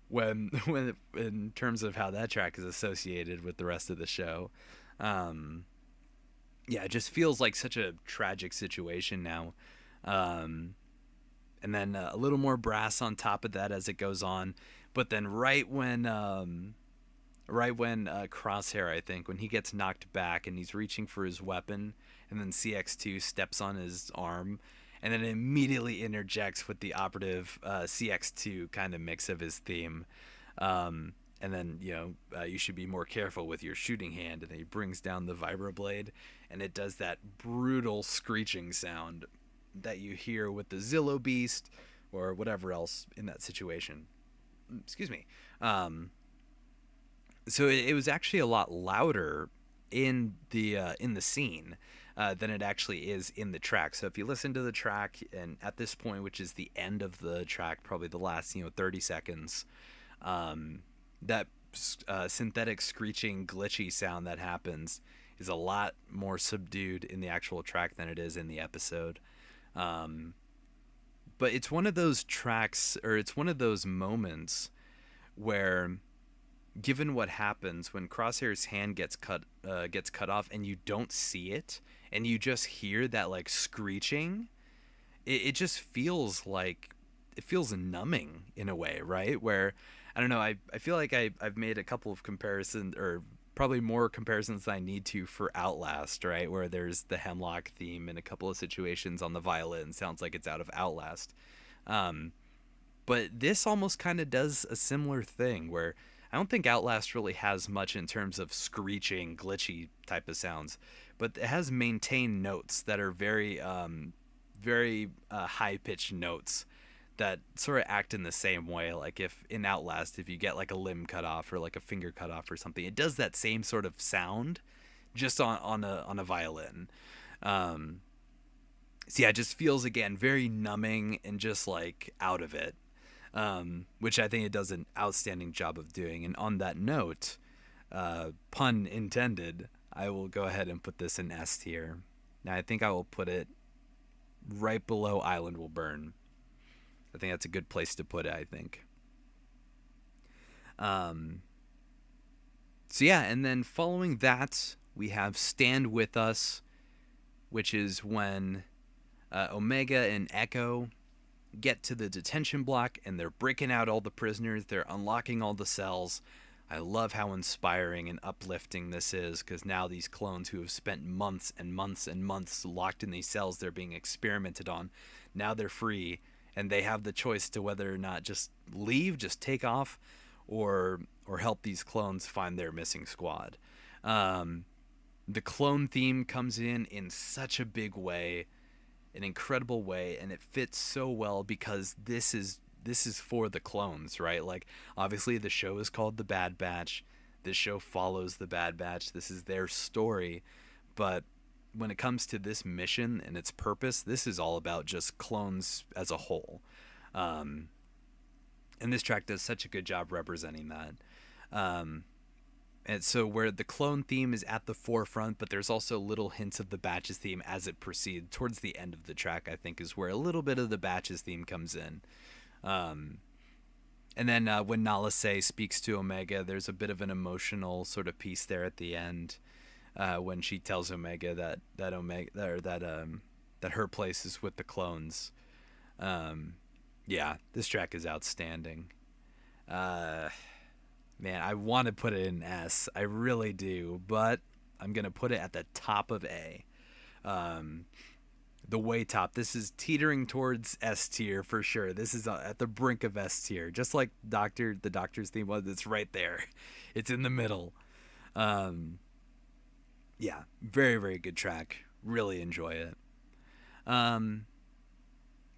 when in terms of how that track is associated with the rest of the show. Yeah, it just feels like such a tragic situation now. And then a little more brass on top of that as it goes on. But then right when Crosshair, I think, when he gets knocked back and he's reaching for his weapon, and then CX2 steps on his arm, and then immediately interjects with the operative CX2 kind of mix of his theme. And then, you should be more careful with your shooting hand. And then he brings down the vibroblade, and it does that brutal screeching sound that you hear with the Zillow Beast or whatever else in that situation. Excuse me. So it was actually a lot louder in the scene than it actually is in the track. So if you listen to the track, and at this point, which is the end of the track, probably the last 30 seconds, that synthetic screeching glitchy sound that happens is a lot more subdued in the actual track than it is in the episode. But it's one of those tracks, or it's one of those moments where, given what happens when Crosshair's hand gets cut off and you don't see it, and you just hear that like screeching, it just feels numbing in a way, right? Where, I don't know, I feel like I've made a couple of comparisons, or probably more comparisons than I need to, for Outlast, right? Where there's the Hemlock theme in a couple of situations on the violin. Sounds like it's out of Outlast. But this almost kind of does a similar thing where I don't think Outlast really has much in terms of screeching, glitchy type of sounds, but it has maintained notes that are very high pitched notes that sort of act in the same way. Like if in Outlast, if you get like a limb cut off or like a finger cut off or something, it does that same sort of sound, just on a violin. Um, so yeah, it just feels again very numbing and just like out of it, which I think it does an outstanding job of doing. And on that note, pun intended, I will go ahead and put this in S tier. Now I think I will put it right below Island Will Burn. I think that's a good place to put it, I think. Um, so yeah, and then following that, we have Stand With Us, which is when Omega and Echo get to the detention block and they're breaking out all the prisoners. They're unlocking all the cells. I love how inspiring and uplifting this is, because now these clones who have spent months and months and months locked in these cells, they're being experimented on. Now they're free and they have the choice to whether or not just leave, just take off, or help these clones find their missing squad. Um, the clone theme comes in such a big way, an incredible way, and it fits so well because this is for the clones, right? Like obviously the show is called The Bad Batch. This show follows the Bad Batch. This is their story, but when it comes to this mission and its purpose, this is all about just clones as a whole. Um, and this track does such a good job representing that. Um, and so where the clone theme is at the forefront, but there's also little hints of the Batches theme as it proceeds towards the end of the track, I think is where a little bit of the Batches theme comes in. Um, and then when Nala Se speaks to Omega, there's a bit of an emotional sort of piece there at the end, when she tells Omega that Omega or that her place is with the clones. Um, yeah, this track is outstanding. Uh, Man, I want to put it in S. I really do, but I'm gonna put it at the top of A. Um, the way top. This is teetering towards S tier for sure. This is at the brink of S tier, just like the Doctor's theme was. It's right there. It's in the middle. Um, yeah, very very good track. Really enjoy it. Um,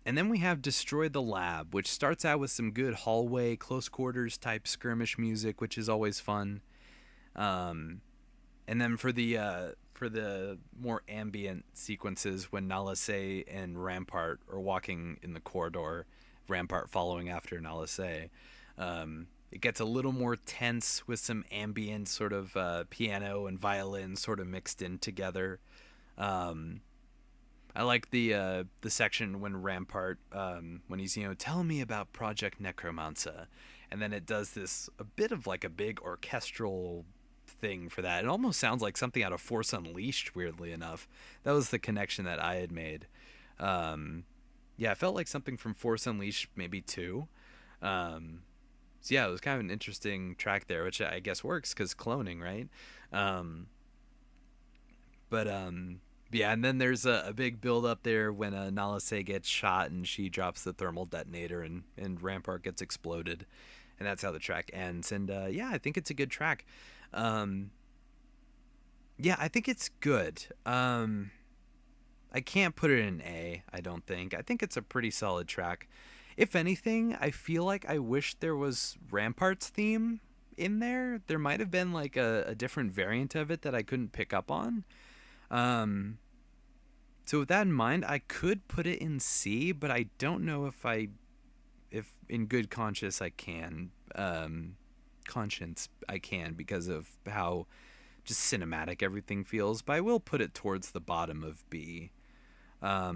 and then we have Destroy the Lab, which starts out with some good hallway, close quarters type skirmish music, which is always fun. Um, and then for the more ambient sequences, when Nala Se and Rampart are walking in the corridor, Rampart following after Nala Se, it gets a little more tense with some ambient sort of piano and violin sort of mixed in together. Um, I like the section when Rampart, when he's tell me about Project Necromancer, and then it does this a bit of like a big orchestral thing for that. It almost sounds like something out of Force Unleashed. Weirdly enough, that was the connection that I had made. Yeah, it felt like something from Force Unleashed, maybe too. So yeah, it was kind of an interesting track there, which I guess works because cloning, right? Um, but yeah, and then there's a big build up there when Nala Se gets shot and she drops the thermal detonator and Rampart gets exploded, and that's how the track ends. And yeah, I think it's a good track. Um, yeah, I think it's good. I can't put it in A, I don't think. I think it's a pretty solid track. If anything, I feel like I wish there was Rampart's theme in there. There might have been like a different variant of it that I couldn't pick up on. Um, so with that in mind, I could put it in C, but I don't know if in good conscience I can. Conscience I can, because of how just cinematic everything feels. But I will put it towards the bottom of B. I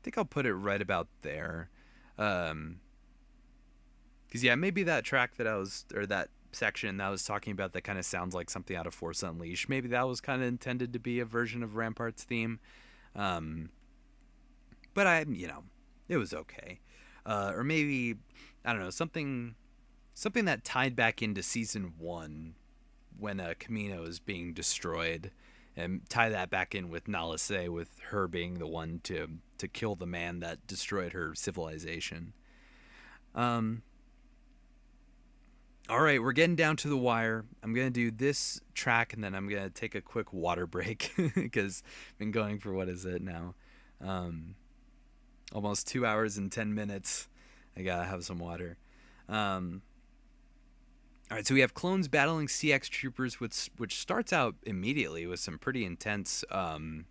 think I'll put it right about there. Um, Because yeah, maybe that track that or that section that I was talking about that kind of sounds like something out of Force Unleashed, maybe that was kind of intended to be a version of Rampart's theme. Um, but it was okay. Or maybe, I don't know, something that tied back into season 1 when Camino is being destroyed, and tie that back in with Nala Se, with her being the one to kill the man that destroyed her civilization. Um, All right, we're getting down to the wire. I'm going to do this track and then I'm going to take a quick water break because I've been going for what is it now? Um, Almost 2 hours and 10 minutes. I got to have some water. Um, all right, so we have clones battling CX troopers, which starts out immediately with some pretty intense. What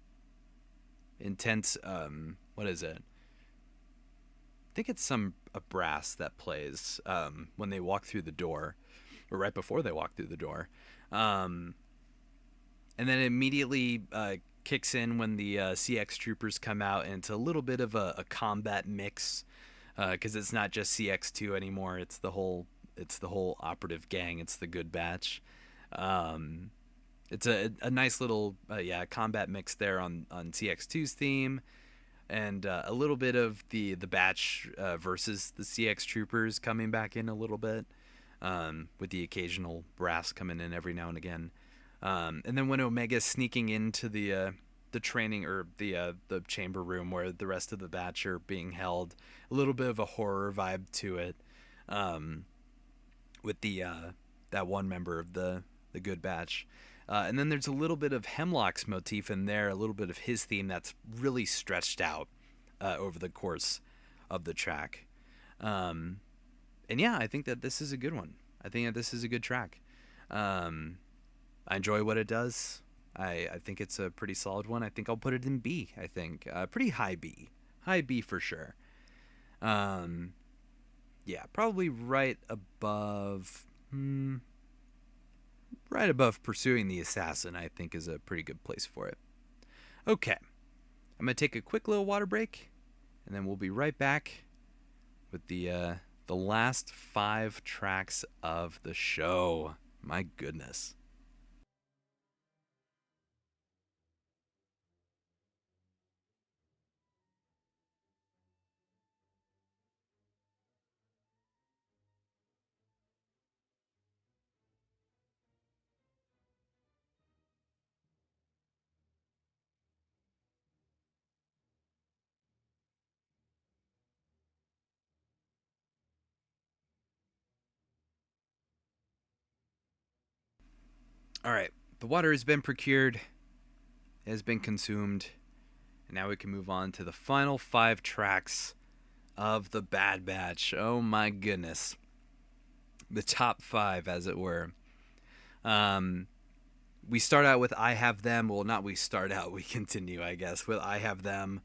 is it? I think it's some a brass that plays when they walk through the door, or right before they walk through the door, um, and then it immediately kicks in when the CX troopers come out, and it's a little bit of a combat mix because it's not just CX2 anymore. It's the whole operative gang. It's the Good Batch. Um, it's a nice little combat mix there on CX2's theme, and a little bit of the batch versus the CX troopers coming back in a little bit, with the occasional brass coming in every now and again, and then when Omega's sneaking into the training or the chamber room where the rest of the batch are being held, a little bit of a horror vibe to it, um, with the that one member of the Good Batch. And then there's a little bit of Hemlock's motif in there, a little bit of his theme that's really stretched out over the course of the track. Um, and yeah, I think that this is a good one. I think that this is a good track. Um, I enjoy what it does. I think it's a pretty solid one. I think I'll put it in B. I think pretty high B for sure. Um, yeah, probably right above pursuing the assassin. I think is a pretty good place for it. Okay, I'm gonna take a quick little water break, and then we'll be right back with the last 5 tracks of the show. My goodness. All right, the water has been procured, has been consumed, and now we can move on to the final 5 tracks of the Bad Batch. Oh my goodness, the top 5, as it were. Um, we start out with "I Have Them." Well, not we start out. We continue, I guess, with "I Have Them."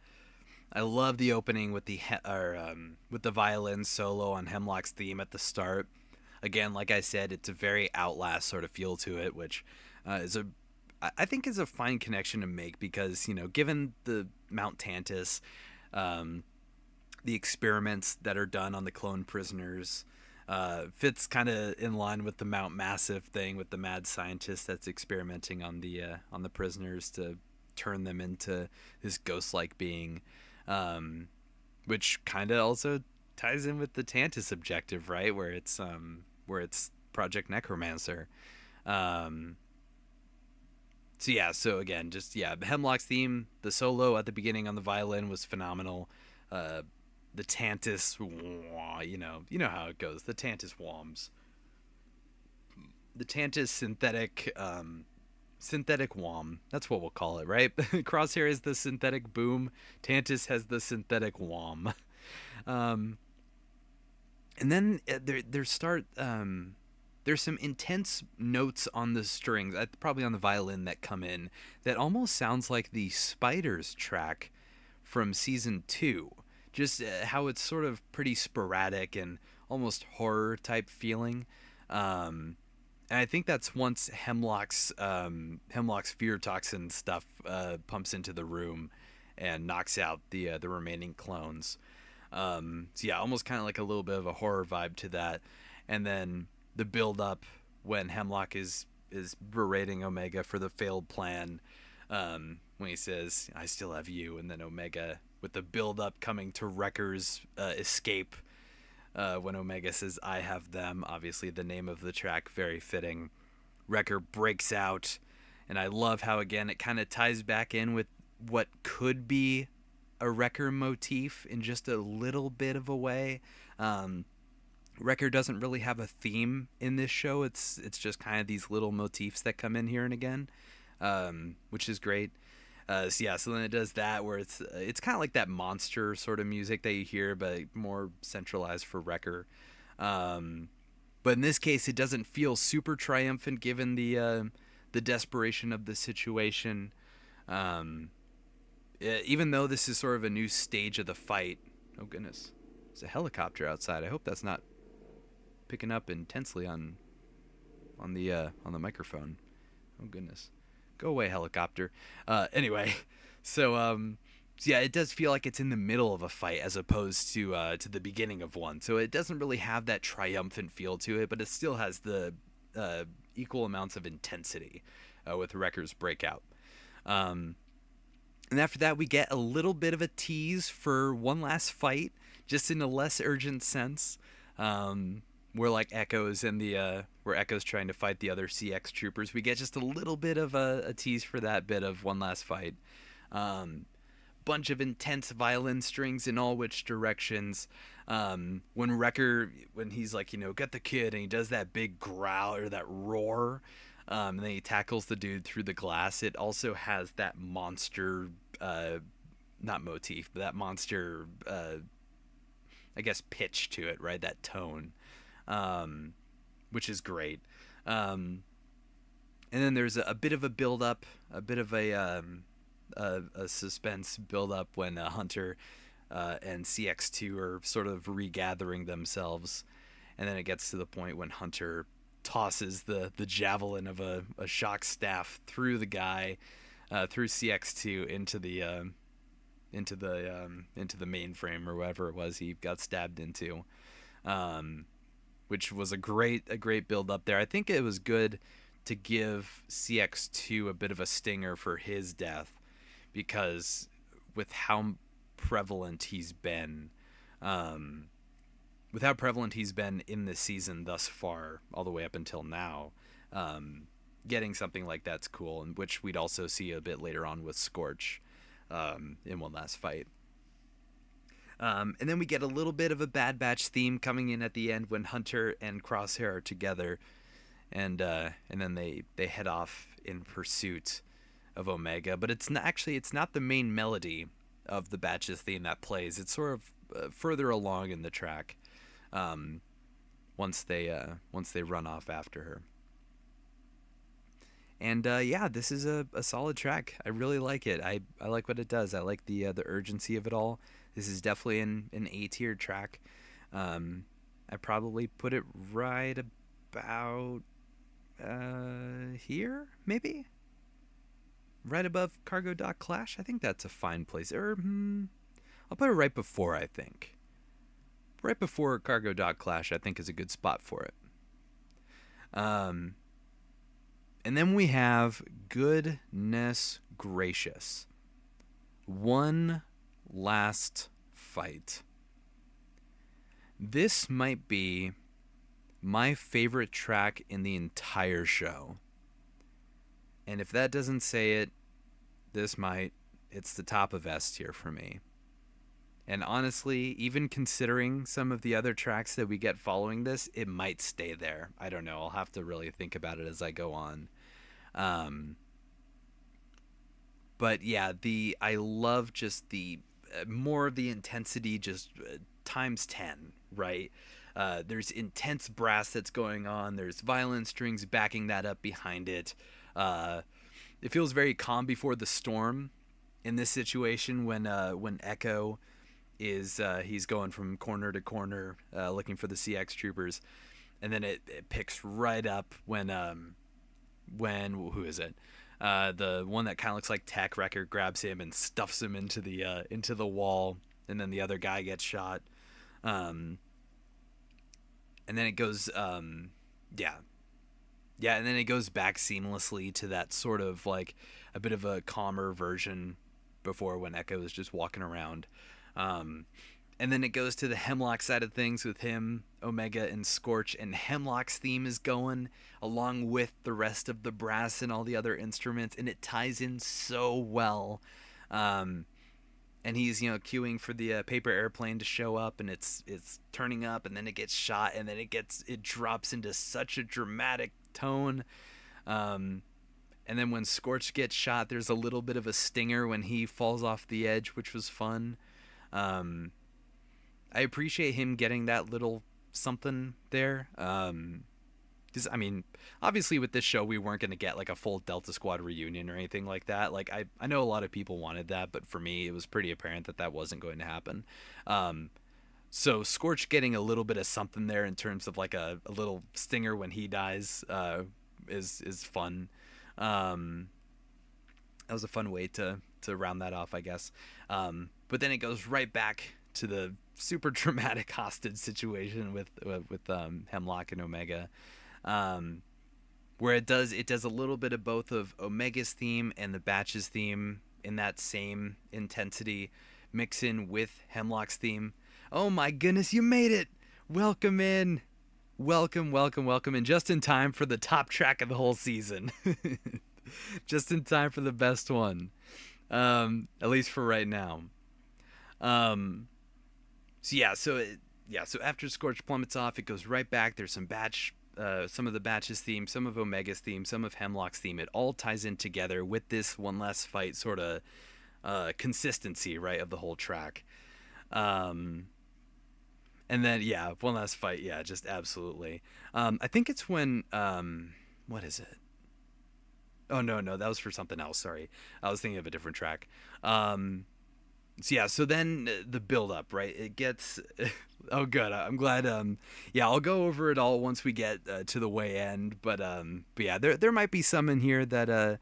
I love the opening with with the violin solo on Hemlock's theme at the start. Again, like I said, it's a very Outlast sort of feel to it, which is I think is a fine connection to make because given the Mount Tantus, um, the experiments that are done on the clone prisoners, fits kind of in line with the Mount Massive thing with the mad scientist that's experimenting on the prisoners to turn them into this ghost-like being, um, which kind of also ties in with the Tantus objective, right? Where it's Project Necromancer. Um, so yeah, so again, just yeah, Hemlock's theme, the solo at the beginning on the violin was phenomenal. Uh, the Tantus, you know how it goes. The Tantus Woms, the Tantus synthetic Wom. That's what we'll call it, right? Crosshair is the synthetic boom. Tantus has the synthetic Wom. Um, and then there's some intense notes on the strings, probably on the violin, that come in that almost sounds like the Spiders track from season 2. Just how it's sort of pretty sporadic and almost horror type feeling. Um, and I think that's once Hemlock's fear toxin stuff pumps into the room and knocks out the remaining clones. So yeah, almost kind of like a little bit of a horror vibe to that, and then the build up when Hemlock is berating Omega for the failed plan, when he says, "I still have you," and then Omega with the build up coming to Wrecker's escape, when Omega says, "I have them." Obviously, the name of the track very fitting. Wrecker breaks out, and I love how again it kind of ties back in with what could be a Wrecker motif in just a little bit of a way. Um, Wrecker doesn't really have a theme in this show. It's just kind of these little motifs that come in here and again, which is great. So then it does that where it's kind of like that monster sort of music that you hear, but more centralized for Wrecker. Um, but in this case, it doesn't feel super triumphant given the desperation of the situation. Um, Even though this is sort of a new stage of the fight. Oh goodness, there's a helicopter outside. I hope that's not picking up intensely on the microphone. Oh goodness, go away, helicopter. Anyway, so yeah, it does feel like it's in the middle of a fight as opposed to the beginning of one. So it doesn't really have that triumphant feel to it, but it still has the equal amounts of intensity with Wrecker's breakout. Um, and after that, we get a little bit of a tease for one last fight, just in a less urgent sense. Where like Echo's in the where Echo's trying to fight the other CX troopers. We get just a little bit of a tease for that bit of one last fight. Bunch of intense violin strings in all which directions. When Wrecker, when he's like, get the kid, and he does that big growl or that roar, and then he tackles the dude through the glass. It also has that monster, not motif, but that monster, I guess, pitch to it, right? That tone, which is great. And then there's a bit of a build up, a bit of a suspense build up when Hunter and CX2 are sort of regathering themselves, and then it gets to the point when Hunter tosses the javelin of a shock staff through the guy, through CX2 into the mainframe or whatever it was he got stabbed into, which was a great build up there. I think it was good to give CX2 a bit of a stinger for his death, because with how prevalent he's been, in this season thus far, all the way up until now, getting something like that's cool, and which we'd also see a bit later on with Scorch in one last fight. And then we get a little bit of a Bad Batch theme coming in at the end when Hunter and Crosshair are together, and then they head off in pursuit of Omega. But it's not the main melody of the Batch's theme that plays. It's sort of further along in the track, once they run off after her. And this is a solid track. I really like it. I like what it does. I like the urgency of it all. This is definitely an A-tier track. I probably put it right about here, maybe? Right above Cargo Dock Clash? I think that's a fine place. I'll put it right before, I think. Right before Cargo Dock Clash, I think, is a good spot for it. And then we have, goodness gracious, one last fight. This might be my favorite track in the entire show. And if that doesn't say it, it's the top of S tier for me. And honestly, even considering some of the other tracks that we get following this, it might stay there. I don't know. I'll have to really think about it as I go on. But yeah, I love just the more of the intensity, just times 10, right? There's intense brass that's going on. There's violin strings backing that up behind it. It feels very calm before the storm in this situation when Echo is he's going from corner to corner looking for the CX troopers, and then it picks right up when who is it? The one that kind of looks like Tech Wrecker grabs him and stuffs him into the wall, and then the other guy gets shot. And then it goes and then it goes back seamlessly to that sort of like a bit of a calmer version before, when Echo is just walking around. And then it goes to the Hemlock side of things with him, Omega, and Scorch, and Hemlock's theme is going along with the rest of the brass and all the other instruments, and it ties in so well. and he's queuing for the paper airplane to show up, and it's turning up, and then it gets shot, and then it drops into such a dramatic tone. Um, and then when Scorch gets shot, there's a little bit of a stinger when he falls off the edge, which was fun. Um, I appreciate him getting that little something there. Because I mean, obviously with this show we weren't going to get like a full Delta Squad reunion or anything like that. Like I know a lot of people wanted that, but for me it was pretty apparent that that wasn't going to happen. Um, so Scorch getting a little bit of something there in terms of like a little stinger when he dies is fun. Um, that was a fun way to round that off, I guess. But then it goes right back to the super dramatic hostage situation with Hemlock and Omega, um, where it does a little bit of both of Omega's theme and the Batch's theme in that same intensity, mix in with Hemlock's theme. Oh my goodness, you made it! Welcome in. Welcome, welcome, welcome, and just in time for the top track of the whole season. Just in time for the best one, at least for right now. Um, so after Scorch plummets off, it goes right back. There's some of the Batch's theme, some of Omega's theme, some of Hemlock's theme. It all ties in together with this one last fight sort of consistency, right, of the whole track. Um, and then one last fight, just absolutely. I think it's when what is it? Oh no, that was for something else. Sorry, I was thinking of a different track. So then the build up, right? It gets oh good. I'm glad. I'll go over it all once we get to the way end. But yeah, there might be some in here that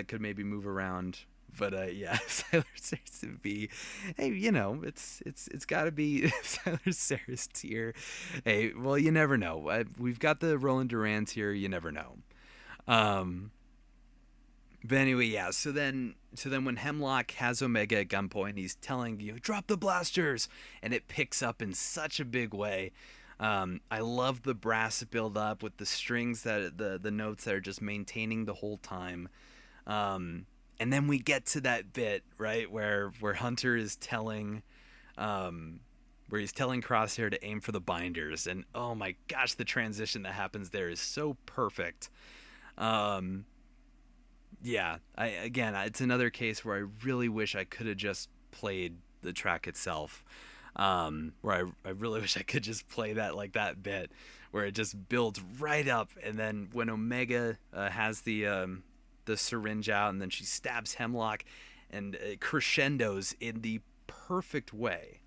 could maybe move around. But Siler Saris be, hey, it's got to be Siler Saris tier. Hey, well, you never know. We've got the Roland Durans here. You never know. Um, but anyway, so then when Hemlock has Omega at gunpoint, he's telling you, drop the blasters, and it picks up in such a big way. I love the brass build up with the strings that the notes that are just maintaining the whole time. And then we get to that bit, right, where Hunter is telling where he's telling Crosshair to aim for the binders, and oh my gosh, the transition that happens there is so perfect. Um, it's another case where I really wish I could have just played the track itself. Where I really wish I could just play that like that bit where it just builds right up, and then when Omega has the syringe out, and then she stabs Hemlock, and it crescendos in the perfect way.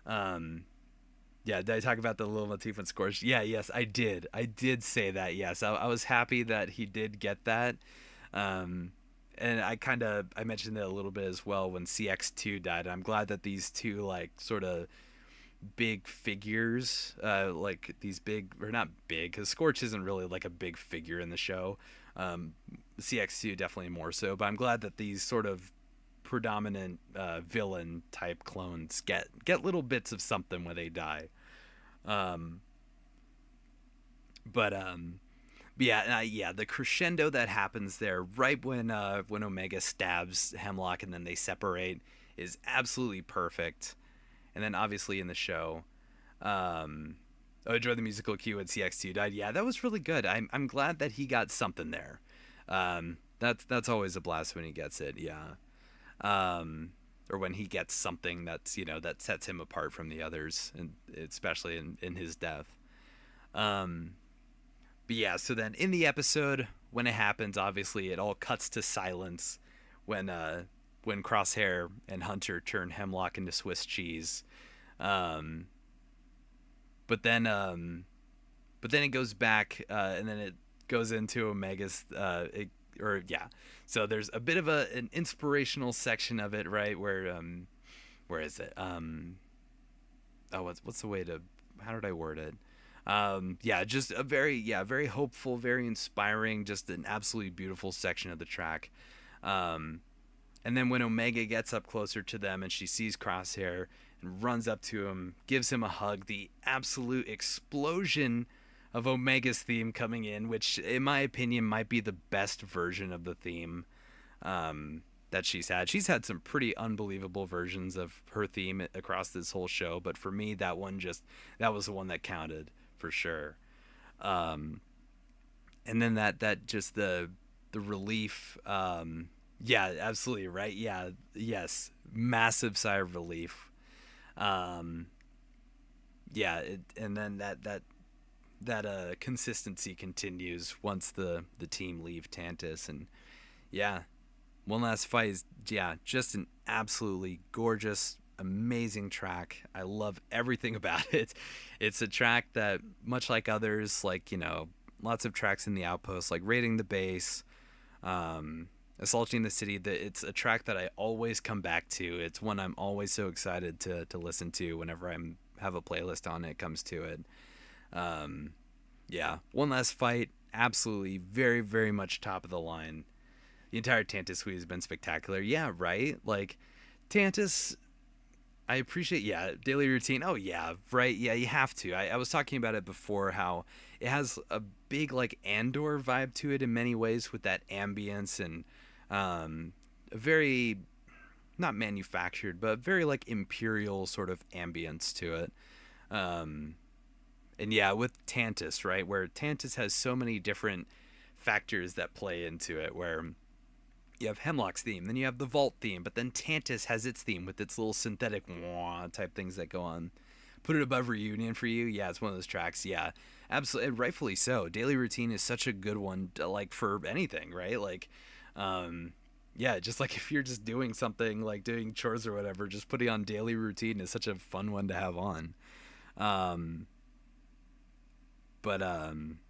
Did I talk about the little motif and Scorch? Yeah, yes, I did. I did say that. Yes, I was happy that he did get that. And I mentioned it a little bit as well when CX2 died. I'm glad that these two like sort of big figures, like these big, or not big, because Scorch isn't really like a big figure in the show. CX2 definitely more so, but I'm glad that these sort of predominant villain type clones get little bits of something when they die. Um, but the crescendo that happens there right when Omega stabs Hemlock and then they separate is absolutely perfect. And then obviously in the show, I enjoyed the musical cue when CX2 died. Yeah, that was really good. I'm glad that he got something there. That's always a blast when he gets it. Yeah. Or when he gets something that's that sets him apart from the others, and especially in his death. So then in the episode when it happens, obviously it all cuts to silence when Crosshair and Hunter turn Hemlock into Swiss cheese. Um, but then it goes back, and then it goes into Omega's so there's a bit of an inspirational section of it, right, where is it, what's the way to, how did I word it, just a very hopeful, very inspiring, just an absolutely beautiful section of the track. And then when Omega gets up closer to them and she sees Crosshair and runs up to him, gives him a hug, the absolute explosion of Omega's theme coming in, which in my opinion might be the best version of the theme. that she's had. She's had some pretty unbelievable versions of her theme across this whole show, but for me, that was the one that counted for sure. Um, and then that just the relief. Yeah, absolutely right. Yeah, yes, massive sigh of relief. Um, yeah, and then that consistency continues once the team leave Tantus, and yeah, one last fight is, yeah, just an absolutely gorgeous, amazing track. I love everything about it. It's a track that, much like others, like, lots of tracks in the Outpost, like Raiding the Base, Assaulting the City, that it's a track that I always come back to. It's one I'm always so excited to listen to whenever have a playlist on it comes to it. Um, yeah, One Last Fight, absolutely, very, very much top of the line. The entire Tantus suite has been spectacular. Yeah, right? Like, Tantus, I appreciate, yeah, daily routine. Oh, yeah, right. Yeah, you have to. I was talking about it before, how it has a big, like, Andor vibe to it in many ways, with that ambience and a very, not manufactured, but very, like, imperial sort of ambience to it. Um, and yeah, with Tantus, right, where Tantus has so many different factors that play into it, where you have Hemlock's theme, then you have the Vault theme, but then Tantus has its theme with its little synthetic wah type things that go on. Put It Above Reunion for you, yeah, it's one of those tracks, yeah, absolutely, rightfully so. Daily Routine is such a good one, like, for anything, right? Like, um, yeah, just like if you're just doing something, like doing chores or whatever, just putting on Daily Routine is such a fun one to have on. Um, but um,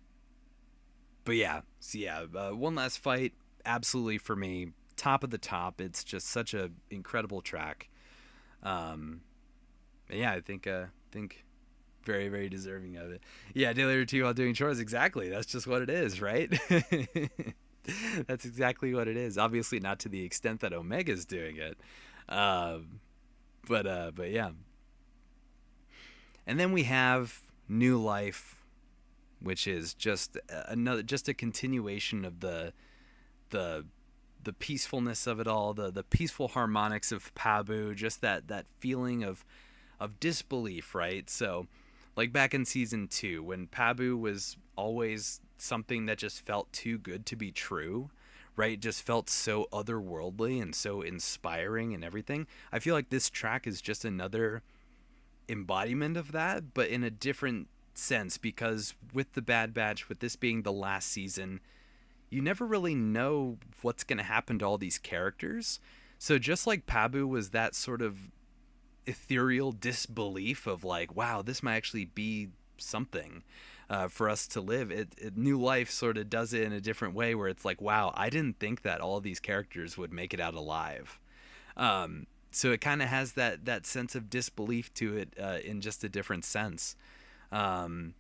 but yeah, so yeah, One Last Fight, absolutely for me, top of the top. It's just such a incredible track. Um, yeah, I think very, very deserving of it. Yeah, daily routine while doing chores, exactly. That's just what it is, right? That's exactly what it is. Obviously, not to the extent that Omega's doing it, um, but yeah. And then we have New Life, which is just just a continuation of the the peacefulness of it all, the peaceful harmonics of Pabu, just that feeling of disbelief, right? So, like back in season 2, when Pabu was always something that just felt too good to be true, right? It just felt so otherworldly and so inspiring and everything. I feel like this track is just another embodiment of that, but in a different sense, because with the Bad Batch, with this being the last season, you never really know what's going to happen to all these characters. So just like Pabu was that sort of ethereal disbelief of like, wow, this might actually be something for us to live. New Life sort of does it in a different way, where it's like, wow, I didn't think that all these characters would make it out alive. So it kind of has that sense of disbelief to it in just a different sense. Um,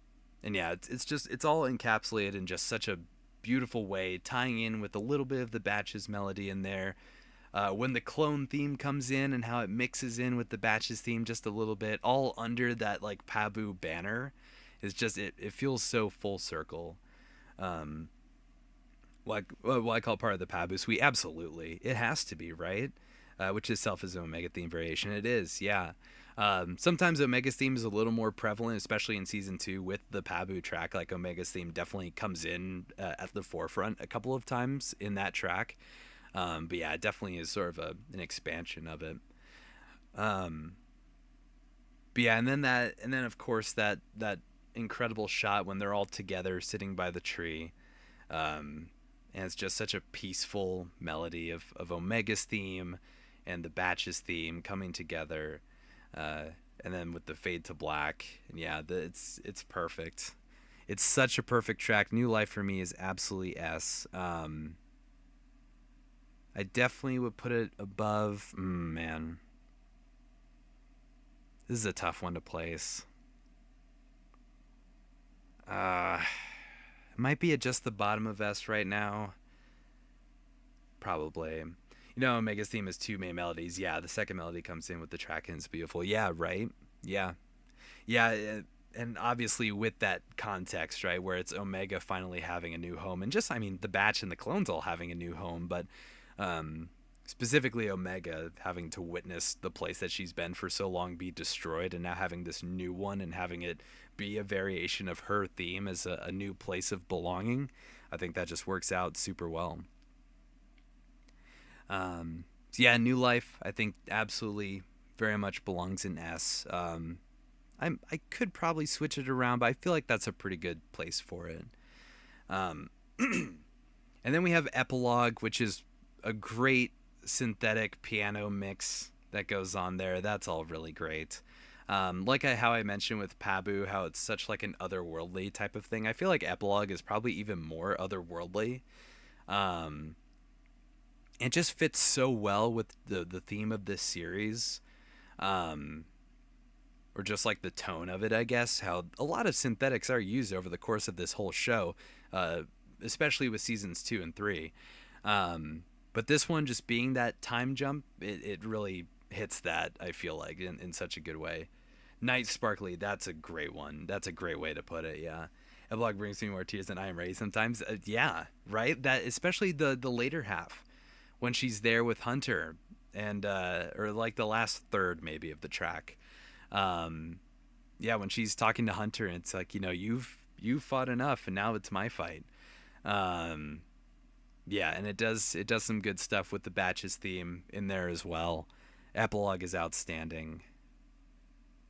and yeah, it's all encapsulated in just such a beautiful way, tying in with a little bit of the Batches melody in there. When the clone theme comes in and how it mixes in with the Batches theme just a little bit, all under that like Pabu banner, is just it feels so full circle. Um, like what I call part of the Pabu suite, absolutely, it has to be, right. Which itself is an Omega theme variation. It is, yeah. Sometimes Omega's theme is a little more prevalent, especially in season 2 with the Pabu track. Like Omega's theme definitely comes in at the forefront a couple of times in that track. But yeah, it definitely is sort of an expansion of it. Um, but yeah, and then of course that incredible shot when they're all together sitting by the tree. Um, and it's just such a peaceful melody of Omega's theme and the Batch's theme coming together. Uh, and then with the fade to black, and yeah, it's perfect. It's such a perfect track. New Life for me is absolutely S. I definitely would put it above. Man, this is a tough one to place. It might be at just the bottom of S right now. Probably. Omega's theme has two main melodies. Yeah, the second melody comes in with the track and it's beautiful. Yeah, right? Yeah. Yeah, and obviously with that context, right, where it's Omega finally having a new home, and just, I mean, the Batch and the clones all having a new home, but specifically Omega having to witness the place that she's been for so long be destroyed, and now having this new one and having it be a variation of her theme as a new place of belonging. I think that just works out super well. So yeah, New Life, I think absolutely very much belongs in S. I could probably switch it around, but I feel like that's a pretty good place for it. Um, and then we have Epilogue, which is a great synthetic piano mix that goes on there. That's all really great. How I mentioned with Pabu, how it's such like an otherworldly type of thing. I feel like Epilogue is probably even more otherworldly. Um, it just fits so well with the theme of this series. Um, or just like the tone of it, I guess. How a lot of synthetics are used over the course of this whole show, uh, especially with seasons 2 and 3. But this one, just being that time jump, it really hits that, I feel like, in such a good way. Night Sparkly, that's a great one. That's a great way to put it, yeah. Epilogue brings me more tears than I am ready sometimes. Yeah, right? That, especially the later half, when she's there with Hunter, and or like the last third maybe of the track. Um, yeah, when she's talking to Hunter, and it's like, you've fought enough, and now it's my fight. Um, yeah, and it does some good stuff with the Batches theme in there as well. Epilogue is outstanding.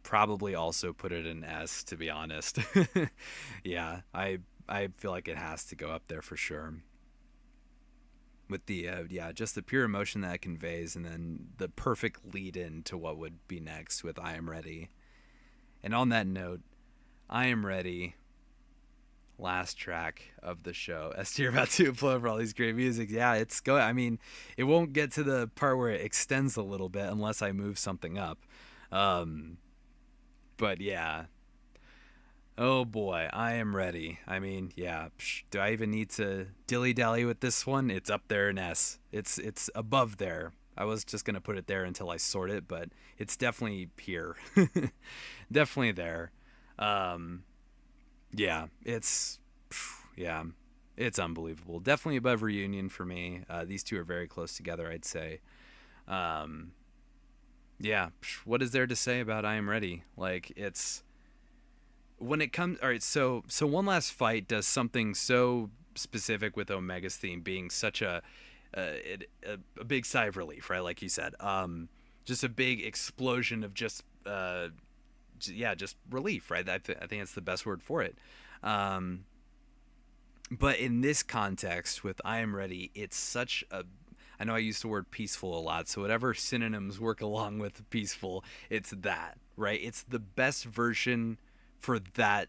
Probably also put it in S, to be honest. Yeah, I feel like it has to go up there for sure. With the yeah, just the pure emotion that it conveys, and then the perfect lead in to what would be next with I Am Ready. And on that note, I Am Ready, last track of the show. Esther, you're about to upload for all these great music. Yeah, it's go. I mean, it won't get to the part where it extends a little bit unless I move something up. Um, but yeah. Oh boy, I am ready. I mean, yeah. Do I even need to dilly dally with this one? It's up there in S. It's above there. I was just gonna put it there until I sort it, but it's definitely here. Definitely there. Um, yeah, yeah, it's unbelievable. Definitely above Reunion for me. These two are very close together, I'd say. Um, yeah, what is there to say about I Am Ready? Like, it's when it comes. All right, so One Last Fight does something so specific with Omega's theme being such a big sigh of relief, right? Like you said, just a big explosion of just yeah, just relief, right? I think that's the best word for it. Um, but in this context with I Am Ready, it's such a, I know I use the word peaceful a lot, so whatever synonyms work along with peaceful, it's that, right? It's the best version for that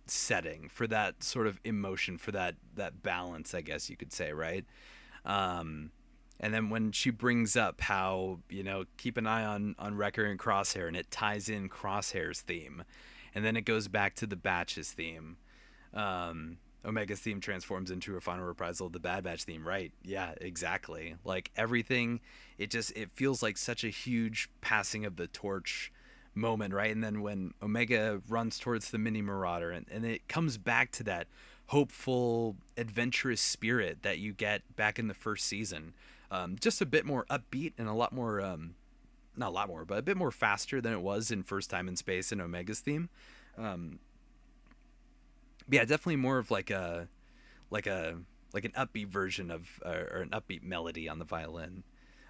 setting, for that sort of emotion, for that balance, I guess you could say, right? Um, and then when she brings up how, keep an eye on Wrecker and Crosshair, and it ties in Crosshair's theme, and then it goes back to the Batch's theme. Omega's theme transforms into a final reprisal of the Bad Batch theme, right? Yeah, exactly. Like everything, it feels like such a huge passing of the torch moment, right? And then when Omega runs towards the mini Marauder, and it comes back to that hopeful, adventurous spirit that you get back in the first season. Just a bit more upbeat and a lot more, not a lot more, but a bit more faster than it was in First Time in Space and Omega's theme. Um, yeah, definitely more of like a like an upbeat version of or an upbeat melody on the violin.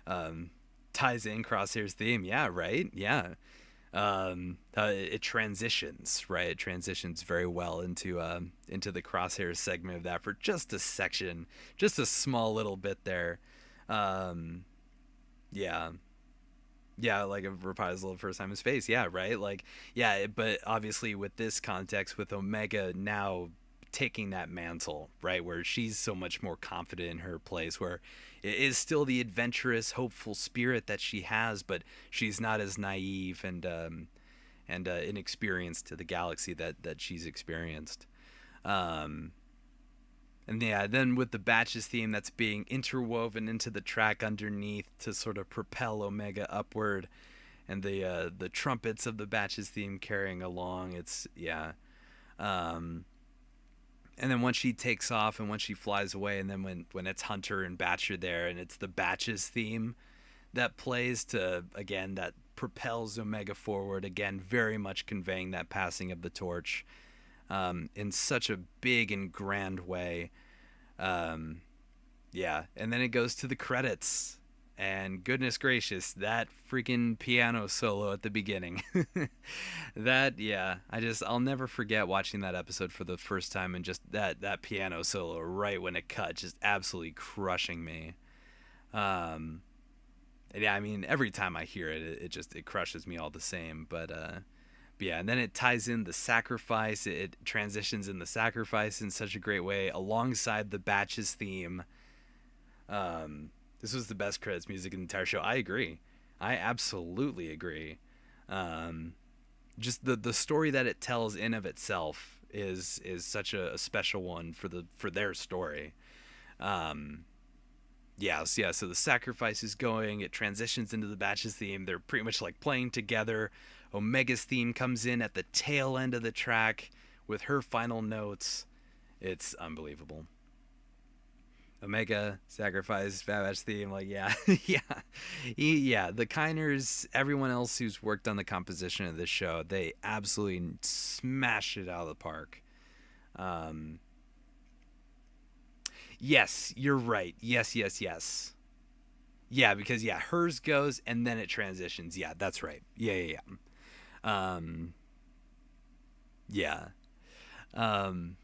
Um, ties in Crosshair's theme, yeah, right, yeah. It transitions, right? It transitions very well into the Crosshairs segment of that for just a section, just a small little bit there. Um, yeah, yeah, like a reprisal of First Time in Space, yeah, right, like yeah, but obviously with this context with Omega now taking that mantle, right, where she's so much more confident in her place, where it is still the adventurous hopeful spirit that she has, but she's not as naive and inexperienced to the galaxy that she's experienced. um and yeah, then with the Batches theme that's being interwoven into the track underneath to sort of propel Omega upward, and the trumpets of the Batches theme carrying along, it's yeah. um And then once she takes off and once she flies away, and then when it's Hunter and Batch are there, and it's the Batches theme that plays to, again, that propels Omega forward, again, very much conveying that passing of the torch in such a big and grand way. Um, yeah, and then it goes to the credits. And goodness gracious, that freaking piano solo at the beginning. That, yeah, I'll never forget watching that episode for the first time, and just that piano solo right when it cut, just absolutely crushing me. Um, and yeah, I mean, every time I hear it, it crushes me all the same. But yeah, and then it ties in the sacrifice. It transitions in the sacrifice in such a great way alongside the Batches theme. This was the best credits music in the entire show. I agree. I absolutely agree. Um, just the story that it tells in of itself is such a special one for their story. Um, so the sacrifice is going. It transitions into the Batches theme. They're pretty much like playing together. Omega's theme comes in at the tail end of the track with her final notes. It's unbelievable. Omega sacrifice Bad Batch theme, like, yeah. Yeah, the Kiners, everyone else who's worked on the composition of this show, they absolutely smashed it out of the park. Yes, you're right. Yes. Yeah, because yeah, hers goes and then it transitions. Yeah, that's right. Yeah. Um, yeah. Um,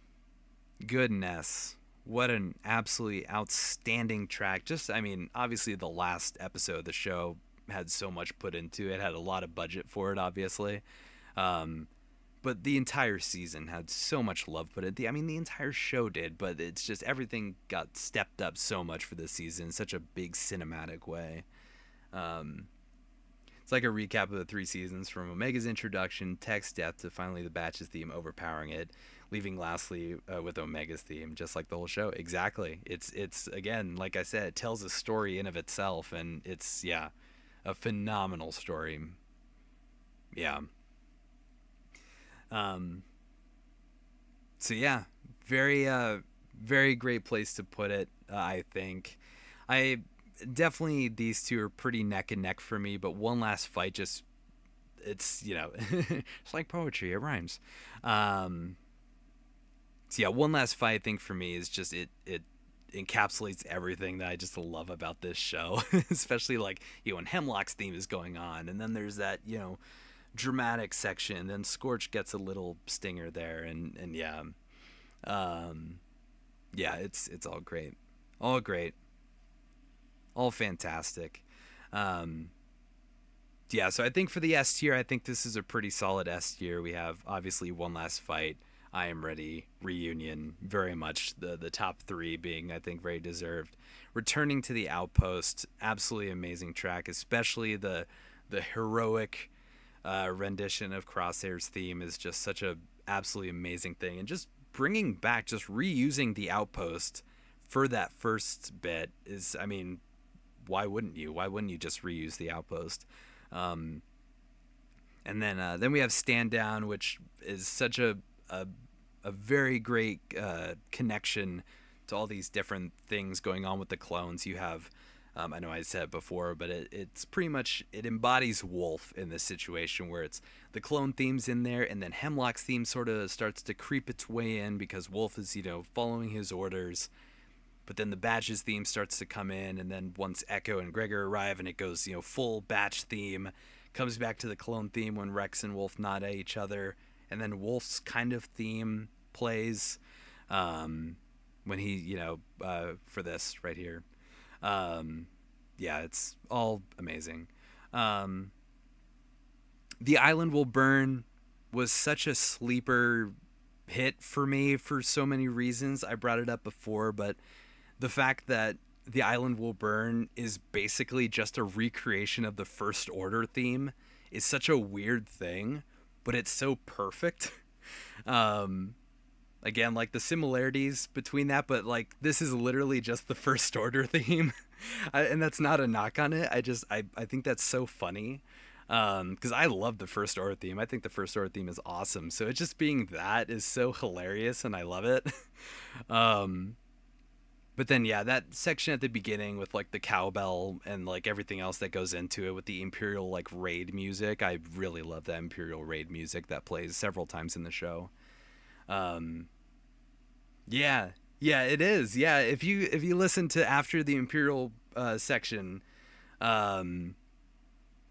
Goodness. What an absolutely outstanding track. Just, I mean, obviously the last episode of the show had so much put into it, had a lot of budget for it, obviously. Um, but the entire season had so much love put into it. I mean, the entire show did, but it's just everything got stepped up so much for this season in such a big cinematic way. Um, it's like a recap of the 3 seasons, from Omega's introduction, Tech's death, to finally the Batches theme overpowering it, leaving lastly with Omega's theme, just like the whole show. Exactly. It's again, like I said, it tells a story in of itself, and it's, yeah, a phenomenal story. Yeah. Um, so yeah, very great place to put it. I think I definitely, these two are pretty neck and neck for me, but One Last Fight, just, it's, it's like poetry, it rhymes. So yeah, One Last Fight, I think, for me is just, it encapsulates everything that I just love about this show. Especially, like, when Hemlock's theme is going on, and then there's that, dramatic section, then Scorch gets a little stinger there, and yeah. Yeah, it's all great. All great. All fantastic. Um, yeah, so I think for the S tier, I think this is a pretty solid S tier. We have, obviously, One Last Fight, I Am Ready, Reunion, very much the top three being, I think, very deserved. Returning to the Outpost, absolutely amazing track, especially the heroic rendition of Crosshair's theme is just such a absolutely amazing thing. And just bringing back, just reusing the Outpost for that first bit is, I mean, why wouldn't you? Why wouldn't you just reuse the Outpost? And then we have Stand Down, which is such a very great connection to all these different things going on with the clones. You have, I know I said it before, but it's pretty much, it embodies Wolf in this situation, where it's the clone themes in there, and then Hemlock's theme sort of starts to creep its way in because Wolf is, following his orders. But then the Batch's theme starts to come in, and then once Echo and Gregor arrive, and it goes, full Batch theme, comes back to the clone theme when Rex and Wolf nod at each other, and then Wolf's kind of theme plays when he, for this right here. Yeah, it's all amazing. The Island Will Burn was such a sleeper hit for me for so many reasons. I brought it up before, but the fact that The Island Will Burn is basically just a recreation of the First Order theme is such a weird thing, but it's so perfect. Again, like, the similarities between that, but, like, this is literally just the First Order theme. And that's not a knock on it. I think that's so funny. Because I love the First Order theme. I think the First Order theme is awesome. So it just being that is so hilarious, and I love it. um, but then yeah, that section at the beginning with like the cowbell and like everything else that goes into it with the Imperial like raid music, I really love that Imperial raid music that plays several times in the show. Um, yeah, yeah, it is. Yeah, if you listen to after the Imperial section, um,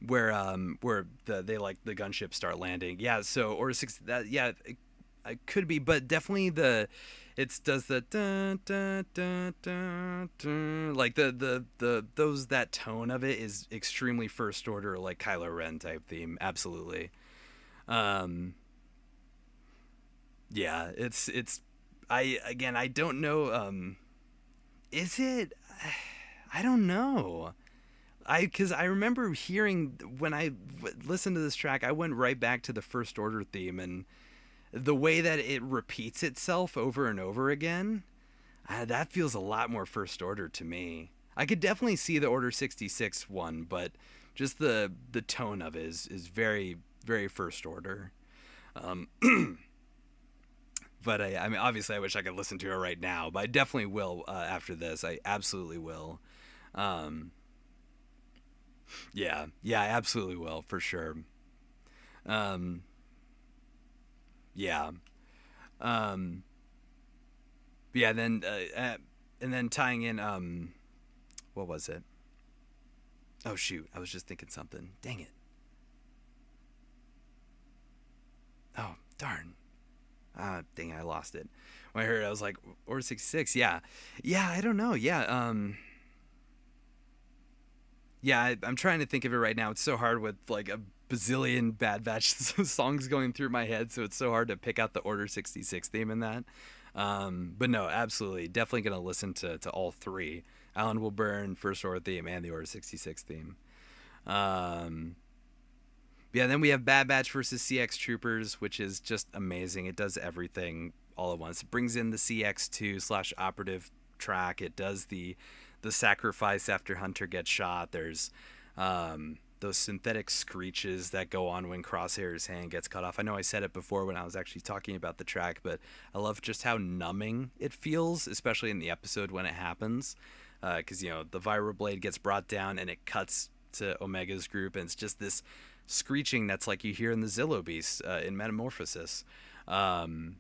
where they like the gunships start landing. Yeah, so Order 6 that yeah, it could be, but definitely it does the dun, dun, dun, dun, dun, like the those that tone of it is extremely First Order like Kylo Ren type theme. Absolutely. Um yeah, it's I don't know is it I don't know. Because I remember hearing when I listened to this track, I went right back to the First Order theme, and the way that it repeats itself over and over again, that feels a lot more First Order to me. I could definitely see the Order 66 one, but just the tone of it is very very First Order. Um, but I mean, obviously, I wish I could listen to it right now, but I definitely will after this. I absolutely will. Um, yeah, yeah, I absolutely will for sure. Um, yeah. Um, yeah. And then tying in what was it? Oh shoot, I was just thinking something. Dang it. Oh darn. Dang it, I lost it. When I heard it, I was like, Order 66. Yeah, yeah. I don't know. Yeah. Yeah. I'm trying to think of it right now. It's so hard with like a bazillion Bad Batch songs going through my head, so it's so hard to pick out the Order 66 theme in that. But no, absolutely, definitely gonna listen to all three: Alan Will Burn, First Order theme, and the Order 66 theme. Um, yeah, then we have Bad Batch versus CX Troopers, which is just amazing. It does everything all at once. It brings in the CX2 slash operative track. It does the sacrifice after Hunter gets shot. There's those synthetic screeches that go on when Crosshair's hand gets cut off. I know I said it before when I was actually talking about the track, but I love just how numbing it feels, especially in the episode when it happens. Because, the vibroblade gets brought down and it cuts to Omega's group, and it's just this screeching that's like you hear in the Zillo Beast in Metamorphosis. Um,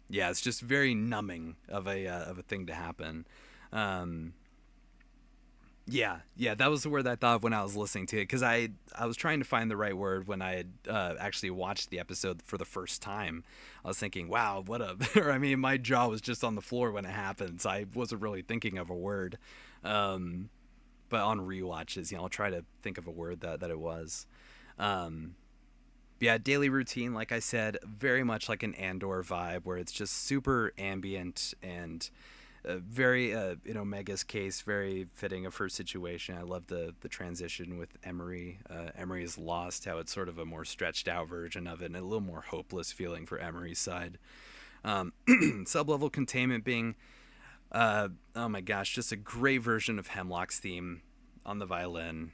yeah, it's just very numbing of a thing to happen. Um, yeah, yeah, that was the word I thought of when I was listening to it, because I was trying to find the right word when I had actually watched the episode for the first time. I was thinking, wow, what a, or I mean, my jaw was just on the floor when it happened, so I wasn't really thinking of a word. Um, but on rewatches, I'll try to think of a word that it was. Um, yeah, daily routine, like I said, very much like an Andor vibe, where it's just super ambient and very in Omega's case, very fitting of her situation. I love the transition with Emery. Emery is lost, how it's sort of a more stretched out version of it, and a little more hopeless feeling for Emery's side. Sublevel containment being, oh my gosh, just a great version of Hemlock's theme on the violin.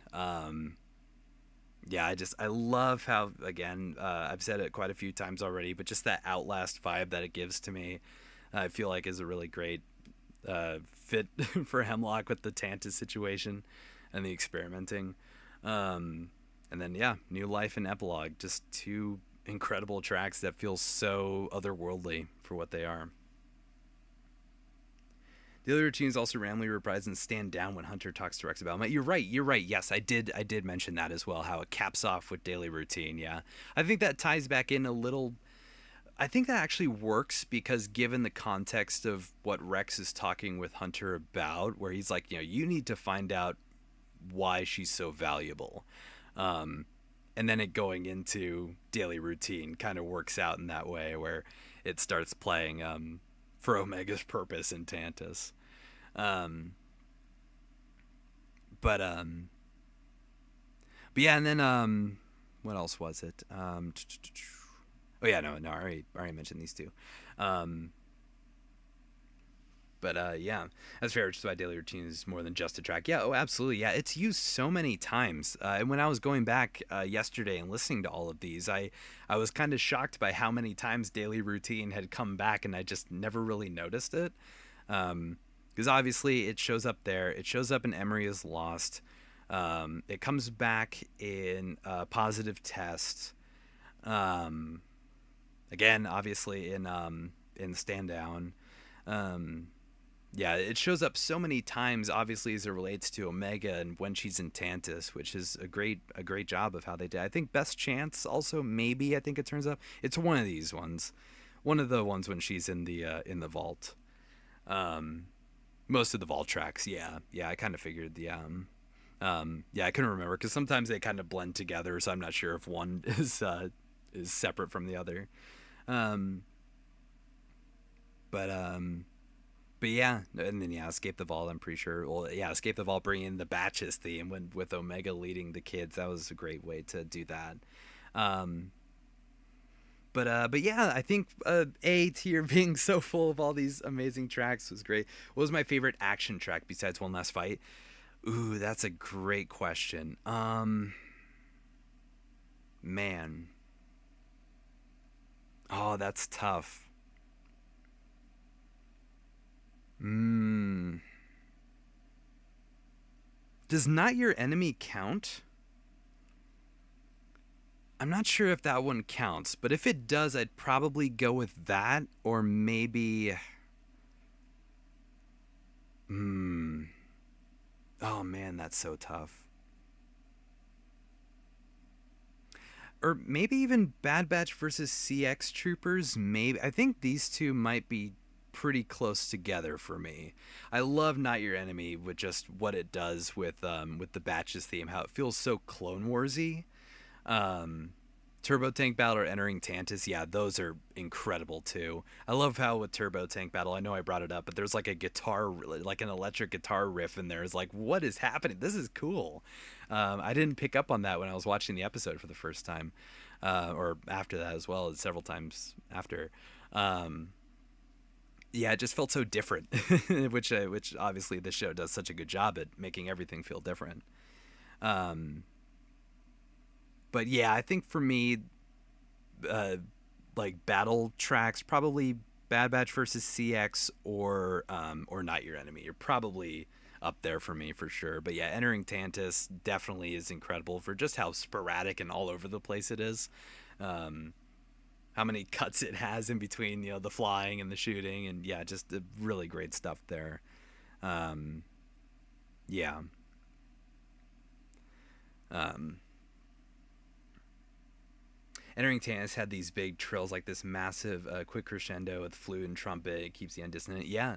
Yeah, I love how, again, I've said it quite a few times already, but just that Outlast vibe that it gives to me, I feel like is a really great fit for Hemlock with the Tantus situation and the experimenting. And then, yeah, New Life and Epilogue, just two incredible tracks that feel so otherworldly for what they are. The other routines also randomly reprise and stand down when Hunter talks to Rex about it. You're right. You're right. Yes, I did mention that as well. How it caps off with daily routine. Yeah, I think that ties back in a little. I think that actually works because given the context of what Rex is talking with Hunter about, where he's like, you need to find out why she's so valuable, um, and then it going into daily routine kind of works out in that way where it starts playing for Omega's purpose in Tantus. Um, but but yeah, and then what else was it? Oh yeah, no, I already mentioned these two. Um, But yeah, that's fair. Just my daily routine is more than just a track. Yeah, oh, absolutely. Yeah, it's used so many times. And when I was going back yesterday and listening to all of these, I was kind of shocked by how many times daily routine had come back, and I just never really noticed it. Because obviously it shows up there. It shows up in Emery is Lost. It comes back in Positive Test. Um, Again, obviously in Stand Down. Um, yeah, it shows up so many times, obviously, as it relates to Omega and when she's in Tantus, which is a great job of how they did. I think Best Chance also, maybe, I think it turns up. It's one of these ones, one of the ones when she's in the vault. Um, Most of the vault tracks, yeah, I kind of figured yeah, I couldn't remember because sometimes they kind of blend together, so I'm not sure if one is separate from the other. Um, but yeah, and then yeah, Escape the Vault. I'm pretty sure. Well, yeah, Escape the Vault bringing in the Batches theme when with Omega leading the kids. That was a great way to do that. Um, but yeah, I think A tier being so full of all these amazing tracks was great. What was my favorite action track besides One Last Fight? Ooh, that's a great question. Man, oh, that's tough. Hmm. Does Not Your Enemy count? I'm not sure if that one counts, but if it does, I'd probably go with that, or maybe. Hmm. Oh man, that's so tough. Or maybe even Bad Batch versus CX Troopers. Maybe I think these two might be pretty close together for me. I love Not Your Enemy with just what it does with the Batches theme, how it feels so Clone Warsy. Um, Turbo Tank Battle or Entering Tantus, yeah, those are incredible too. I love how with Turbo Tank Battle, I know I brought it up, but there's like a guitar, like an electric guitar riff in there. It's like, what is happening? This is cool. I didn't pick up on that when I was watching the episode for the first time, or after that as well as several times after. Um, yeah, it just felt so different, which obviously the show does such a good job at making everything feel different. Um, but yeah, I think for me, uh, like battle tracks, probably Bad Batch versus CX or Not Your Enemy. You're probably up there for me for sure. But yeah, Entering Tantus definitely is incredible for just how sporadic and all over the place it is. Um, how many cuts it has in between, the flying and the shooting, and yeah, just really great stuff there. Um, yeah. Um, Entering Tannis had these big trills, like this massive quick crescendo with flute and trumpet. It keeps the end dissonant. Yeah,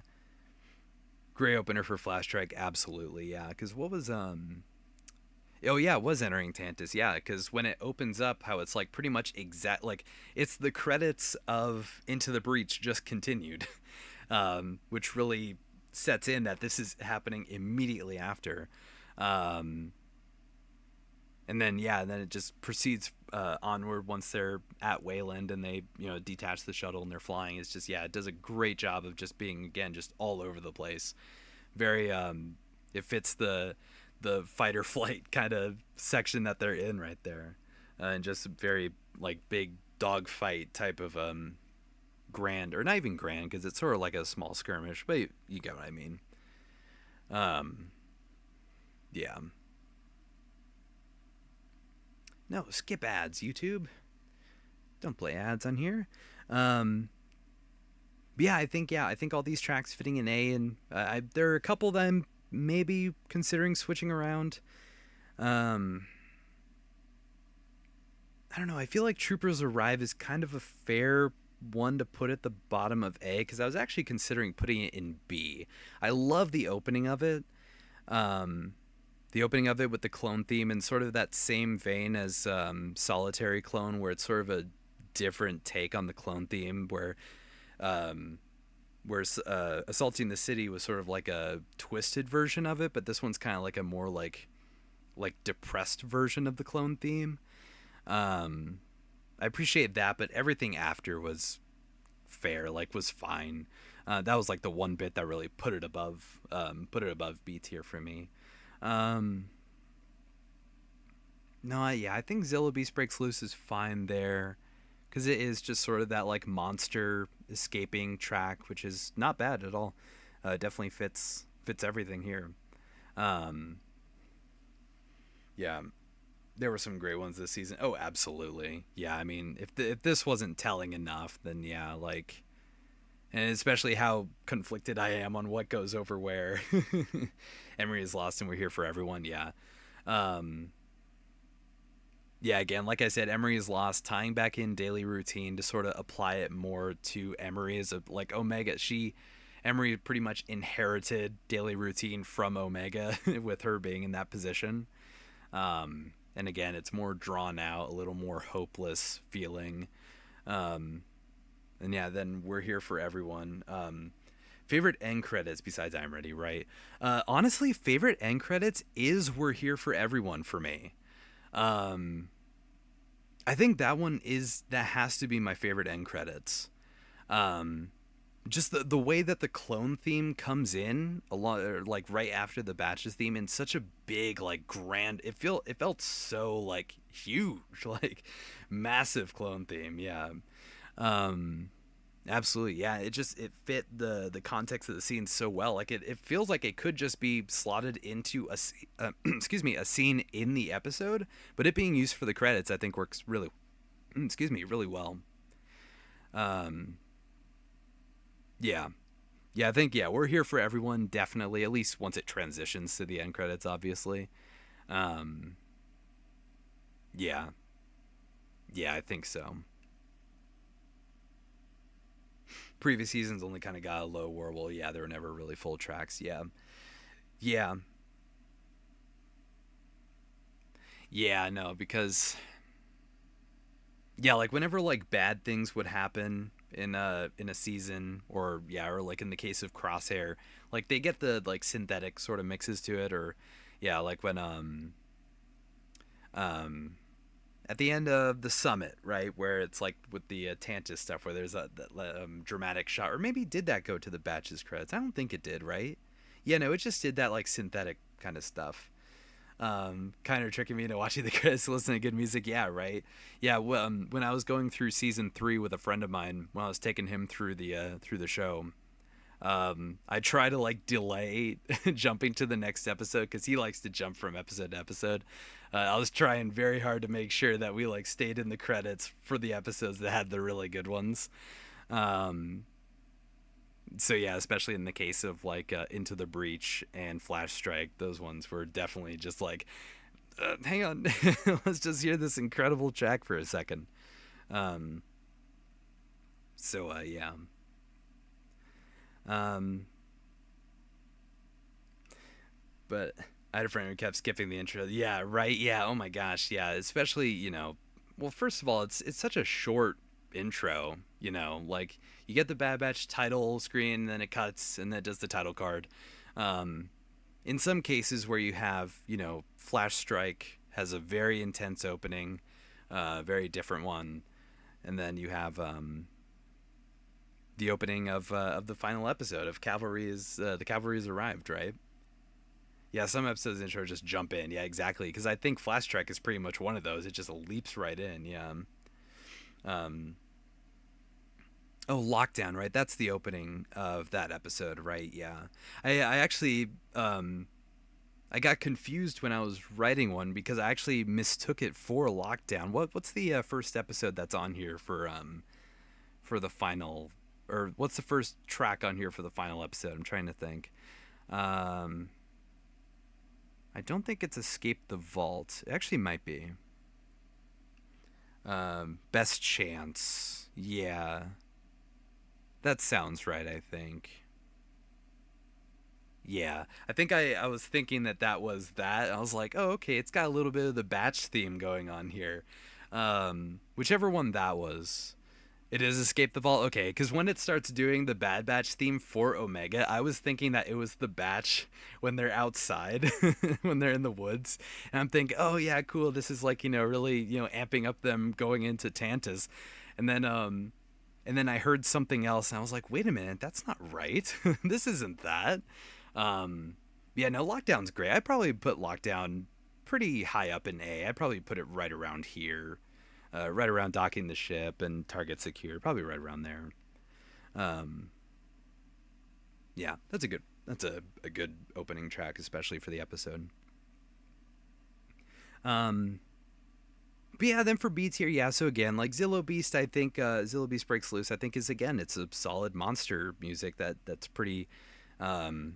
great opener for Flash Strike. Absolutely, yeah. Because what was Oh yeah, it was Entering Tantus. Yeah, because when it opens up, how it's like pretty much exact, like it's the credits of Into the Breach just continued, which really sets in that this is happening immediately after. Um, and then yeah, then it just proceeds onward once they're at Wayland and they detach the shuttle and they're flying. It's just, yeah, it does a great job of just being, again, just all over the place. Very it fits the fight or flight kind of section that they're in right there, and just very like big dog fight type of grand, or not even grand because it's sort of like a small skirmish, but you get what I mean. um yeah. No, skip ads, YouTube. Don't play ads on here. Um, but yeah, I think all these tracks fitting in A, and there are a couple that I'm maybe considering switching around. Um, I don't know. I feel like Troopers Arrive is kind of a fair one to put at the bottom of A because I was actually considering putting it in B. I love the opening of it. Um, the opening of it with the clone theme and sort of that same vein as Solitary Clone, where it's sort of a different take on the clone theme, um, where Assaulting the City was sort of like a twisted version of it, but this one's kind of like a more like depressed version of the clone theme. Um, I appreciate that, but everything after was fair, like was fine. That was like the one bit that really put it above B tier for me. Um, no, yeah, I think Zilla Beast Breaks Loose is fine there because it is just sort of that like monster escaping track, which is not bad at all. Definitely fits everything here. Um, yeah, there were some great ones this season. Oh, absolutely. Yeah, I mean, if this wasn't telling enough, then yeah, like, and especially how conflicted I am on what goes over where. Emery is lost, and we're here for everyone. Yeah. Um, yeah, again, like I said, Emery is lost. Tying back in daily routine to sort of apply it more to Emery as a like Omega. Emery pretty much inherited daily routine from Omega with her being in that position. And again, it's more drawn out, a little more hopeless feeling. Um, and yeah, then we're here for everyone. Favorite end credits besides I'm Ready, right? Honestly, favorite end credits is We're Here for Everyone for me. Um, I think that has to be my favorite end credits. Um, just the way that the clone theme comes in a lot, like right after the Batches theme, in such a big like grand. It felt so like huge, like massive clone theme. Yeah. Um, Absolutely, yeah. It fit the context of the scene so well. Like it feels like it could just be slotted into excuse me, a scene in the episode, but it being used for the credits, I think works really, excuse me, really well. Um, yeah, yeah. I think yeah, we're here for everyone. Definitely, at least once it transitions to the end credits, obviously. Um, yeah, yeah, I think so. Previous seasons only kind of got a low warble. Yeah, they were never really full tracks. Yeah, yeah, yeah. No, because yeah, like whenever like bad things would happen in a season, or yeah, or like in the case of Crosshair, like they get the like synthetic sort of mixes to it, or yeah, like when um at the end of the summit, right, where it's like with the Tantus stuff, where there's that dramatic shot, or maybe did that go to the Batches credits? I don't think it did, right? Yeah, no, it just did that like synthetic kind of stuff. Kind of tricking me into watching the credits, listening to good music. Yeah, right. Yeah, when I was going through season 3 with a friend of mine, when I was taking him through the show, I try to like delay jumping to the next episode because he likes to jump from episode to episode. I was trying very hard to make sure that we like stayed in the credits for the episodes that had the really good ones. Um, so yeah, especially in the case of like Into the Breach and Flash Strike, those ones were definitely just like, hang on, let's just hear this incredible track for a second. Um, yeah. Um, but I had a friend who kept skipping the intro. Yeah, right. Yeah. Oh my gosh. Yeah. Especially, well, first of all, it's such a short intro. Like you get the Bad Batch title screen, and then it cuts, and then it does the title card. Um, in some cases where you have, Flash Strike has a very intense opening, very different one, and then you have the opening of the final episode of the Cavalry has arrived, right? Yeah, some episodes intro just jump in. Yeah, exactly. Because I think Flash Trek is pretty much one of those. It just leaps right in. Yeah. Um. Oh, Lockdown. Right. That's the opening of that episode. Right. Yeah. I actually I got confused when I was writing one because I actually mistook it for Lockdown. What's the first episode that's on here for the final, or what's the first track on here for the final episode? I'm trying to think. Um. I don't think it's Escape the Vault. It actually might be. Best Chance. Yeah. That sounds right, I think. Yeah. I think I was thinking that was that. I was like, oh, okay, it's got a little bit of the Batch theme going on here. Whichever one that was. It is Escape the Vault? Okay, because when it starts doing the Bad Batch theme for Omega, I was thinking that it was the Batch when they're outside, when they're in the woods. And I'm thinking, oh yeah, cool, this is like, really, amping up them going into Tantus. And then and then I heard something else, and I was like, wait a minute, that's not right. This isn't that. Um, yeah, no, Lockdown's great. I'd probably put Lockdown pretty high up in A. I'd probably put it right around here, right around docking the ship and target secure, probably right around there. Um, yeah, that's a good opening track, especially for the episode. Um, but yeah, then for B tier, yeah. So again, like Zillow Beast, I think Zillow Beast Breaks Loose. I think is again, it's a solid monster music that's pretty um,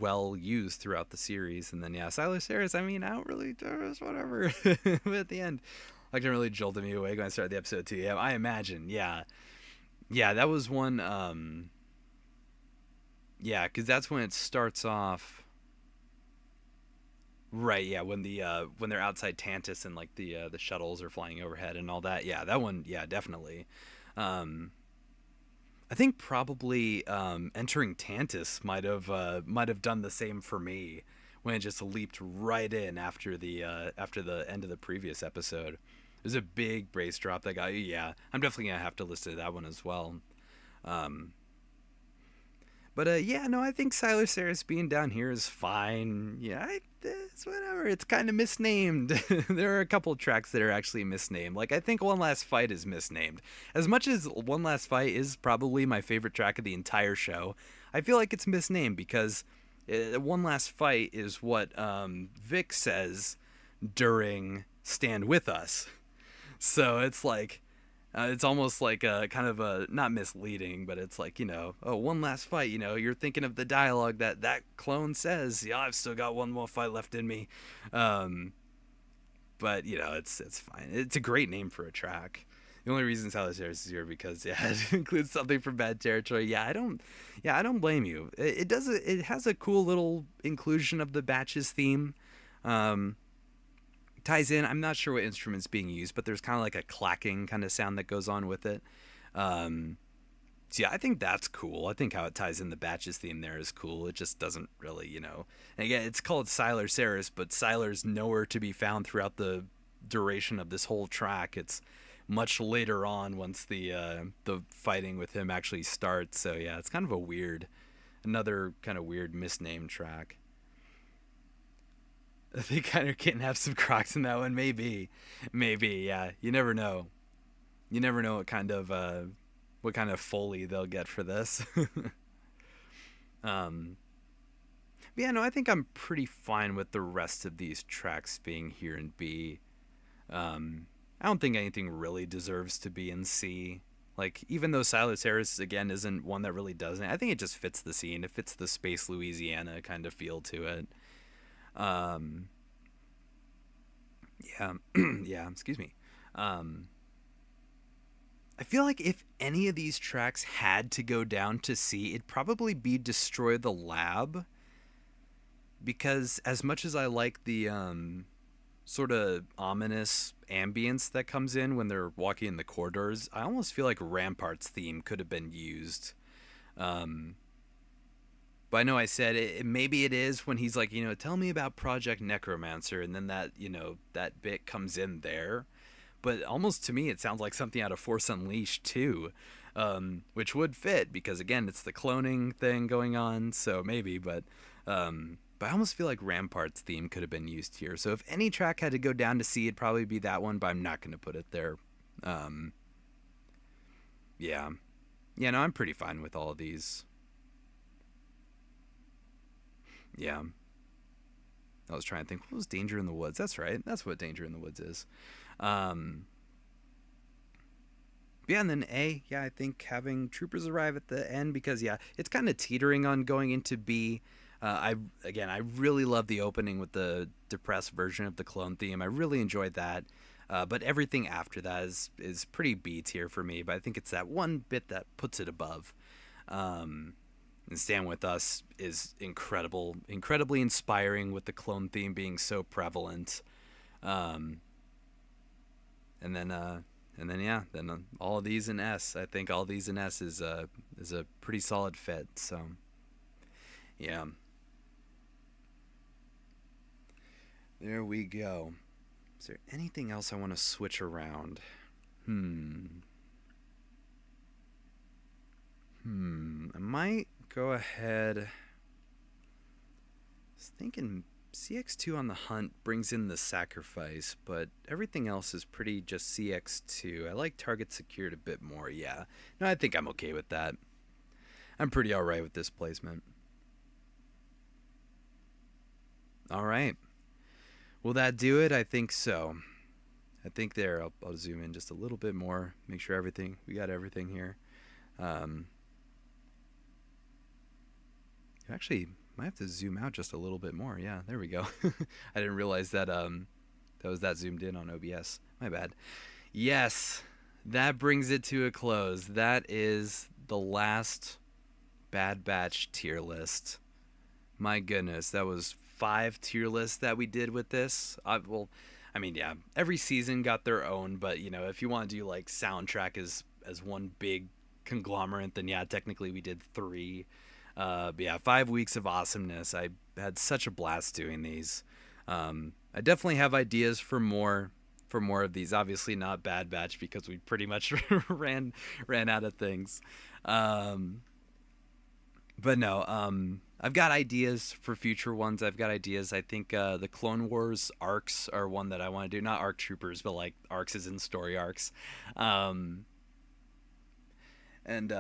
well used throughout the series. And then yeah, Silas Harris. I mean, I don't really just whatever. But at the end, like it really jolted me awake when I started the episode too. Yeah, I imagine. Yeah, yeah, that was one. Yeah, because that's when it starts off. Right, yeah, when they're outside Tantus and like the shuttles are flying overhead and all that. Yeah, that one, yeah, definitely. Um, I think probably entering Tantus might have done the same for me when it just leaped right in after the end of the previous episode. It was a big brace drop that got you. Yeah, I'm definitely gonna have to listen to that one as well. Um, but yeah, no, I think Siler Saris being down here is fine. Yeah, it's whatever. It's kind of misnamed. There are a couple of tracks that are actually misnamed. Like I think One Last Fight is misnamed. As much as One Last Fight is probably my favorite track of the entire show, I feel like it's misnamed because One Last Fight is what Vic says during Stand With Us. So it's like it's almost like a kind of a not misleading, but it's like oh, one last fight. You're thinking of the dialogue that clone says. Yeah, I've still got one more fight left in me. Um, but it's fine. It's a great name for a track. The only reason Silas Harris is here because yeah, it includes something from Bad Territory. Yeah, I don't blame you. It does. It has a cool little inclusion of the Batches theme. Um, Ties in. I'm not sure what instrument's being used, but there's kind of like a clacking kind of sound that goes on with it. Um, so yeah, I think that's cool. I think how it ties in the Batches theme there is cool. It just doesn't really, And again, it's called Siler Saris, but Siler's nowhere to be found throughout the duration of this whole track. It's much later on once the fighting with him actually starts. So yeah, it's kind of another kind of weird misnamed track. They kind of can have some Crocs in that one, maybe, yeah. You never know. You never know what kind of foley they'll get for this. um, but yeah, no, I think I'm pretty fine with the rest of these tracks being here in B. I don't think anything really deserves to be in C. Like, even though Silas Harris, again, isn't one that really doesn't, I think it just fits the scene. It fits the Space Louisiana kind of feel to it. Um, yeah, yeah, excuse me. Um, I feel like if any of these tracks had to go down to C, it'd probably be Destroy the Lab. Because as much as I like the sort of ominous ambience that comes in when they're walking in the corridors, I almost feel like Rampart's theme could have been used. Um, but I know I said maybe it is when he's like, tell me about Project Necromancer, and then that bit comes in there. But almost to me, it sounds like something out of Force Unleashed too, which would fit because again, it's the cloning thing going on. So maybe, but I almost feel like Rampart's theme could have been used here. So if any track had to go down to C, it'd probably be that one. But I'm not going to put it there. Um, yeah, yeah. No, I'm pretty fine with all of these. Yeah. I was trying to think, what was Danger in the Woods? That's right. That's what Danger in the Woods is. Um, yeah, and then A, yeah, I think having troopers arrive at the end because, yeah, it's kind of teetering on going into B. I really love the opening with the depressed version of the clone theme. I really enjoyed that. But everything after that is pretty B tier for me. But I think it's that one bit that puts it above. Um, and Stand With Us is incredibly inspiring with the clone theme being so prevalent. Um, and then yeah, then all of these in S. I think all these in S is a pretty solid fit. So yeah, there we go. Is there anything else I want to switch around? I might go ahead. I was thinking CX2 on the hunt brings in the sacrifice, but everything else is pretty just CX2. I like target secured a bit more, yeah. No, I think I'm okay with that. I'm pretty alright with this placement. Alright. Will that do it? I think so. I think there, I'll zoom in just a little bit more, make sure we got everything here. Um, actually, might have to zoom out just a little bit more. Yeah, there we go. I didn't realize that that was that zoomed in on OBS. My bad. Yes, that brings it to a close. That is the last Bad Batch tier list. My goodness, that was 5 tier lists that we did with this. I mean, yeah, every season got their own, but you know, if you want to do like soundtrack as one big conglomerate, then yeah, technically we did 3. But yeah, 5 weeks of awesomeness. I had such a blast doing these. I definitely have ideas for more of these. Obviously not Bad Batch because we pretty much ran out of things. Um, but no, I've got ideas for future ones. I've got ideas. I think the Clone Wars arcs are one that I want to do. Not arc troopers, but like arcs as in story arcs. Um, and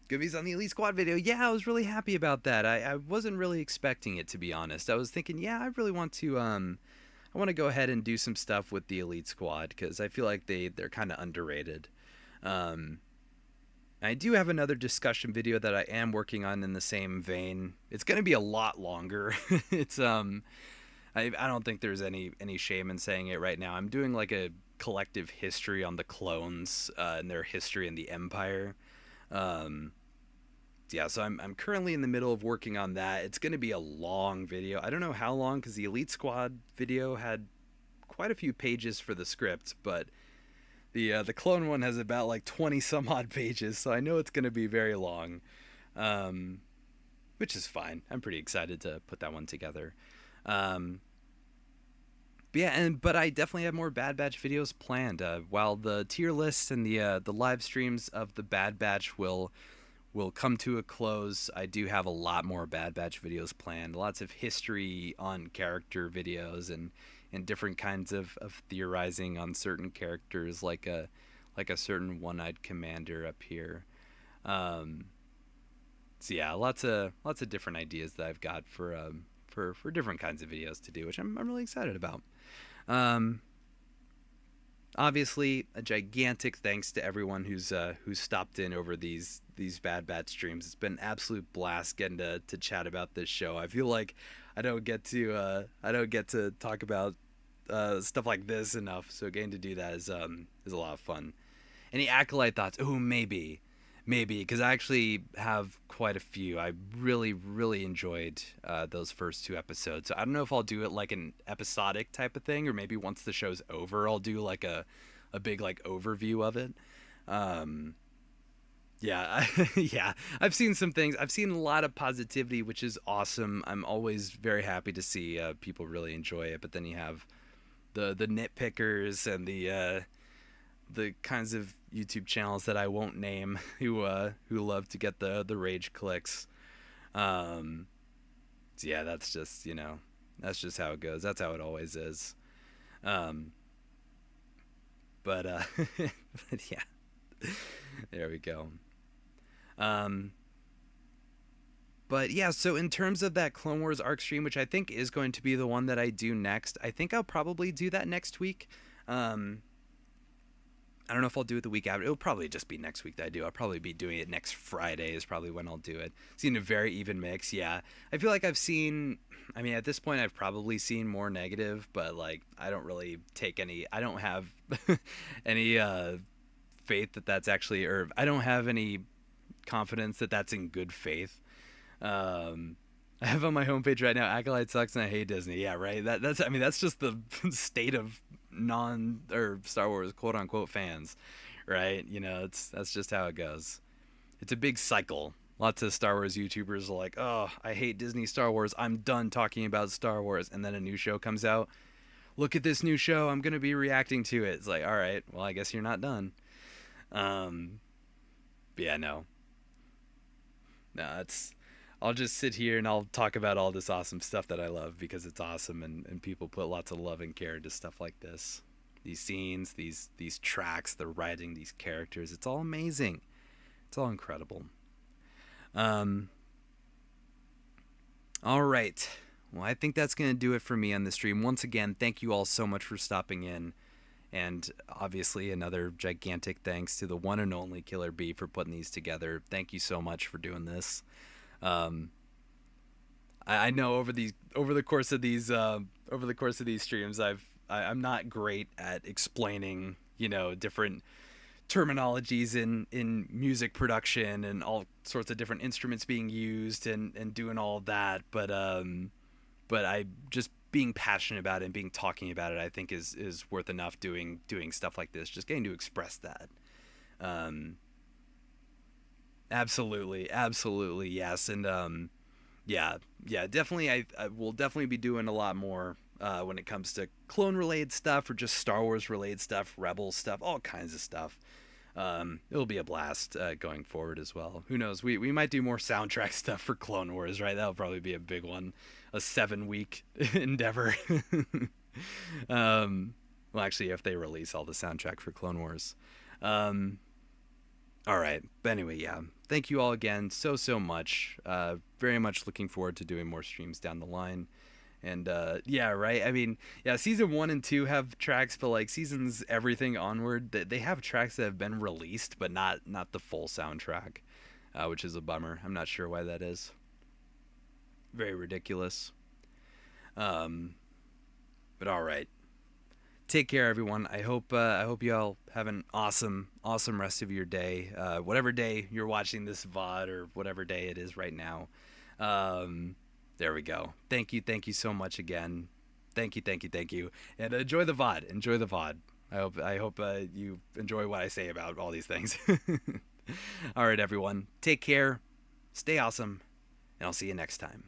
Goovies on the Elite Squad video. Yeah, I was really happy about that. I wasn't really expecting it, to be honest. I was thinking, yeah, I really want to I want to go ahead and do some stuff with the Elite Squad because I feel like they're kind of underrated. Um, I do have another discussion video that I am working on in the same vein. It's going to be a lot longer. It's I don't think there's any shame in saying it right now. I'm doing like a collective history on the clones and their history in the Empire. Um, yeah, so I'm currently in the middle of working on that. It's going to be a long video. I don't know how long because the Elite Squad video had quite a few pages for the script, but the clone one has about like 20 some odd pages, so I know it's going to be very long, um, which is fine. I'm pretty excited to put that one together. Um, but yeah, but I definitely have more Bad Batch videos planned. While the tier lists and the live streams of the Bad Batch will come to a close, I do have a lot more Bad Batch videos planned. Lots of history on character videos and different kinds of theorizing on certain characters, like a certain one-eyed commander up here. Um, so yeah, lots of different ideas that I've got for different kinds of videos to do, which I'm really excited about. Um, Obviously, a gigantic thanks to everyone who's stopped in over these Bad Batch streams. It's been an absolute blast getting to chat about this show. I feel like I don't get to talk about stuff like this enough. So getting to do that is a lot of fun. Any acolyte thoughts? Oh, maybe, because I actually have quite a few. I really enjoyed those first 2 episodes. So I don't know if I'll do it like an episodic type of thing, or maybe once the show's over, I'll do like a big like overview of it. Um, yeah, yeah. I've seen some things. I've seen a lot of positivity, which is awesome. I'm always very happy to see people really enjoy it. But then you have the nitpickers and the kinds of YouTube channels that I won't name who love to get the rage clicks. Um, so yeah, that's just that's just how it goes. That's how it always is. Um, but but yeah, there we go. Um, but yeah, so in terms of that Clone Wars arc stream, which I think is going to be the one that I do next, I think I'll probably do that next week. Um, I don't know if I'll do it the week after. It'll probably just be next week that I do. I'll probably be doing it next Friday is probably when I'll do it. Seen a very even mix. Yeah. I feel like I mean, at this point I've probably seen more negative, but like, I don't really take I don't have any, faith that that's actually, or I don't have any confidence that that's in good faith. Um, I have on my homepage right now, Acolyte sucks and I hate Disney. Yeah, right. I mean, that's just the state of non or Star Wars quote unquote fans, right? That's just how it goes. It's a big cycle. Lots of Star Wars YouTubers are like, oh, I hate Disney Star Wars. I'm done talking about Star Wars. And then a new show comes out. Look at this new show. I'm going to be reacting to it. It's like, all right, well, I guess you're not done. Um, Yeah, no, it's. I'll just sit here and I'll talk about all this awesome stuff that I love because it's awesome, and people put lots of love and care into stuff like this. These scenes, these tracks, the writing, these characters, it's all amazing. It's all incredible. Um, all right. Well, I think that's going to do it for me on the stream. Once again, thank you all so much for stopping in. And obviously, another gigantic thanks to the one and only Killer B for putting these together. Thank you so much for doing this. Um, I know over the course of these streams, I'm not great at explaining different terminologies in music production and all sorts of different instruments being used and doing all of that, but I just being passionate about it and being talking about it, I think is worth enough doing stuff like this, just getting to express that. um absolutely yes. And yeah, definitely I will definitely be doing a lot more when it comes to clone related stuff or just Star Wars related stuff, Rebel stuff, all kinds of stuff. It'll be a blast going forward as well. Who knows? We might do more soundtrack stuff for Clone Wars, right? That'll probably be a big one, a 7-week endeavor. Well, actually, if they release all the soundtrack for Clone Wars. Um, all right, but anyway, yeah. Thank you all again so much. Very much looking forward to doing more streams down the line. And yeah, right. I mean, yeah, season 1 and 2 have tracks, but like seasons everything onward, they have tracks that have been released, but not the full soundtrack, which is a bummer. I'm not sure why that is. Very ridiculous. Um, but all right. Take care, everyone. I hope you all have an awesome rest of your day. Whatever day you're watching this VOD or whatever day it is right now. Um, there we go. Thank you so much again. Thank you, and enjoy the VOD. Enjoy the VOD. I hope you enjoy what I say about all these things. All right, everyone. Take care. Stay awesome, and I'll see you next time.